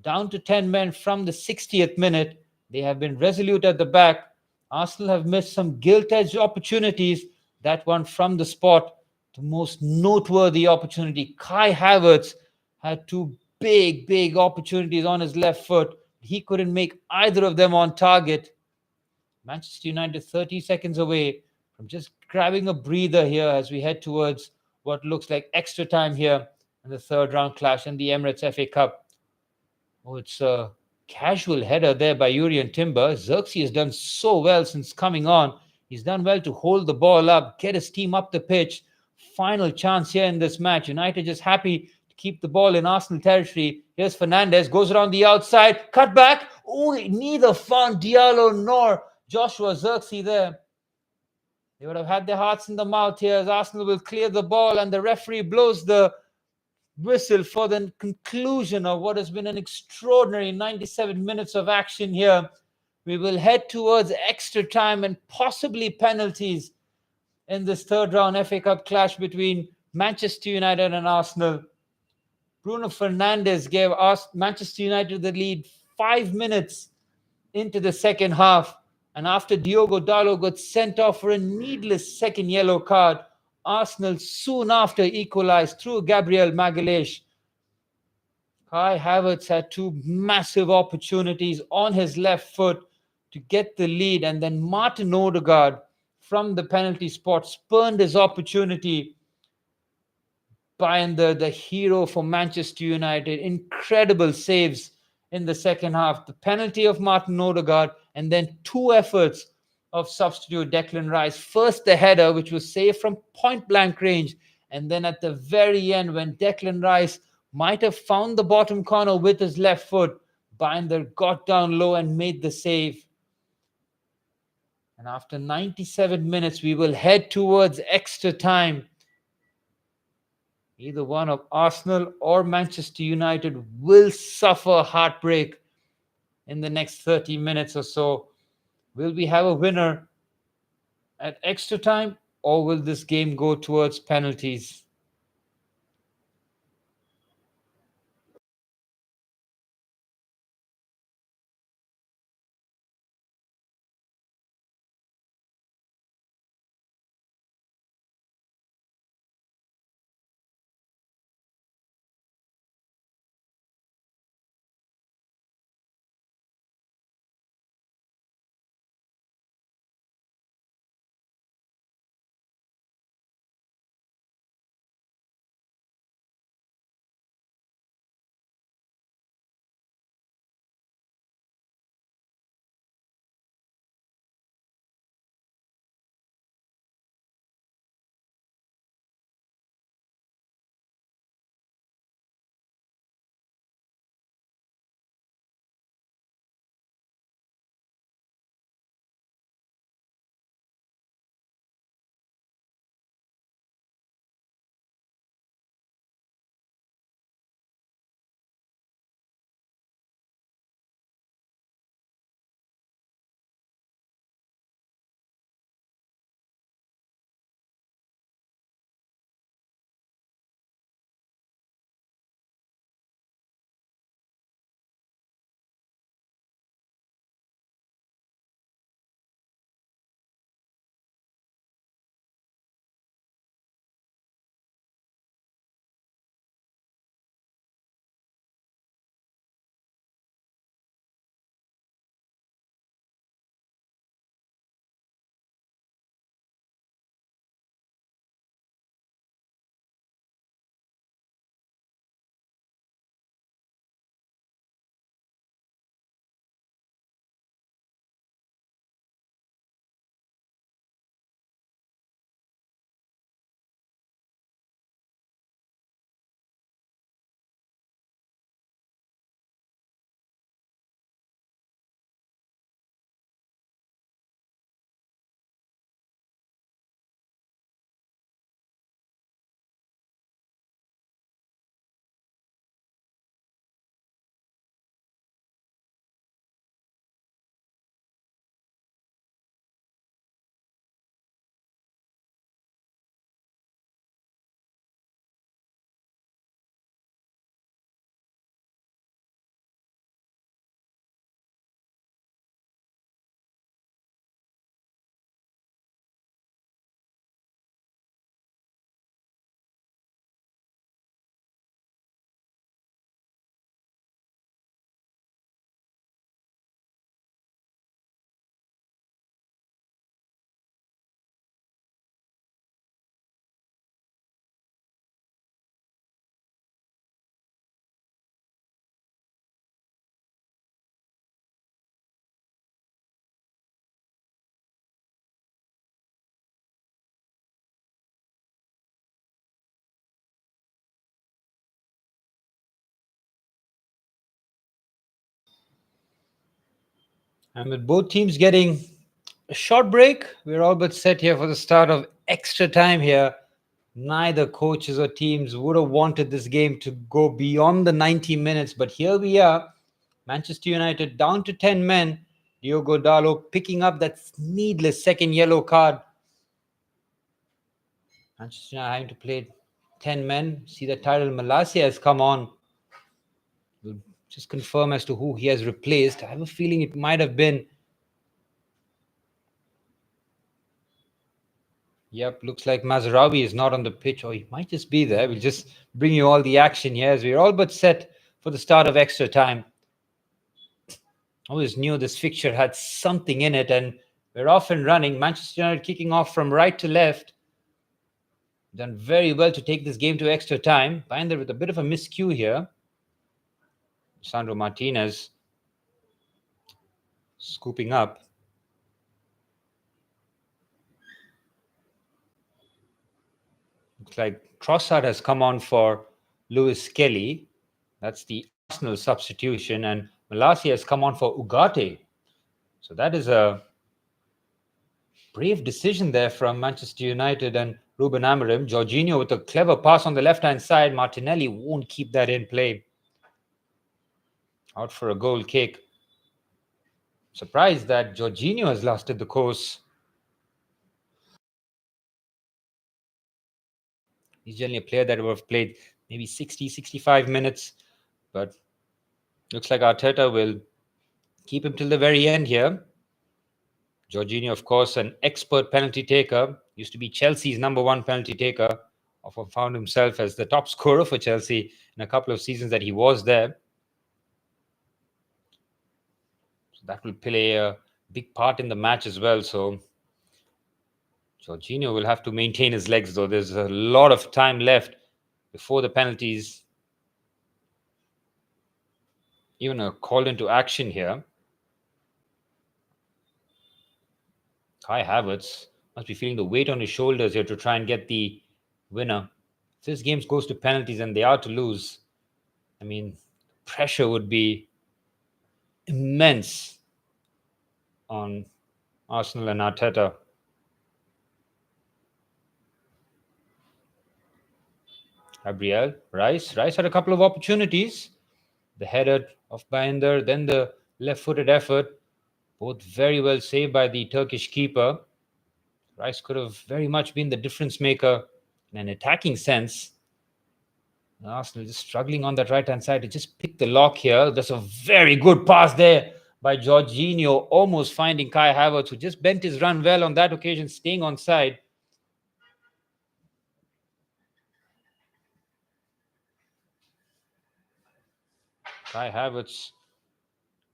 Down to 10 men from the 60th minute. They have been resolute at the back. Arsenal have missed some gilt-edged opportunities. That one from the spot, the most noteworthy opportunity. Kai Havertz had two big opportunities on his left foot. He couldn't make either of them on target. Manchester United 30 seconds away from just grabbing a breather here as we head towards what looks like extra time here in the third round clash in the Emirates FA Cup. Oh, it's a casual header there by Urian Timber. Xerxes has done so well since coming on. He's done well to hold the ball up, get his team up the pitch. Final chance here in this match. United just happy to keep the ball in Arsenal territory. Here's Fernandez, goes around the outside, cut back. Oh, neither found Diallo nor Joshua Xerxes there. They would have had their hearts in the mouth here as Arsenal will clear the ball and the referee blows the whistle for the conclusion of what has been an extraordinary 97 minutes of action here. We will head towards extra time and possibly penalties in this third round FA Cup clash between Manchester United and Arsenal. Bruno Fernandez gave Manchester United the lead 5 minutes into the second half. And after Diogo Dalot got sent off for a needless second yellow card, Arsenal soon after equalized through Gabriel Magalhaes. Kai Havertz had two massive opportunities on his left foot to get the lead, and then Martin Odegaard from the penalty spot spurned his opportunity. Bayinder, the hero for Manchester United, incredible saves in the second half. The penalty of Martin Odegaard, and then two efforts of substitute Declan Rice. First, the header, which was saved from point blank range, and then at the very end, when Declan Rice might have found the bottom corner with his left foot, Bayinder got down low and made the save. And after 97 minutes, we will head towards extra time. Either one of Arsenal or Manchester United will suffer heartbreak in the next 30 minutes or so. Will we have a winner at extra time, or will this game go towards penalties? And with both teams getting a short break, we're all but set here for the start of extra time here. Neither coaches or teams would have wanted this game to go beyond the 90 minutes, but here we are. Manchester United down to 10 men. Diogo Dalot picking up that needless second yellow card. Manchester United having to play 10 men. See the title Malacia has come on. We'll just confirm as to who he has replaced. I have a feeling it might have been. Yep, looks like Mazraoui is not on the pitch, or he might just be there. We'll just bring you all the action here as we're all but set for the start of extra time. Always knew this fixture had something in it, and we're off and running. Manchester United kicking off from right to left. Done very well to take this game to extra time. Bayinder with a bit of a miscue here. Sandro Martinez scooping up. Looks like Trossard has come on for Lewis Kelly. That's the Arsenal substitution. And Malacia has come on for Ugarte. So that is a brave decision there from Manchester United and Ruben Amorim. Jorginho with a clever pass on the left-hand side. Martinelli won't keep that in play. Out for a goal kick. Surprised that Jorginho has lasted the course. He's generally a player that would have played maybe 60, 65 minutes. But looks like Arteta will keep him till the very end here. Jorginho, of course, an expert penalty taker. Used to be Chelsea's #1 penalty taker. Often found himself as the top scorer for Chelsea in a couple of seasons that he was there. So that will play a big part in the match as well. So Jorginho will have to maintain his legs, though. There's a lot of time left before the penalties even are called into action here. Kai Havertz must be feeling the weight on his shoulders here to try and get the winner. If this game goes to penalties and they are to lose, I mean, pressure would be immense on Arsenal and Arteta. Gabriel, Rice had a couple of opportunities. The header of Bayinder, then the left-footed effort. Both very well saved by the Turkish keeper. Rice could have very much been the difference maker in an attacking sense. Arsenal just struggling on that right-hand side to just pick the lock here. That's a very good pass there by Jorginho, almost finding Kai Havertz, who just bent his run well on that occasion, staying on side. Kai Havertz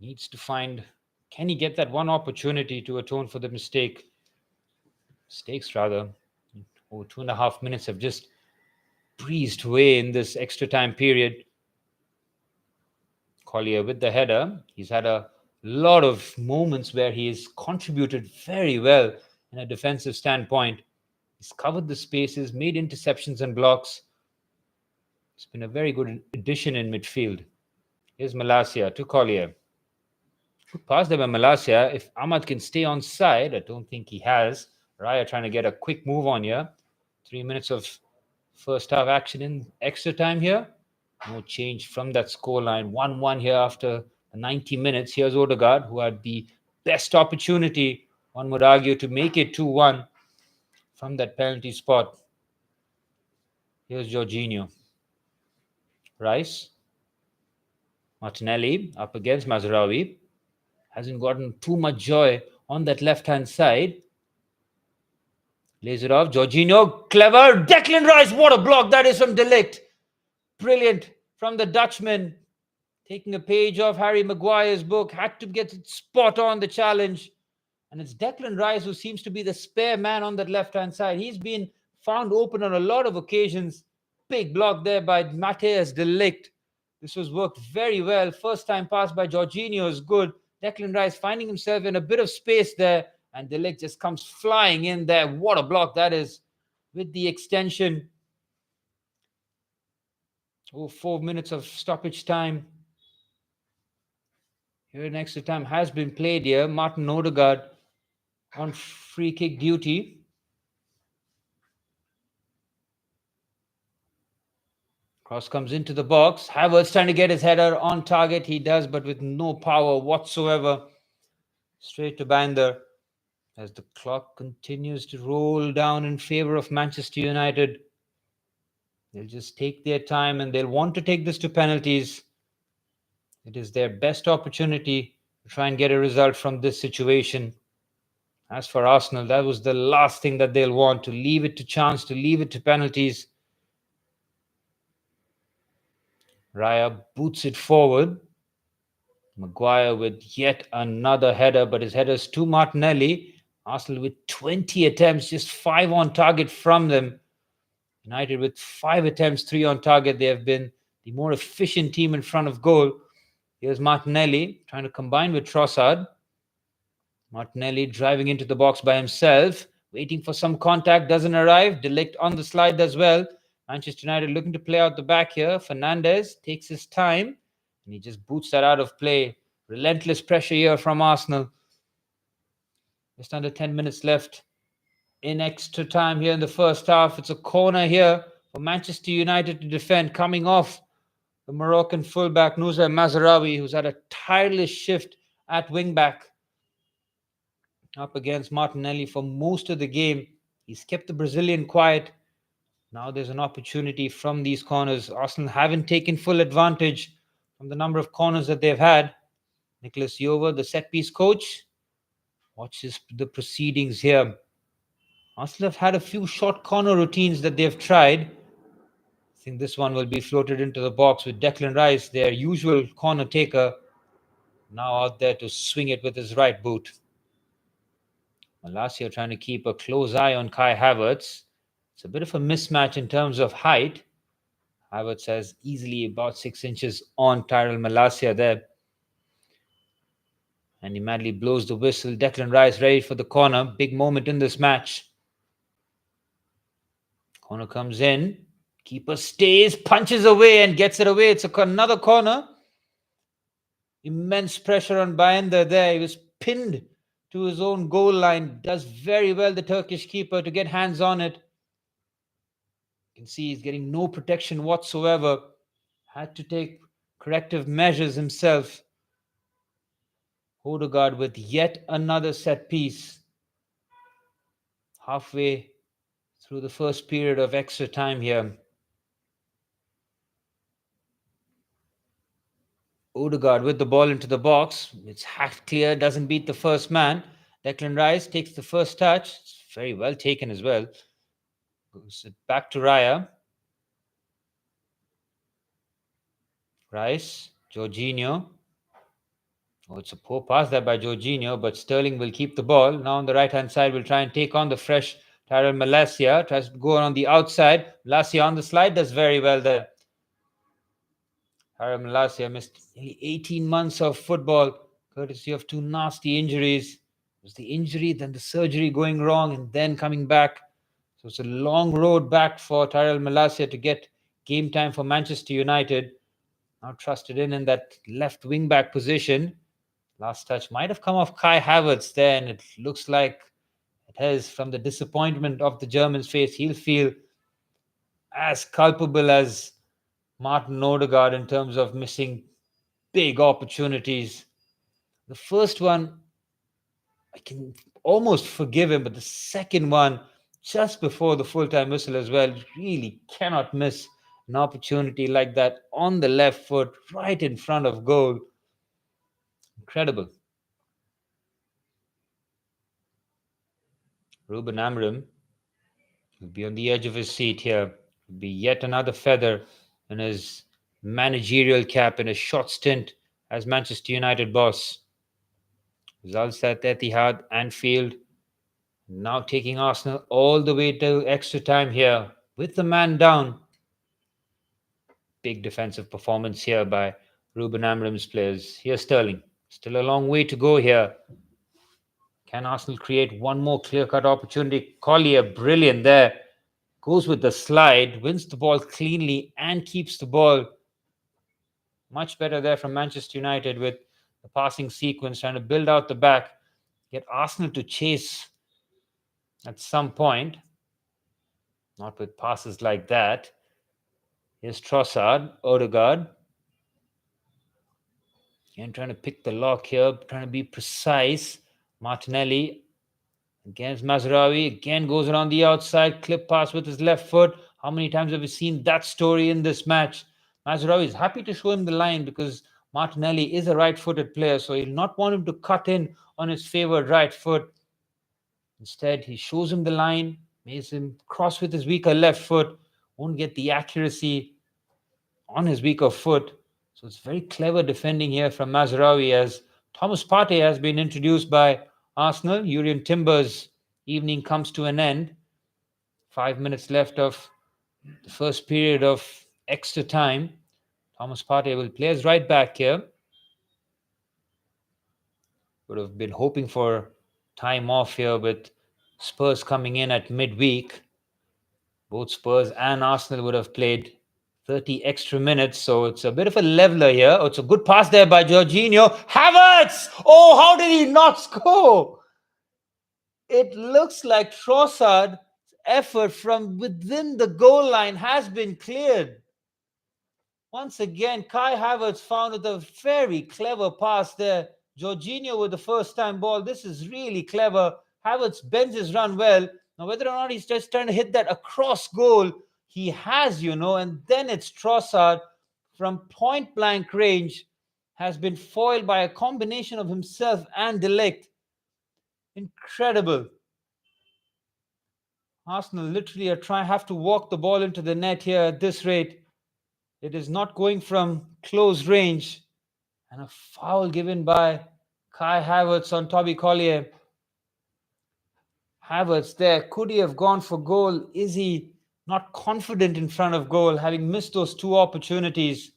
needs to find, can he get that one opportunity to atone for the mistakes rather. 2.5 minutes have just breezed away in this extra time period. Collier with the header. He's had a lot of moments where he's contributed very well in a defensive standpoint. He's covered the spaces, made interceptions and blocks. It's been a very good addition in midfield. Here's Malacia to Collier. Good pass there by Malacia. If Ahmad can stay on side, I don't think he has. Raya trying to get a quick move on here. 3 minutes of first half action in extra time here. No change from that scoreline. 1-1 here after 90 minutes. Here's Odegaard, who had the best opportunity, one would argue, to make it 2-1 from that penalty spot. Here's Jorginho. Rice. Martinelli up against Mazraoui. Hasn't gotten too much joy on that left-hand side. Lays it off. Jorginho, clever. Declan Rice, what a block that is from De Ligt. Brilliant from the Dutchman. Taking a page off Harry Maguire's book. Had to get it spot on the challenge. And it's Declan Rice who seems to be the spare man on that left-hand side. He's been found open on a lot of occasions. Big block there by Matthijs De Ligt. This was worked very well. First time pass by Jorginho is good. Declan Rice finding himself in a bit of space there. And De Ligt just comes flying in there. What a block that is with the extension. 4 minutes of stoppage time. Here in extra time has been played here. Martin Odegaard on free kick duty. Cross comes into the box. Havertz trying to get his header on target. He does, but with no power whatsoever. Straight to Bayinder as the clock continues to roll down in favor of Manchester United. They'll just take their time and they'll want to take this to penalties. It is their best opportunity to try and get a result from this situation. As for Arsenal, that was the last thing that they'll want, to leave it to chance, to leave it to penalties. Raya boots it forward. Maguire with yet another header, but his header's to Martinelli. Arsenal with 20 attempts, just 5 on target from them. United with 5 attempts, 3 on target. They have been the more efficient team in front of goal. Here's Martinelli trying to combine with Trossard. Martinelli driving into the box by himself, waiting for some contact, doesn't arrive. De Ligt on the slide as well. Manchester United looking to play out the back here. Fernandez takes his time, and he just boots that out of play. Relentless pressure here from Arsenal. Just under 10 minutes left in extra time here in the first half. It's a corner here for Manchester United to defend, coming off the Moroccan fullback Nusayr Mazraoui, who's had a tireless shift at wing-back up against Martinelli for most of the game. He's kept the Brazilian quiet. Now there's an opportunity from these corners. Arsenal haven't taken full advantage from the number of corners that they've had. Nicholas Jover, the set-piece coach, watches the proceedings here. Arsenal have had a few short corner routines that they've tried. I think this one will be floated into the box with Declan Rice, their usual corner taker, now out there to swing it with his right boot. Malacia trying to keep a close eye on Kai Havertz. It's a bit of a mismatch in terms of height. Havertz has easily about 6 inches on Tyrell Malacia there. And he madly blows the whistle. Declan Rice ready for the corner. Big moment in this match. Corner comes in. Keeper stays, punches away and gets it away. It's another corner. Immense pressure on Bayinder there. He was pinned to his own goal line. Does very well, the Turkish keeper, to get hands on it. You can see he's getting no protection whatsoever. Had to take corrective measures himself. Odegaard with yet another set piece. Halfway through the first period of extra time here. Odegaard with the ball into the box. It's half clear, doesn't beat the first man. Declan Rice takes the first touch. It's very well taken as well. Goes it back to Raya. Rice, Jorginho. Oh, it's a poor pass there by Jorginho, but Sterling will keep the ball. Now on the right-hand side, will try and take on the fresh Tyrell Malacia. Tries to go on the outside. Malacia on the slide, does very well there. Tyrell Malacia missed 18 months of football, courtesy of 2 nasty injuries. It was the injury, then the surgery going wrong, and then coming back. So it's a long road back for Tyrell Malacia to get game time for Manchester United. Now trusted in that left wing-back position. Last touch might have come off Kai Havertz there, and it looks like it has. From the disappointment of the German's face, he'll feel as culpable as Martin Odegaard in terms of missing big opportunities. The first one, I can almost forgive him, but the second one, just before the full-time whistle as well, really cannot miss an opportunity like that on the left foot, right in front of goal. Incredible. Ruben Amorim will be on the edge of his seat here. Will be yet another feather in his managerial cap in a short stint as Manchester United boss. Results at Etihad, Anfield. Now taking Arsenal all the way to extra time here with the man down. Big defensive performance here by Ruben Amorim's players. Here's Sterling. Still a long way to go here. Can Arsenal create one more clear-cut opportunity? Collier, brilliant there. Goes with the slide, wins the ball cleanly and keeps the ball. Much better there from Manchester United with the passing sequence, trying to build out the back, get Arsenal to chase at some point. Not with passes like that. Here's Trossard, Odegaard. Again, trying to pick the lock here, trying to be precise. Martinelli against Mazraoui. Again goes around the outside, clip pass with his left foot. How many times have we seen that story in this match? Mazraoui is happy to show him the line because Martinelli is a right-footed player, so he'll not want him to cut in on his favored right foot. Instead, he shows him the line, makes him cross with his weaker left foot, won't get the accuracy on his weaker foot. So it's very clever defending here from Mazraoui as Thomas Partey has been introduced by Arsenal. Urian Timber's evening comes to an end. 5 minutes left of the first period of extra time. Thomas Partey will play as right back here. Would have been hoping for time off here with Spurs coming in at midweek. Both Spurs and Arsenal would have played 30 extra minutes, so it's a bit of a leveler here. Oh, it's a good pass there by Jorginho. Havertz! Oh, how did he not score? It looks like Trossard's effort from within the goal line has been cleared. Once again, Kai Havertz found it a very clever pass there. Jorginho with the first time ball. This is really clever. Havertz bends his run well. Now, whether or not he's just trying to hit that across goal, he has, and then it's Trossard from point blank range has been foiled by a combination of himself and De Ligt. Incredible. Arsenal literally have to walk the ball into the net here at this rate. It is not going from close range. And a foul given by Kai Havertz on Toby Collier. Havertz there. Could he have gone for goal? Is he not confident in front of goal, having missed those two opportunities?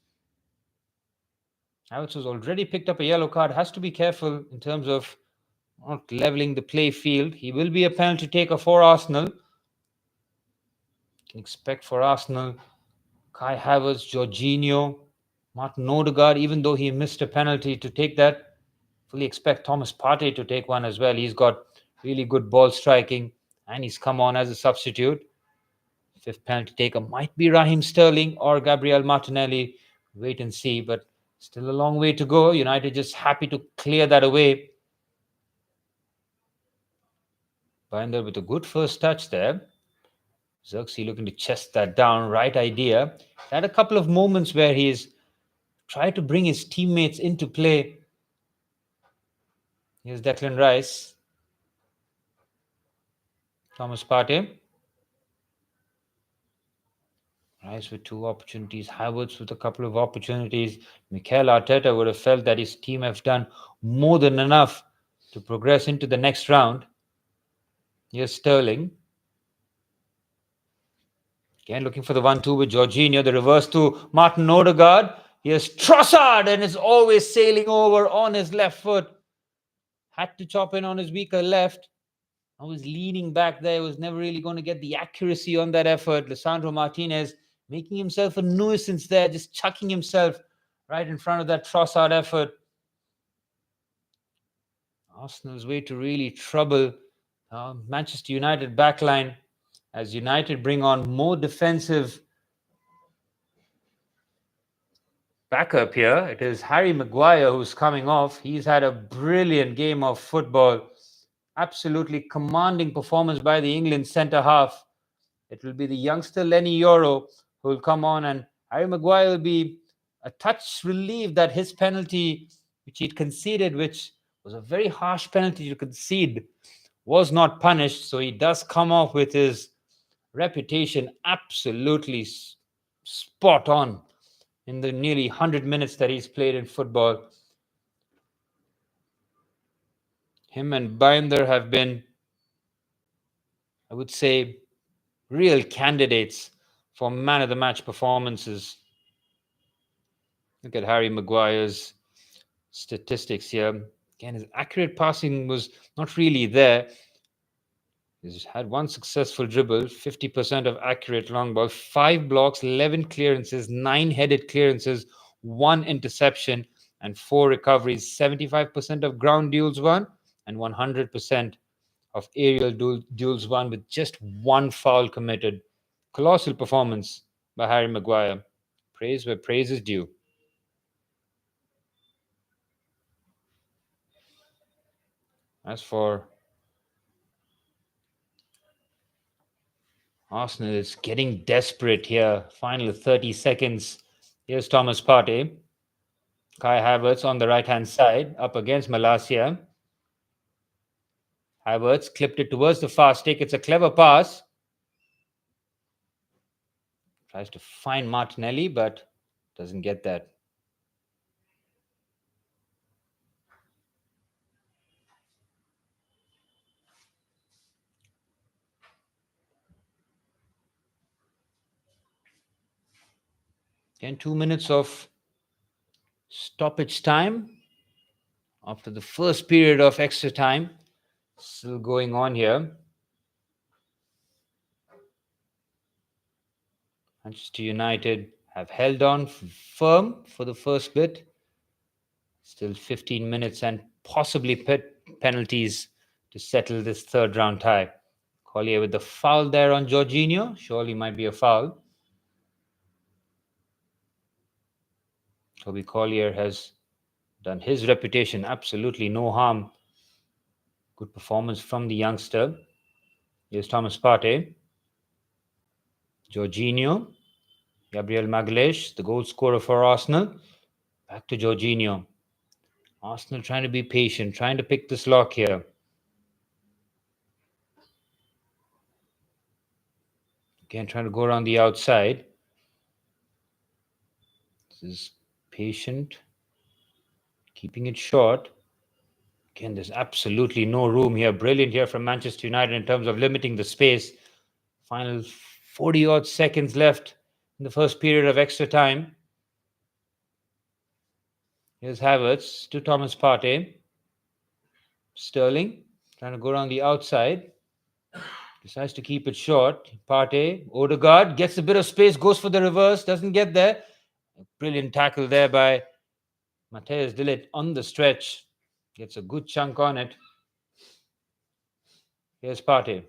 Havertz has already picked up a yellow card. Has to be careful in terms of not leveling the play field. He will be a penalty taker for Arsenal. Can expect for Arsenal Kai Havertz, Jorginho, Martin Odegaard, even though he missed a penalty, to take that. Fully expect Thomas Partey to take one as well. He's got really good ball striking and he's come on as a substitute. Fifth penalty taker might be Raheem Sterling or Gabriel Martinelli. Wait and see, but still a long way to go. United just happy to clear that away. Bayinder with a good first touch there. Xerxes looking to chest that down. Right idea. Had a couple of moments where he's tried to bring his teammates into play. Here's Declan Rice. Thomas Partey. Rice with two opportunities. Havertz with a couple of opportunities. Mikel Arteta would have felt that his team have done more than enough to progress into the next round. Here's Sterling. Again, looking for the 1-2 with Jorginho. The reverse to Martin Odegaard. Here's Trossard and is always sailing over on his left foot. Had to chop in on his weaker left. I was leaning back there. Was never really going to get the accuracy on that effort. Lisandro Martinez making himself a nuisance there, just chucking himself right in front of that Trossard effort. Arsenal's way to really trouble Manchester United backline as United bring on more defensive backup here. It is Harry Maguire who's coming off. He's had a brilliant game of football. Absolutely commanding performance by the England centre-half. It will be the youngster Lenny Yoro who will come on, and Harry Maguire will be a touch relieved that his penalty, which he'd conceded, which was a very harsh penalty to concede, was not punished. So he does come off with his reputation absolutely spot on in the nearly 100 minutes that he's played in football. Him and Bayinder have been, I would say, real candidates for man of the match performances. Look at Harry Maguire's statistics here. Again, his accurate passing was not really there. He's had one successful dribble, 50% of accurate long ball, 5 blocks, 11 clearances, 9 headed clearances, 1 interception, and 4 recoveries, 75% of ground duels won, and 100% of aerial duels won with just 1 foul committed. Colossal performance by Harry Maguire. Praise where praise is due. As for Arsenal, is getting desperate here. Final 30 seconds. Here's Thomas Partey. Kai Havertz on the right-hand side, up against Malacia. Havertz clipped it towards the far stick. It's a clever pass. Tries to find Martinelli, but doesn't get that. Again, 2 minutes of stoppage time after the first period of extra time still going on here. Manchester United have held on firm for the first bit. Still 15 minutes and possibly penalties to settle this third round tie. Collier with the foul there on Jorginho. Surely might be a foul. Toby Collier has done his reputation absolutely no harm. Good performance from the youngster. Here's Thomas Partey. Jorginho. Gabriel Magalhaes, the goal scorer for Arsenal. Back to Jorginho. Arsenal trying to be patient, trying to pick this lock here. Again, trying to go around the outside. This is patient, keeping it short. Again, there's absolutely no room here. Brilliant here from Manchester United in terms of limiting the space. Final 40-odd seconds left in the first period of extra time. Here's Havertz to Thomas Partey. Sterling trying to go around the outside. Decides to keep it short. Partey, Odegaard gets a bit of space, goes for the reverse, doesn't get there. Brilliant tackle there by Matthijs de Ligt on the stretch. Gets a good chunk on it. Here's Partey.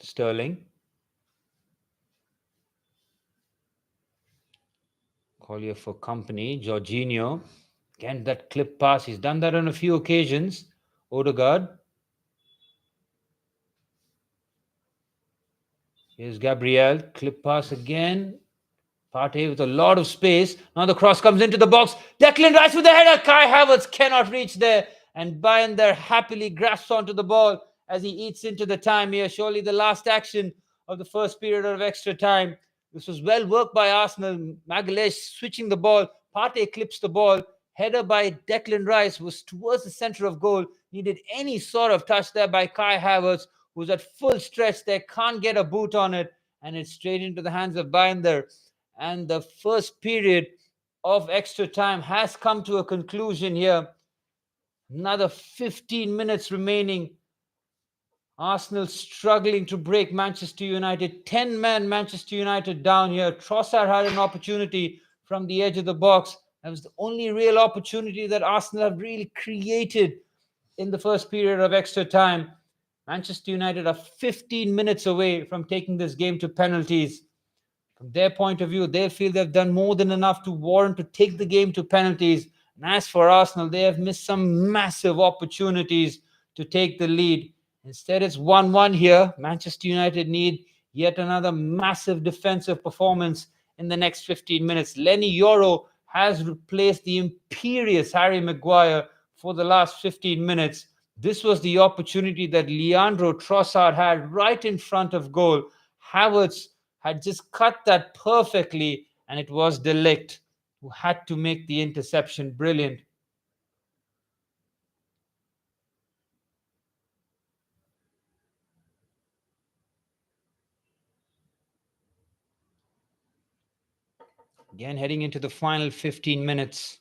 Sterling. Collier for company. Jorginho. Again, that clip pass. He's done that on a few occasions. Odegaard. Here's Gabriel. Clip pass again. Partey with a lot of space. Now the cross comes into the box. Declan Rice with the header. Kai Havertz cannot reach there. And Bayinder happily grasps onto the ball as he eats into the time here. Surely the last action of the first period of extra time. This was well worked by Arsenal. Magalhaes switching the ball. Partey clips the ball. Header by Declan Rice was towards the center of goal. Needed any sort of touch there by Kai Havertz, who's at full stretch there. Can't get a boot on it. And it's straight into the hands of Bayinder. And the first period of extra time has come to a conclusion here. Another 15 minutes remaining. Arsenal struggling to break Manchester United. 10-man Manchester United down here. Trossard had an opportunity from the edge of the box. That was the only real opportunity that Arsenal have really created in the first period of extra time. Manchester United are 15 minutes away from taking this game to penalties. From their point of view, they feel they've done more than enough to warrant to take the game to penalties. And as for Arsenal, they have missed some massive opportunities to take the lead. Instead, it's 1-1 here. Manchester United need yet another massive defensive performance in the next 15 minutes. Lenny Yoro has replaced the imperious Harry Maguire for the last 15 minutes. This was the opportunity that Leandro Trossard had right in front of goal. Havertz had just cut that perfectly, and it was de Ligt who had to make the interception. Brilliant. Again, heading into the final 15 minutes.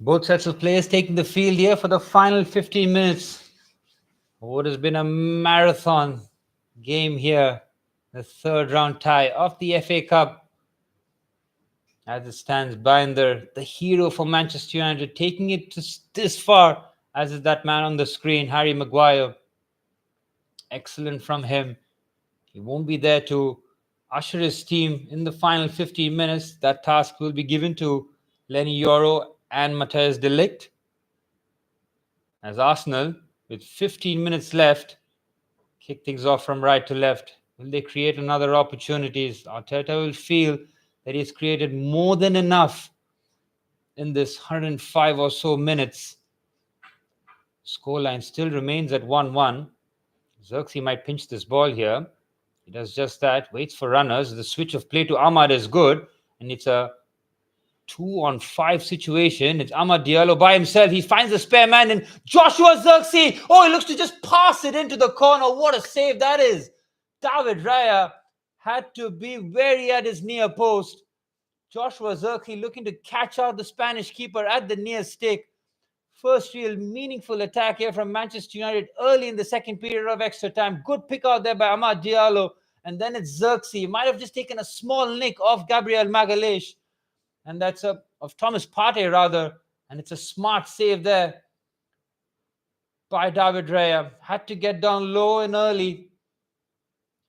Both sets of players taking the field here for the final 15 minutes. What has been a marathon game here. The third round tie of the FA Cup. As it stands, Bayinder, the hero for Manchester United, taking it to this far, as is that man on the screen, Harry Maguire. Excellent from him. He won't be there to usher his team in the final 15 minutes. That task will be given to Lenny Yoro and Matthias de Ligt. As Arsenal, with 15 minutes left, kick things off from right to left. Will they create another opportunities? Arteta will feel that he's created more than enough in this 105 or so minutes. Scoreline still remains at 1-1. Xerxes might pinch this ball here. He does just that, waits for runners. The switch of play to Ahmad is good, and it's a 2-on-5 situation. It's Amad Diallo by himself. He finds a spare man in Joshua Xerxes. Oh, he looks to just pass it into the corner. What a save that is. David Raya had to be wary at his near post. Joshua Xerxes looking to catch out the Spanish keeper at the near stick. First real meaningful attack here from Manchester United early in the second period of extra time. Good pick out there by Amad Diallo. And then it's Xerxes. He might have just taken a small nick off Gabriel Magalhaes. And that's of Thomas Partey rather. And it's a smart save there by David Raya. Had to get down low and early.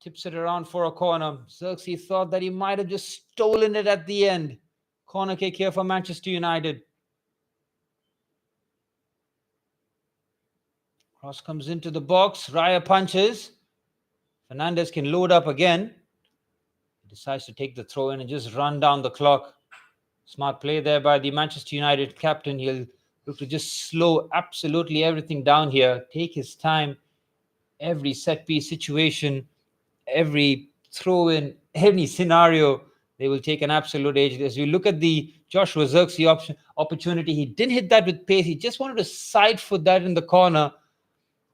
Tips it around for a corner. Xerxes thought that he might have just stolen it at the end. Corner kick here for Manchester United. Cross comes into the box. Raya punches. Fernandez can load up again. He decides to take the throw in and just run down the clock. Smart play there by the Manchester United captain. He'll look to just slow absolutely everything down here. Take his time. Every set piece situation, every throw in, any scenario, they will take an absolute age. As you look at the Joshua Xerxes opportunity, he didn't hit that with pace. He just wanted to side foot that in the corner.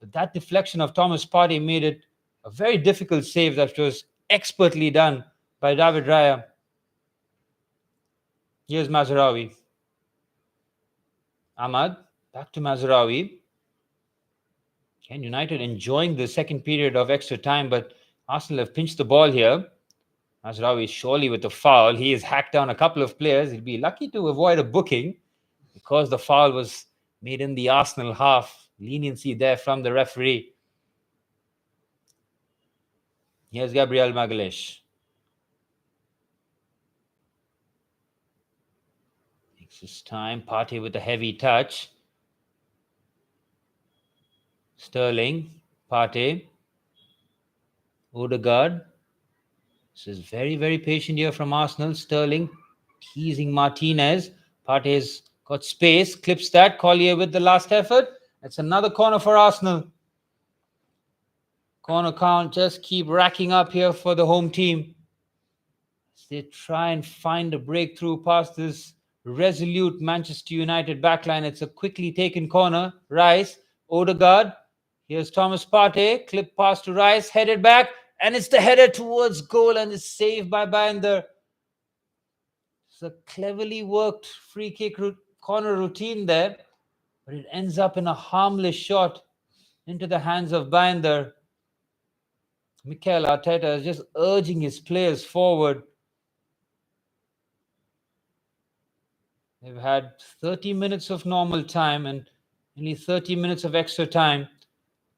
But that deflection of Thomas Partey made it a very difficult save that was expertly done by David Raya. Here's Mazraoui. Ahmad, back to Mazraoui. Again, United enjoying the second period of extra time, but Arsenal have pinched the ball here. Mazraoui surely with the foul. He has hacked down a couple of players. He'll be lucky to avoid a booking because the foul was made in the Arsenal half. Leniency there from the referee. Here's Gabriel Magalhaes. Takes his time. Partey with a heavy touch. Sterling. Partey. Odegaard. This is very, very patient here from Arsenal. Sterling teasing Martinez. Partey's got space. Clips that. Collier with the last effort. That's another corner for Arsenal. Corner count just keep racking up here for the home team. As they try and find a breakthrough past this resolute Manchester United backline. It's a quickly taken corner. Rice, Odegaard. Here's Thomas Partey. Clip pass to Rice. Headed back. And it's the header towards goal. And it's saved by Bayinder. It's a cleverly worked free kick corner routine there. But it ends up in a harmless shot into the hands of Bayinder. Mikel Arteta is just urging his players forward. They've had 30 minutes of normal time and only 30 minutes of extra time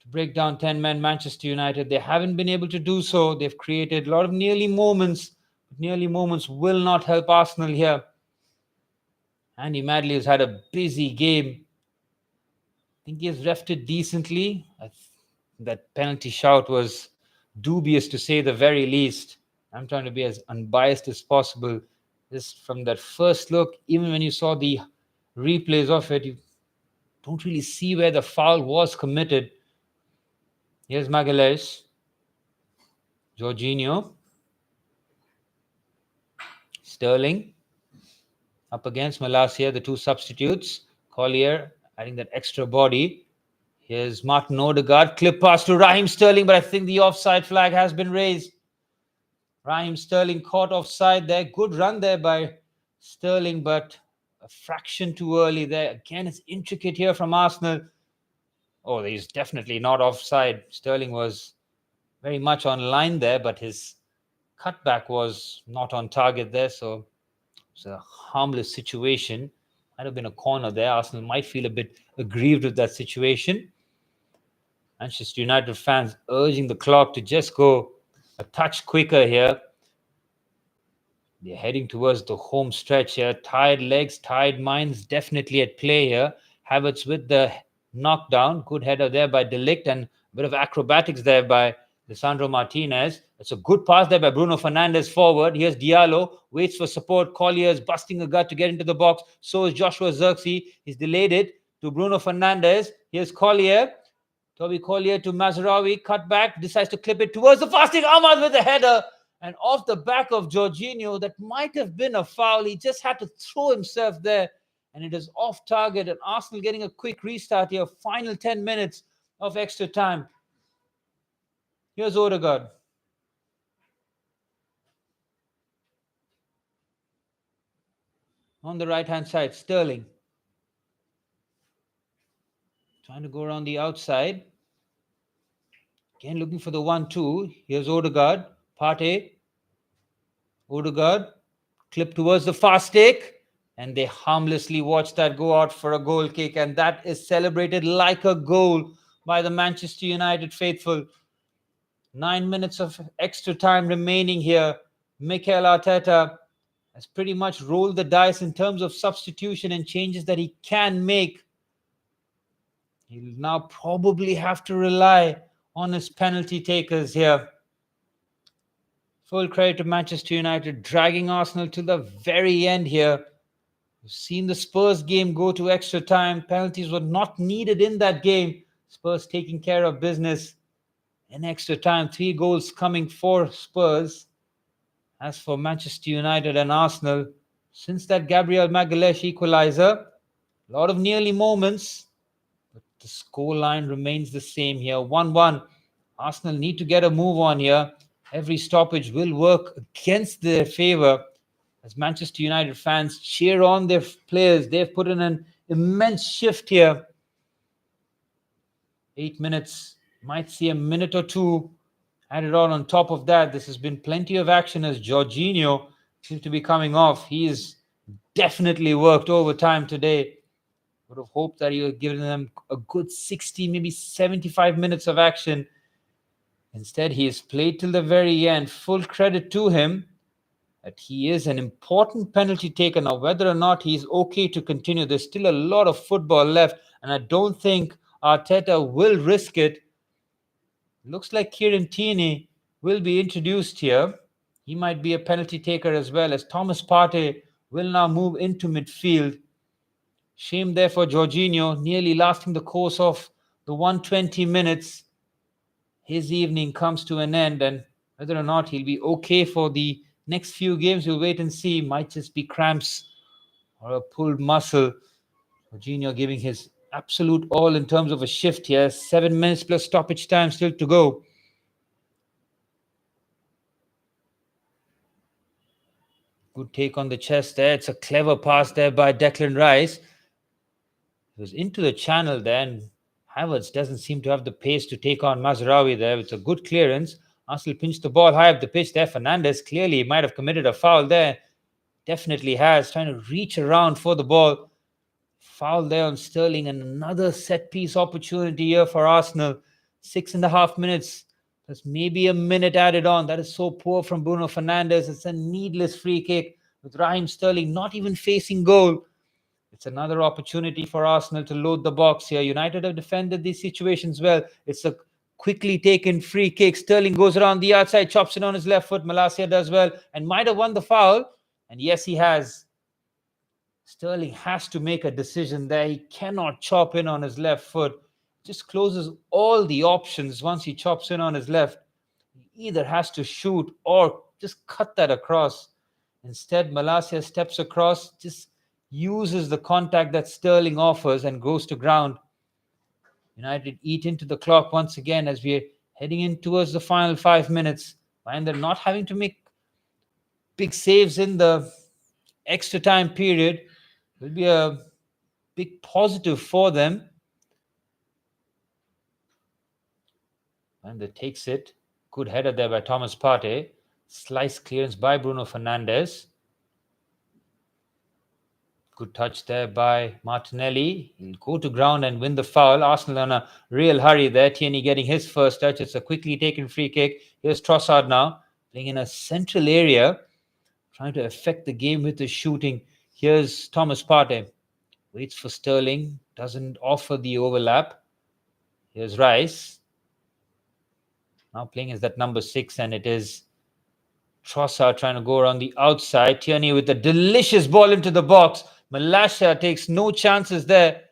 to break down 10-man Manchester United. They haven't been able to do so. They've created a lot of nearly moments. But nearly moments will not help Arsenal here. Andy Madley has had a busy game. I think he has refed it decently. That penalty shout was dubious to say the very least. I'm trying to be as unbiased as possible. Just from that first look, even when you saw the replays of it, you don't really see where the foul was committed. Here's Magalhaes. Jorginho. Sterling. Up against Malacia, the two substitutes. Collier adding that extra body. Here's Martin Odegaard. Clip pass to Raheem Sterling, but I think the offside flag has been raised. Raheem Sterling caught offside there. Good run there by Sterling, but a fraction too early there. Again, it's intricate here from Arsenal. Oh, he's definitely not offside. Sterling was very much on line there, but his cutback was not on target there. So It's a harmless situation. Might have been a corner there. Arsenal might feel a bit aggrieved with that situation. Manchester United fans urging the clock to just go a touch quicker here. They're heading towards the home stretch here. Tired legs, tired minds definitely at play here. Havertz with the knockdown. Good header there by De Ligt, and a bit of acrobatics there by Lisandro Martinez. It's a good pass there by Bruno Fernandez forward. Here's Diallo. Waits for support. Collier's busting a gut to get into the box. So is Joshua Zirkzee. He's delayed it to Bruno Fernandez. Here's Collier. Toby Collier to Mazraoui. Cut back. Decides to clip it towards the fasting Ahmad with a header. And off the back of Jorginho, that might have been a foul. He just had to throw himself there. And it is off target. And Arsenal getting a quick restart here. Final 10 minutes of extra time. Here's Odegaard. On the right-hand side, Sterling. Trying to go around the outside. Again, looking for the 1-2. Here's Odegaard. Partey. Odegaard. Clip towards the fast take. And they harmlessly watch that go out for a goal kick. And that is celebrated like a goal by the Manchester United faithful. 9 minutes of extra time remaining here. Mikel Arteta has pretty much rolled the dice in terms of substitution and changes that he can make. He'll now probably have to rely on his penalty takers here. Full credit to Manchester United, dragging Arsenal to the very end here. We've seen the Spurs game go to extra time. Penalties were not needed in that game. Spurs taking care of business in extra time. 3 goals coming for Spurs. As for Manchester United and Arsenal, since that Gabriel Magalhaes equaliser, a lot of nearly moments, but the scoreline remains the same here. 1-1. Arsenal need to get a move on here. Every stoppage will work against their favour as Manchester United fans cheer on their players. They've put in an immense shift here. 8 minutes. Might see a minute or two added on top of that. This has been plenty of action as Jorginho seems to be coming off. He's definitely worked overtime today. Would have hoped that he would have given them a good 60, maybe 75 minutes of action. Instead, he has played till the very end. Full credit to him that he is an important penalty taker. Now, whether or not he's okay to continue, there's still a lot of football left, and I don't think Arteta will risk it. Looks like Kieran Tierney will be introduced here. He might be a penalty taker as well, as Thomas Partey will now move into midfield. Shame there for Jorginho, nearly lasting the course of the 120 minutes. His evening comes to an end, and whether or not he'll be okay for the next few games, we'll wait and see. Might just be cramps or a pulled muscle. Jorginho giving his absolute all in terms of a shift here. 7 minutes plus stoppage time still to go. Good take on the chest there. It's a clever pass there by Declan Rice. It was into the channel there, and Havertz doesn't seem to have the pace to take on Mazraoui there. It's a good clearance. Arsenal pinched the ball high up the pitch there. Fernandez clearly might have committed a foul there. Definitely has. Trying to reach around for the ball. Foul there on Sterling, and another set-piece opportunity here for Arsenal. 6.5 minutes. There's maybe a minute added on. That is so poor from Bruno Fernandez. It's a needless free kick with Raheem Sterling not even facing goal. It's another opportunity for Arsenal to load the box here. United have defended these situations well. It's a quickly taken free kick. Sterling goes around the outside, chops it on his left foot. Malacia does well and might have won the foul. And yes, he has. Sterling has to make a decision there. He cannot chop in on his left foot. Just closes all the options once he chops in on his left. He either has to shoot or just cut that across. Instead, Malacia steps across, just uses the contact that Sterling offers and goes to ground. United eat into the clock once again as we're heading in towards the final 5 minutes. Bayinder not having to make big saves in the extra time period will be a big positive for them. Bayinder takes it. Good header there by Thomas Partey. Slice clearance by Bruno Fernandez. Good touch there by Martinelli. He'll go to ground and win the foul. Arsenal on a real hurry there. Tierney getting his first touch. It's a quickly taken free kick. Here's Trossard now, playing in a central area, trying to affect the game with his shooting. Here's Thomas Partey. Waits for Sterling. Doesn't offer the overlap. Here's Rice. Now playing as that number 6, and it is Trossard trying to go around the outside. Tierney with a delicious ball into the box. Malasha takes no chances there.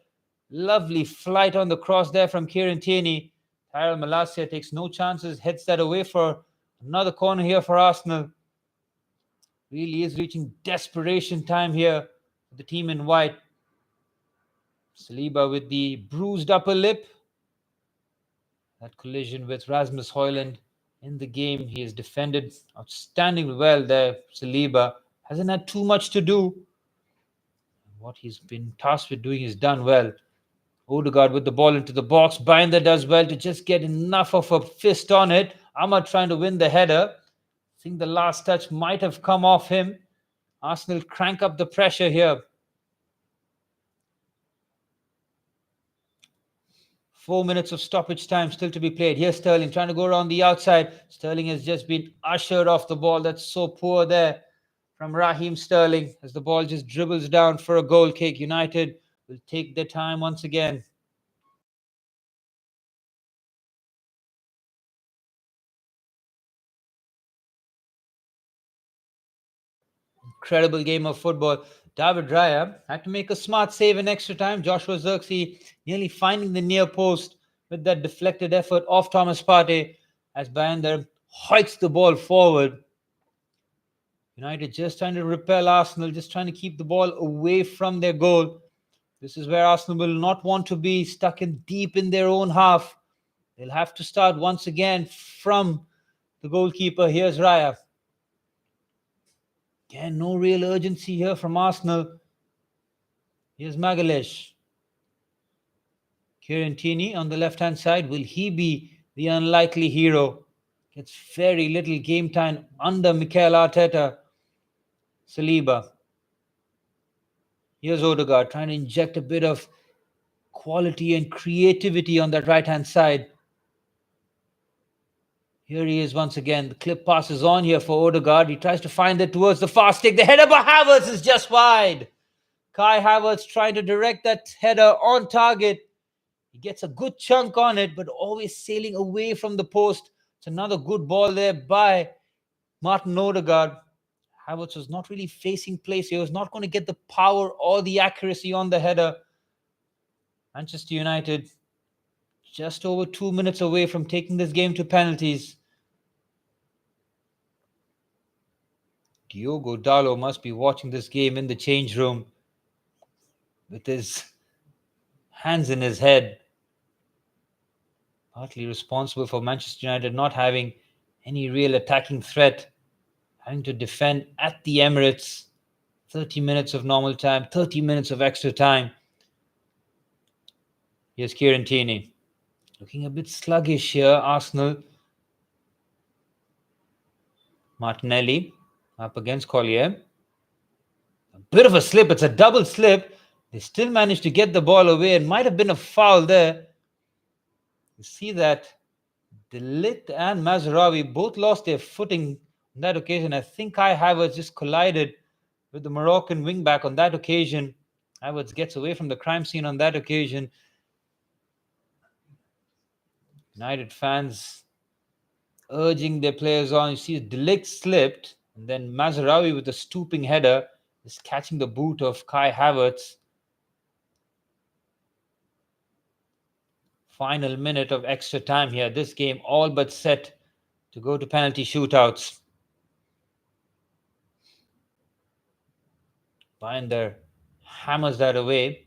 Lovely flight on the cross there from Kieran Tierney. Tyrell Malacia takes no chances, heads that away for another corner here for Arsenal. Really is reaching desperation time here for the team in white. Saliba with the bruised upper lip. That collision with Rasmus Højlund in the game. He has defended outstandingly well there. Saliba hasn't had too much to do. What he's been tasked with doing is done well. Odegaard with the ball into the box. Bayinder does well to just get enough of a fist on it. Ahmad trying to win the header. I think the last touch might have come off him. Arsenal crank up the pressure here. 4 minutes of stoppage time still to be played. Here's Sterling trying to go around the outside. Sterling has just been ushered off the ball. That's so poor there from Raheem Sterling as the ball just dribbles down for a goal kick. United will take their time once again. Incredible game of football. David Raya had to make a smart save in extra time. Joshua Zirkzee nearly finding the near post with that deflected effort off Thomas Partey as Bayinder hoiks the ball forward. United just trying to repel Arsenal, just trying to keep the ball away from their goal. This is where Arsenal will not want to be stuck in deep in their own half. They'll have to start once again from the goalkeeper. Here's Raya. Again, no real urgency here from Arsenal. Here's Magalhaes. Kieran Tierney on the left-hand side. Will he be the unlikely hero? Gets very little game time under Mikel Arteta. Saliba. Here's Odegaard trying to inject a bit of quality and creativity on that right-hand side. Here he is once again. The clip passes on here for Odegaard. He tries to find it towards the far stick. The header by Havertz is just wide. Kai Havertz trying to direct that header on target. He gets a good chunk on it, but always sailing away from the post. It's another good ball there by Martin Odegaard. Havertz was not really facing place. He was not going to get the power or the accuracy on the header. Manchester United just over 2 minutes away from taking this game to penalties. Diogo Dalot must be watching this game in the change room with his hands in his head. Partly responsible for Manchester United not having any real attacking threat, having to defend at the Emirates. 30 minutes of normal time, 30 minutes of extra time. Here's Kieran Tierney. Looking a bit sluggish here, Arsenal. Martinelli up against Collier. A bit of a slip. It's a double slip. They still managed to get the ball away. It might have been a foul there. You see that De Ligt and Mazraoui both lost their footing on that occasion. I think Kai Havertz just collided with the Moroccan wingback on that occasion. Havertz gets away from the crime scene on that occasion. United fans urging their players on. You see De Ligt slipped, and then Mazraoui with a stooping header is catching the boot of Kai Havertz. Final minute of extra time here. This game all but set to go to penalty shootouts. Bayinder hammers that away.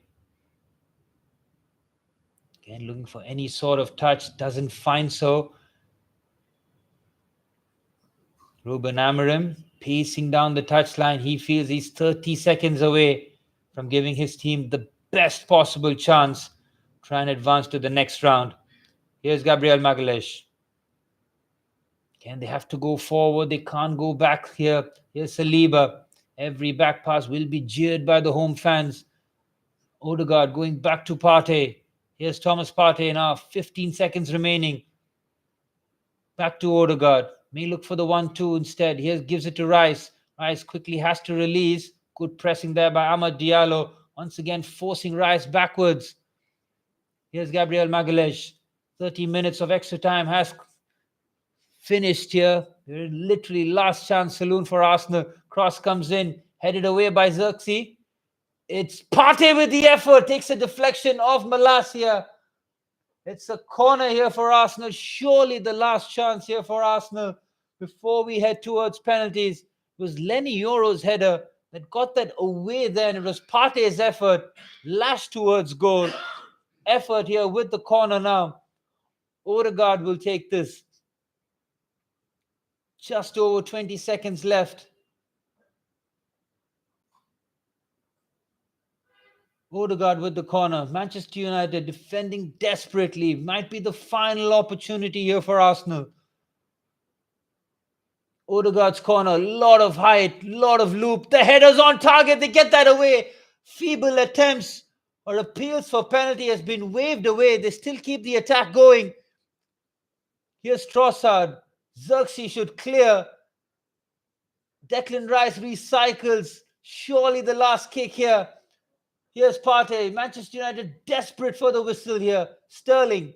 Again, looking for any sort of touch. Doesn't find so. Ruben Amorim pacing down the touchline. He feels he's 30 seconds away from giving his team the best possible chance. Try and advance to the next round. Here's Gabriel Magalhaes. Again, they have to go forward. They can't go back here. Here's Saliba. Every back pass will be jeered by the home fans. Odegaard going back to Partey. Here's Thomas Partey now, 15 seconds remaining. Back to Odegaard. May look for the 1-2 instead. Here gives it to Rice. Rice quickly has to release. Good pressing there by Amad Diallo. Once again forcing Rice backwards. Here's Gabriel Magalhaes. 30 minutes of extra time has finished here. Literally last chance saloon for Arsenal. Cross comes in. Headed away by Xerxes. It's Partey with the effort. Takes a deflection of Malacia. It's a corner here for Arsenal. Surely the last chance here for Arsenal before we head towards penalties. It was Lenny Yoro's header that got that away then. It was Partey's effort. Lashed towards goal. Effort here with the corner now. Odegaard will take this. Just over 20 seconds left. Odegaard with the corner. Manchester United defending desperately. Might be the final opportunity here for Arsenal. Odegaard's corner. Lot of height. Lot of loop. The header's on target. They get that away. Feeble attempts or appeals for penalty has been waved away. They still keep the attack going. Here's Trossard. Xerxes should clear. Declan Rice recycles. Surely the last kick here. Here's Partey. Manchester United desperate for the whistle here. Sterling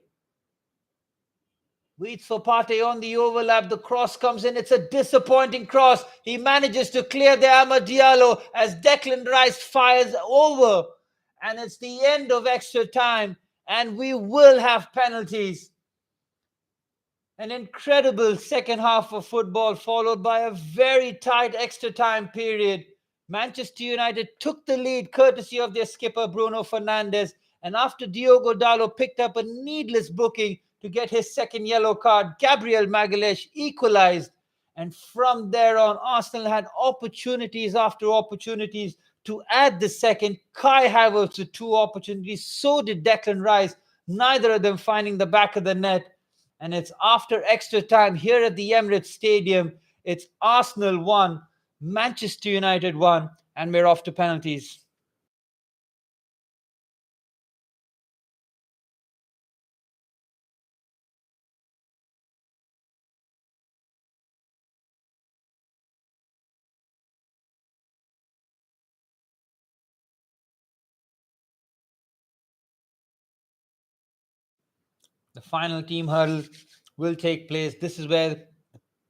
waits for Partey on the overlap. The cross comes in. It's a disappointing cross. He manages to clear the Amad Diallo as Declan Rice fires over. And it's the end of extra time. And we will have penalties. An incredible second half of football followed by a very tight extra time period. Manchester United took the lead courtesy of their skipper Bruno Fernandez, and after Diogo Dalot picked up a needless booking to get his second yellow card, Gabriel Magalhaes equalized, and from there on Arsenal had opportunities after opportunities to add the second. Kai Havertz with 2 opportunities, so did Declan Rice, neither of them finding the back of the net. And it's after extra time here at the Emirates Stadium. It's Arsenal 1, Manchester United 1, and we're off to penalties. The final team hurdle will take place. This is where the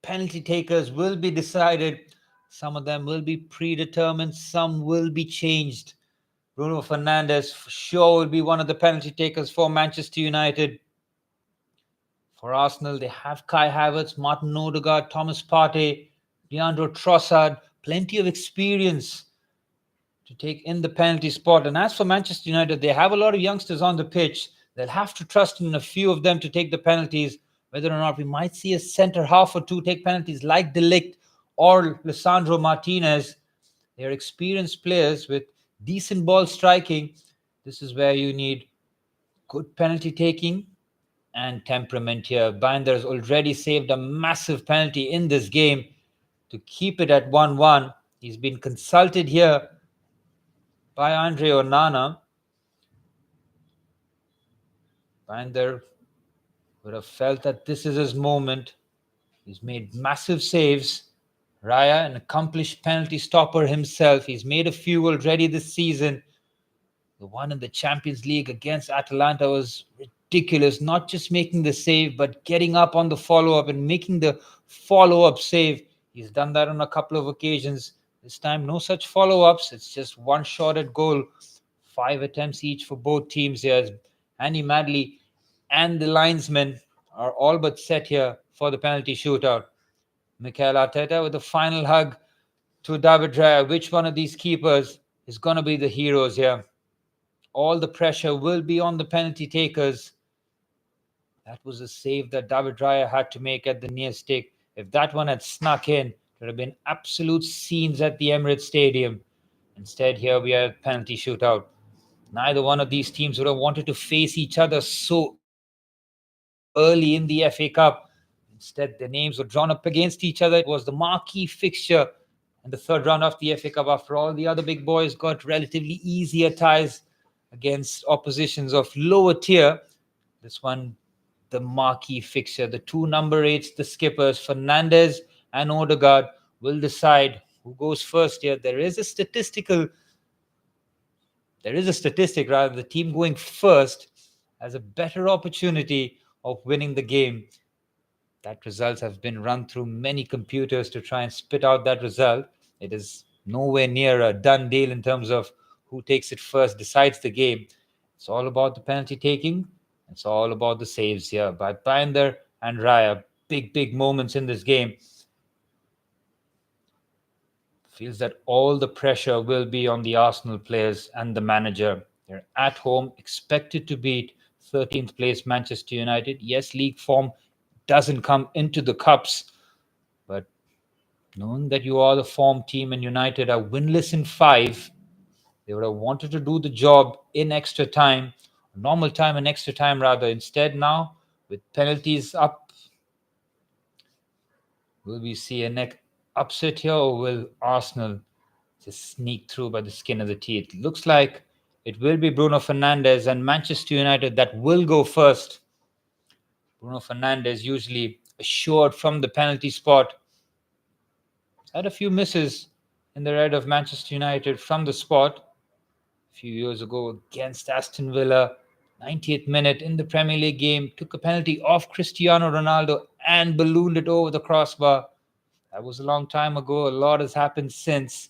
penalty takers will be decided. Some of them will be predetermined, some will be changed. Bruno Fernandez for sure will be one of the penalty takers for Manchester United. For Arsenal, they have Kai Havertz, Martin Odegaard, Thomas Partey, Leandro Trossard, plenty of experience to take in the penalty spot. And as for Manchester United, they have a lot of youngsters on the pitch. They'll have to trust in a few of them to take the penalties. Whether or not we might see a centre half or two take penalties like De Ligt or Lisandro Martinez. They're experienced players with decent ball striking. This is where you need good penalty taking and temperament here. Bayinder has already saved a massive penalty in this game to keep it at 1-1. He's been consulted here by Andre Onana. Bayinder would have felt that this is his moment. He's made massive saves. Raya, an accomplished penalty stopper himself. He's made a few already this season. The one in the Champions League against Atalanta was ridiculous. Not just making the save, but getting up on the follow-up and making the follow-up save. He's done that on a couple of occasions. This time, no such follow-ups. It's just one shot at goal. 5 attempts each for both teams here. Andy Madley and the linesmen are all but set here for the penalty shootout. Mikel Arteta with a final hug to David Raya. Which one of these keepers is going to be the heroes here? All the pressure will be on the penalty takers. That was a save that David Raya had to make at the near stick. If that one had snuck in, there would have been absolute scenes at the Emirates Stadium. Instead, here we are at penalty shootout. Neither one of these teams would have wanted to face each other so early in the FA Cup. Instead, their names were drawn up against each other. It was the marquee fixture in the third round of the FA Cup. After all, the other big boys got relatively easier ties against oppositions of lower tier. This one, the marquee fixture, the two number 8s, the skippers, Fernandez and Odegaard, will decide who goes first here. There is a statistic rather. The team going first has a better opportunity of winning the game. That results have been run through many computers to try and spit out that result. It is nowhere near a done deal in terms of who takes it first decides the game. It's all about the penalty taking. It's all about the saves here by Bayinder and Raya. Big moments in this game. Feels that all the pressure will be on the Arsenal players and the manager. They're at home, expected to beat 13th place Manchester United. Yes, league form doesn't come into the cups, but knowing that you are the form team and United are winless in 5, they would have wanted to do the job in extra time, normal time and extra time rather. Instead now, with penalties up, will we see a neck upset here, or will Arsenal just sneak through by the skin of the teeth? Looks like it will be Bruno Fernandez and Manchester United that will go first. Bruno Fernandez usually assured from the penalty spot. Had a few misses in the red of Manchester United from the spot a few years ago against Aston Villa. 90th minute in the Premier League game, took a penalty off Cristiano Ronaldo and ballooned it over the crossbar. That was a long time ago. A lot has happened since.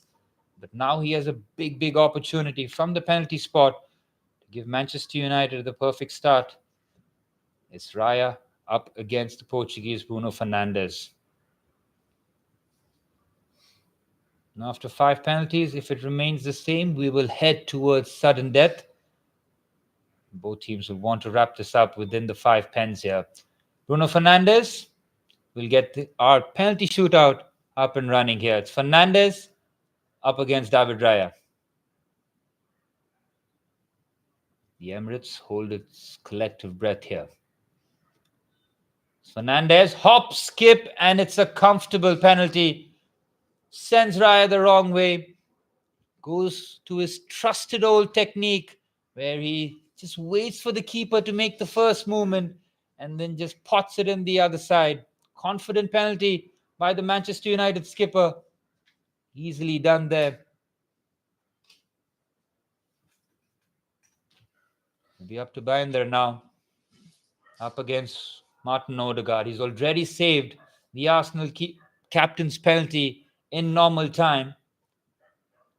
But now he has a big opportunity from the penalty spot to give Manchester United the perfect start. It's Raya up against the Portuguese Bruno Fernandes. Now, after 5 penalties, if it remains the same, we will head towards sudden death. Both teams will want to wrap this up within the 5 pens here. Bruno Fernandes will get our penalty shootout up and running here. It's Fernandez up against David Raya. The Emirates hold its collective breath here. Fernandez, hop, skip, and it's a comfortable penalty. Sends Raya the wrong way. Goes to his trusted old technique where he just waits for the keeper to make the first movement and then just pots it in the other side. Confident penalty by the Manchester United skipper. Easily done there. It'll be up to Bayinder now. Up against Martin Odegaard. He's already saved the Arsenal captain's penalty in normal time.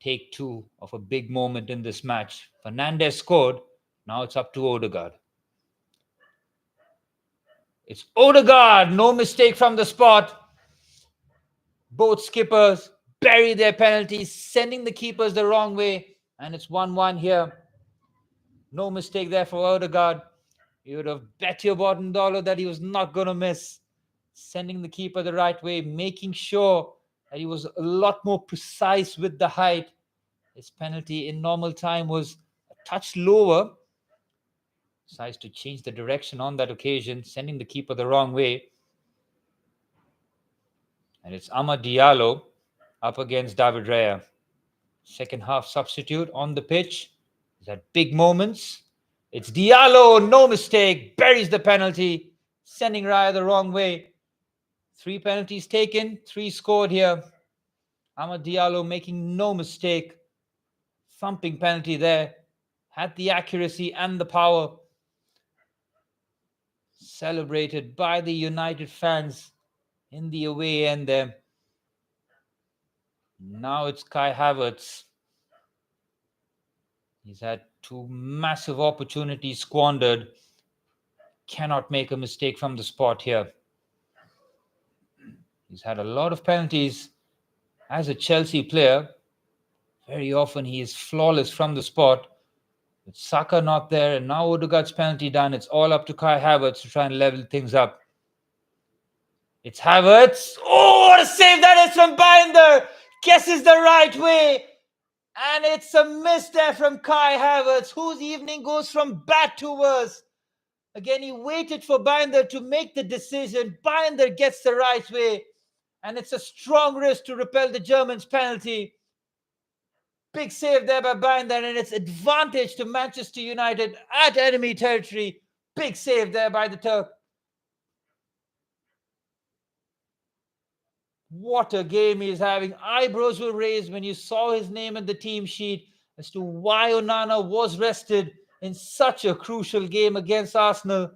Take 2 of a big moment in this match. Fernandez scored. Now it's up to Odegaard. It's Odegaard. No mistake from the spot. Both skippers bury their penalties, sending the keepers the wrong way. And it's 1-1 here. No mistake there for Odegaard. You would have bet your bottom dollar that he was not going to miss. Sending the keeper the right way, making sure that he was a lot more precise with the height. His penalty in normal time was a touch lower. Decides to change the direction on that occasion, sending the keeper the wrong way. And it's Amad Diallo up against David Raya. Second half substitute on the pitch. He's had big moments. It's Diallo, no mistake, buries the penalty, sending Raya the wrong way. 3 penalties taken, 3 scored here. Amad Diallo making no mistake. Thumping penalty there. Had the accuracy and the power. Celebrated by the United fans in the away end there. Now it's Kai Havertz. He's had 2 massive opportunities squandered. Cannot make a mistake from the spot here. He's had a lot of penalties as a Chelsea player. Very often he is flawless from the spot. With Saka not there, and now Odegaard's penalty done. It's all up to Kai Havertz to try and level things up. It's Havertz. Oh, what a save that is from Bayinder. Guesses the right way. And it's a miss there from Kai Havertz, whose evening goes from bad to worse. Again, he waited for Bayinder to make the decision. Bayinder gets the right way. And it's a strong risk to repel the Germans' penalty. Big save there by Bayinder, and it's advantage to Manchester United at enemy territory. Big save there by the Turk. What a game he's having. Eyebrows were raised when you saw his name in the team sheet as to why Onana was rested in such a crucial game against Arsenal.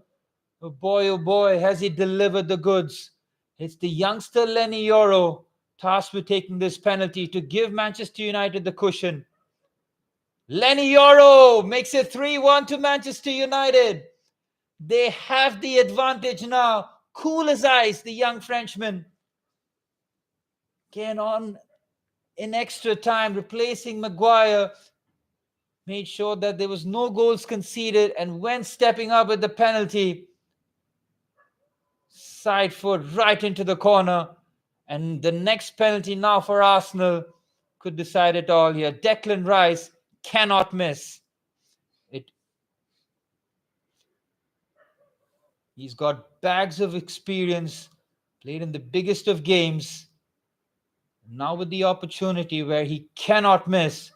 Oh boy, has he delivered the goods. It's the youngster Lenny Yoro tasked with taking this penalty to give Manchester United the cushion. Lenny Yoro makes it 3-1 to Manchester United. They have the advantage now. Cool as ice, the young Frenchman. Again on in extra time, replacing Maguire. Made sure that there was no goals conceded, and when stepping up with the penalty, side foot right into the corner. And the next penalty now for Arsenal could decide it all here. Declan Rice cannot miss. He's got bags of experience, played in the biggest of games. Now with the opportunity where he cannot miss,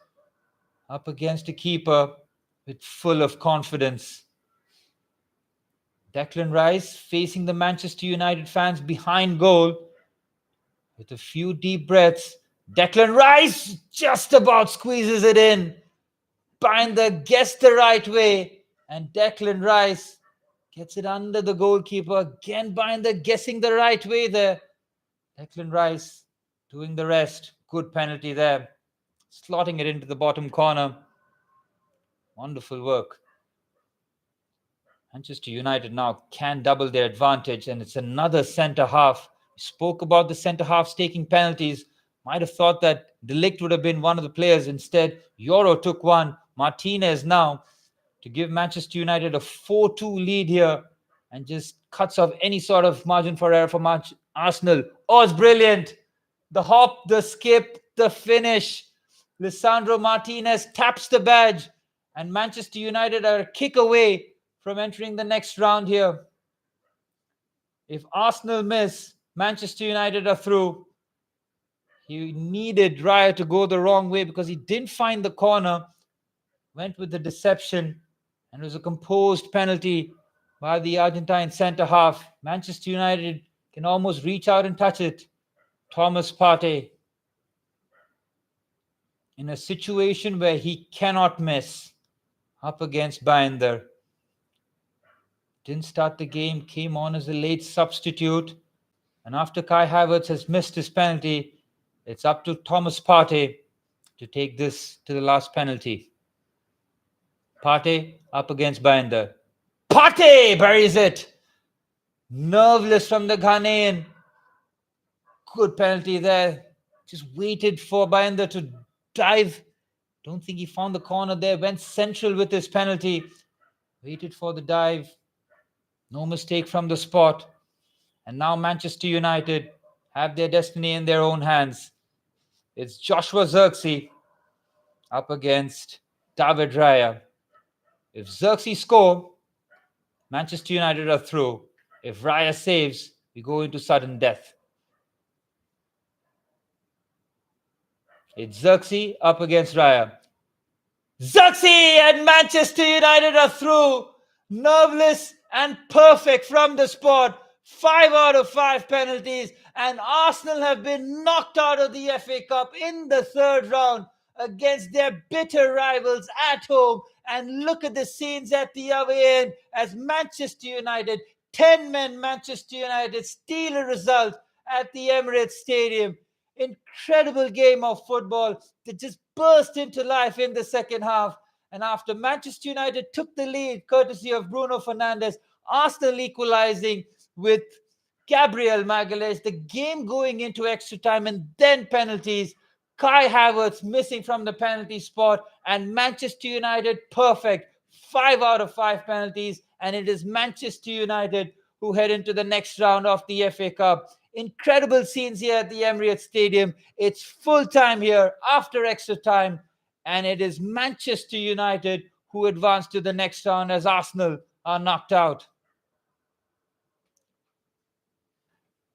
up against a keeper with full of confidence. Declan Rice facing the Manchester United fans behind goal with a few deep breaths. Declan Rice just about squeezes it in. Bayinder gets the right way, and Declan Rice gets it under the goalkeeper. Again, Bayinder guessing the right way there. Declan Rice doing the rest. Good penalty there. Slotting it into the bottom corner. Wonderful work. Manchester United now can double their advantage, and it's another centre-half. We spoke about the centre-halves taking penalties. Might have thought that De Ligt would have been one of the players. Instead, Yoro took one. Martinez now to give Manchester United a 4-2 lead here and just cuts off any sort of margin for error for Arsenal. Oh, it's brilliant. The hop, the skip, the finish. Lisandro Martinez taps the badge, and Manchester United are a kick away from entering the next round here. If Arsenal miss, Manchester United are through. He needed Raya to go the wrong way because he didn't find the corner. Went with the deception, and it was a composed penalty by the Argentine centre-half. Manchester United can almost reach out and touch it. Thomas Partey in a situation where he cannot miss, up against Bayinder. Didn't start the game, came on as a late substitute. And after Kai Havertz has missed his penalty, it's up to Thomas Partey to take this to the last penalty. Partey up against Bayinder. Partey buries it. Nerveless from the Ghanaian. Good penalty there. Just waited for Bayinder to dive. Don't think he found the corner there. Went central with his penalty. Waited for the dive. No mistake from the spot. And now Manchester United have their destiny in their own hands. It's Joshua Zirkzee up against David Raya. If Zirkzee score, Manchester United are through. If Raya saves, we go into sudden death. It's Zirkzee up against Raya. Zirkzee and Manchester United are through. Nerveless and perfect from the spot. 5 out of 5 penalties, and Arsenal have been knocked out of the FA Cup in the third round against their bitter rivals at home. And look at the scenes at the away end as Manchester United, 10-men Manchester United, steal a result at the Emirates Stadium. Incredible game of football that just burst into life in the second half. And after Manchester United took the lead, courtesy of Bruno Fernandez, Arsenal equalizing with Gabriel Magalhaes, the game going into extra time and then penalties. Kai Havertz missing from the penalty spot, and Manchester United perfect. 5 out of 5 penalties, and it is Manchester United who head into the next round of the FA Cup. Incredible scenes here at the Emirates Stadium. It's full time here after extra time, and it is Manchester United who advance to the next round as Arsenal are knocked out.